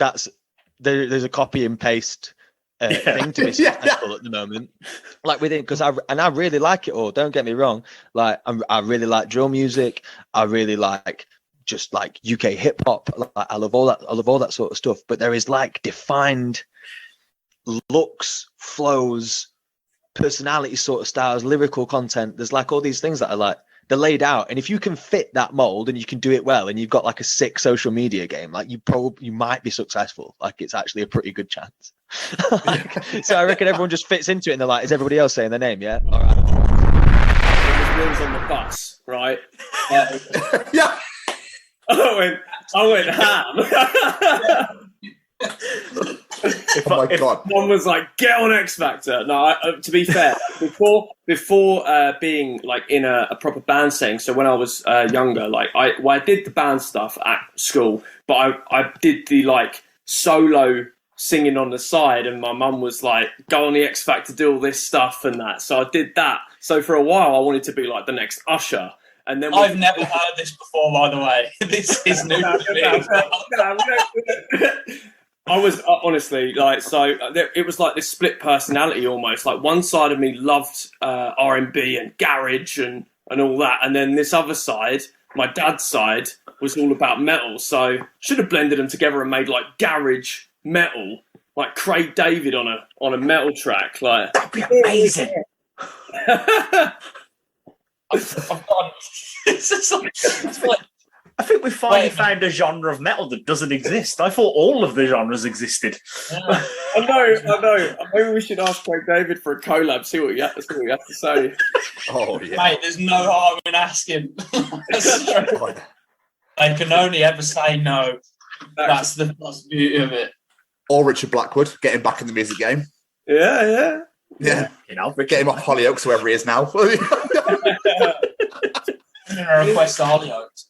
there's a copy and paste thing to be successful at the moment. Like within, because I really like it all. Don't get me wrong. Like I really like drill music. I really like just like UK hip hop. Like, I love all that sort of stuff. But there is like defined looks, flows, personality sort of styles, lyrical content. There's like all these things that I like. They're laid out, and if you can fit that mold and you can do it well, and you've got like a sick social media game, like you might be successful. Like, it's actually a pretty good chance. So I reckon everyone just fits into it, and they're like, is everybody else saying their name? Yeah, all right. There's wheels on the bus, right? Yeah. I went ham. If one was like, get on X Factor. No, to be fair, before being like in a proper band setting, so when I was younger, like I did the band stuff at school, but I did the like solo singing on the side, and my mum was like, go on the X Factor, do all this stuff and that. So I did that. So for a while, I wanted to be like the next Usher. And then I've never heard this before, by the way. This is new to me. I was honestly like, so it was like this split personality almost. Like one side of me loved R&B and garage and all that, and then this other side, my dad's side, was all about metal. So should have blended them together and made like garage metal, like Craig David on a metal track. Like that'd be amazing. I've gone. It's like, I think we finally found a genre of metal that doesn't exist. I thought all of the genres existed. Yeah. I know. Maybe we should ask Craig David for a collab. See what you have to say. Oh yeah, mate. There's no harm in asking. I can only ever say no. That's the beauty of it. Or Richard Blackwood getting back in the music game. Yeah. You know, get him off Hollyoaks, whoever he is now. Request to Hollyoaks.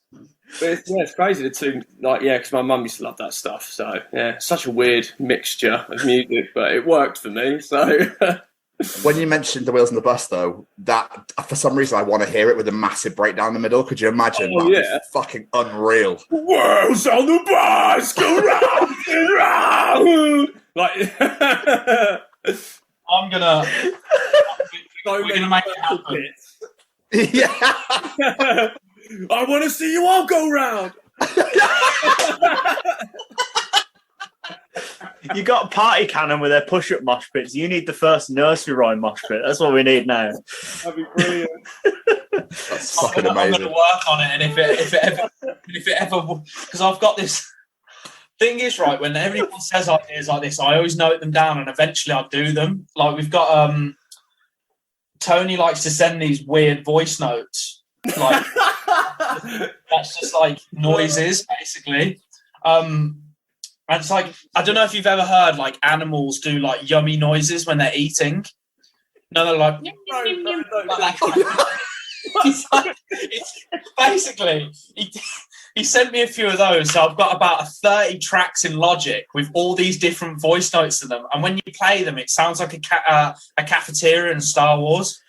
But it's crazy the two, like, because my mum used to love that stuff. So yeah, such a weird mixture of music, but it worked for me. So when you mentioned the Wheels on the Bus, though, that for some reason I want to hear it with a massive breakdown in the middle. Could you imagine? Oh, That'd be fucking unreal. Wheels on the bus go round and round. Like. We're gonna make it happen. Yeah. I want to see you all go round. You got Party Cannon with their push-up mosh pits. You need the first nursery rhyme mosh pit. That's what we need now. That'd be brilliant. That's fucking amazing. I'm gonna work on it, and if it ever, because I've got this. Thing is, right, when everyone says ideas like this, I always note them down and eventually I do them. Like we've got Tony likes to send these weird voice notes. Like that's just like noises, basically. And it's like, I don't know if you've ever heard like animals do like yummy noises when they're eating. No, they're like, it's basically he sent me a few of those, so I've got about 30 tracks in Logic with all these different voice notes in them, and when you play them it sounds like a cafeteria in Star Wars,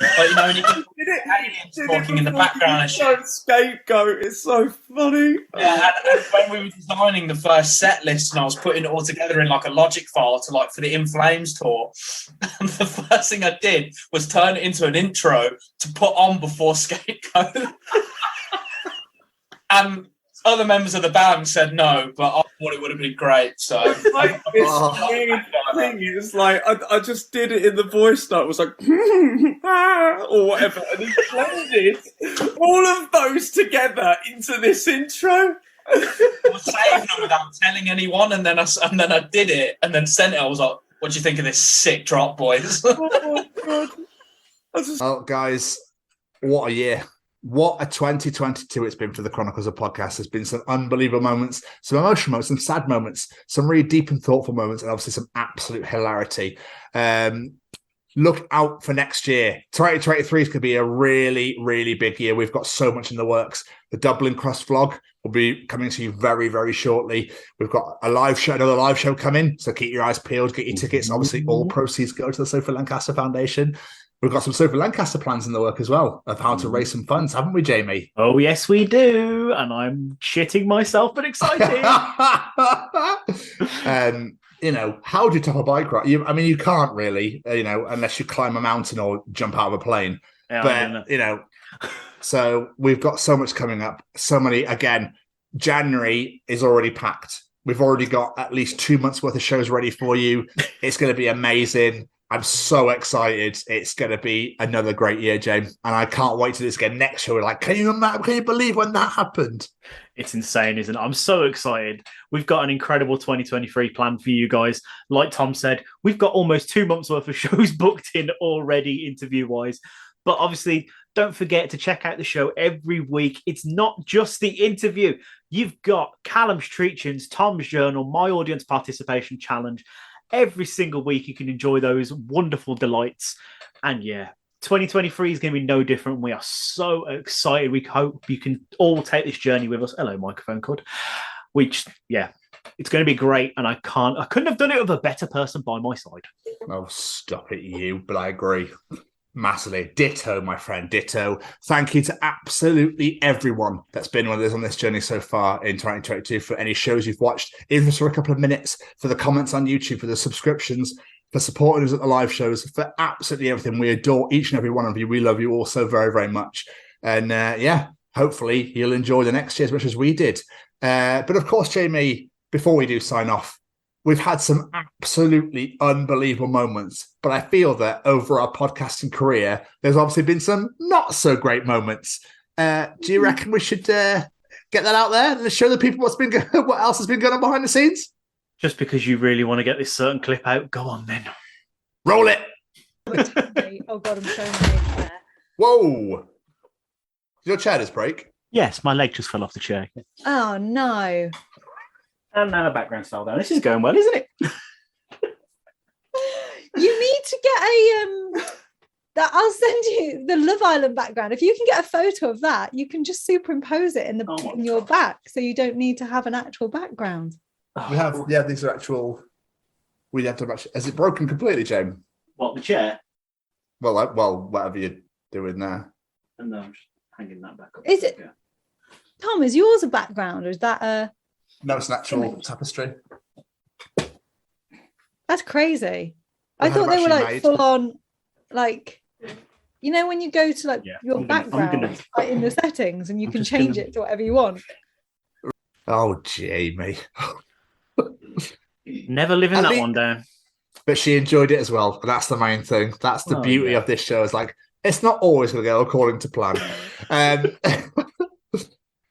like, you know, when you get aliens talking in the background and shit. Scapegoat, it's so funny. Yeah, and when we were designing the first set list and I was putting it all together in like a Logic file to like for the In Flames tour, and the first thing I did was turn it into an intro to put on before Scapegoat. And other members of the band said no, but I thought it would have been great. So it's like this weird thing. It's like I just did it in the voice note. It was like or whatever, and he blended all of those together into this intro. I was saving them without telling anyone, and then I did it, and then sent it. I was like, "What do you think of this sick drop, boys?" Oh my god! Oh, guys, what a year! What a 2022 it's been for the Chronicles of Podcast. There's been some unbelievable moments, some emotional moments, some sad moments, some really deep and thoughtful moments, and obviously some absolute hilarity. Look out for next year. 2023 is going to be a really, really big year. We've got so much in the works. The Dublin Cross vlog will be coming to you very, very shortly. We've got a live show, another live show coming, so keep your eyes peeled, get your tickets. Obviously, all proceeds go to the Sophie Lancaster Foundation. We've got some Sophie Lancaster plans in the work as well of how to raise some funds, haven't we, Jamie? Oh, yes, we do. And I'm shitting myself, but excited. You know, how do you top a bike ride? You can't really, unless you climb a mountain or jump out of a plane. Yeah, but, so we've got so much coming up. So many, again, January is already packed. We've already got at least 2 months worth of shows ready for you. It's going to be amazing. I'm so excited. It's going to be another great year, James. And I can't wait to do this again next year. We're like, can you believe when that happened? It's insane, isn't it? I'm so excited. We've got an incredible 2023 planned for you guys. Like Tom said, we've got almost 2 months worth of shows booked in already, interview-wise. But obviously, don't forget to check out the show every week. It's not just the interview. You've got Callum's Treachings, Tom's Journal, My Audience Participation Challenge, every single week you can enjoy those wonderful delights. And yeah, 2023 is going to be no different. We are so excited. We hope you can all take this journey with us. Hello, microphone cord. Which, yeah, it's going to be great. And I couldn't have done it with a better person by my side. Oh, stop it, you. But I agree. Massively. Ditto, my friend. Ditto. Thank you to absolutely everyone that's been with us on this journey so far in 2022, for any shows you've watched, even for a couple of minutes, for the comments on YouTube, for the subscriptions, for supporting us at the live shows, for absolutely everything. We adore each and every one of you. We love you all so very, very much. And yeah, hopefully you'll enjoy the next year as much as we did. But of course, Jamie, before we do sign off, we've had some absolutely unbelievable moments, but I feel that over our podcasting career, there's obviously been some not so great moments. Do you reckon we should get that out there and show the people what else has been going on behind the scenes? Just because you really want to get this certain clip out, go on then. Roll it. Oh God, I'm showing my chair. Whoa! Did your chair just break? Yes, my leg just fell off the chair. Oh no. And now the background fell down. This is going well, isn't it? You need to get that I'll send you the Love Island background. If you can get a photo of that, you can just superimpose it in your back, so you don't need to have an actual background. We have, these are actual. We have to actually. Has it broken completely, James? What, the chair? Well, whatever you're doing there. And I'm just hanging that back up. Is it, Tom? Is yours a background, or is that a? No, it's an actual tapestry. That's crazy. I thought they were like full on, like, you know, when you go to like your background like in the settings and you can change it to whatever you want. Oh, Jamie. Never living that one down. But she enjoyed it as well. That's the main thing. That's the beauty of this show. Is like, it's not always going to go according to plan.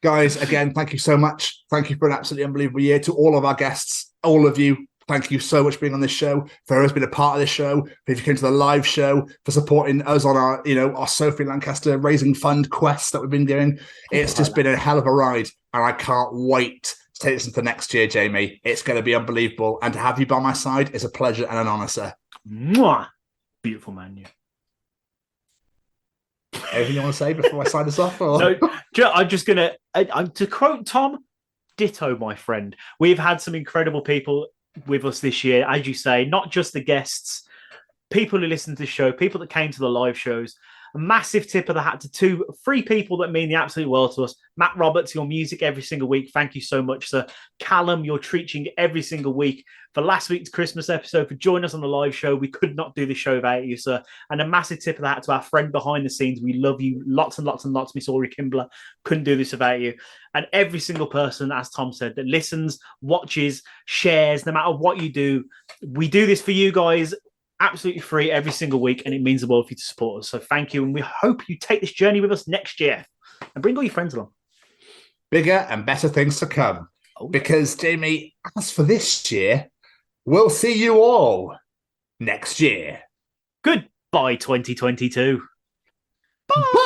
Guys, again, thank you so much. Thank you for an absolutely unbelievable year. To all of our guests, all of you, thank you so much for being on this show, for who's been a part of this show, if you came to the live show, for supporting us on our, our Sophie Lancaster raising fund quest that we've been doing. It's just been a hell of a ride, and I can't wait to take this into next year, Jamie. It's going to be unbelievable, and to have you by my side is a pleasure and an honour, sir. Mwah! Beautiful man, you. Anything you want to say before I sign this off? Or? No, I'm just going to quote Tom, ditto, my friend. We've had some incredible people with us this year, as you say, not just the guests, people who listen to the show, people that came to the live shows. A massive tip of the hat to three people that mean the absolute world to us. Matt Roberts, your music every single week. Thank you so much, sir. Callum, your treating every single week. For last week's Christmas episode, for joining us on the live show. We could not do the show without you, sir. And a massive tip of the hat to our friend behind the scenes. We love you lots and lots and lots, Miss Ori Kimbler. Couldn't do this without you. And every single person, as Tom said, that listens, watches, shares, no matter what you do. We do this for you guys. Absolutely free every single week, and it means the world for you to support us. So thank you, and we hope you take this journey with us next year and bring all your friends along. Bigger and better things to come. Because, Jamie, as for this year, we'll see you all next year. Goodbye, 2022. Bye.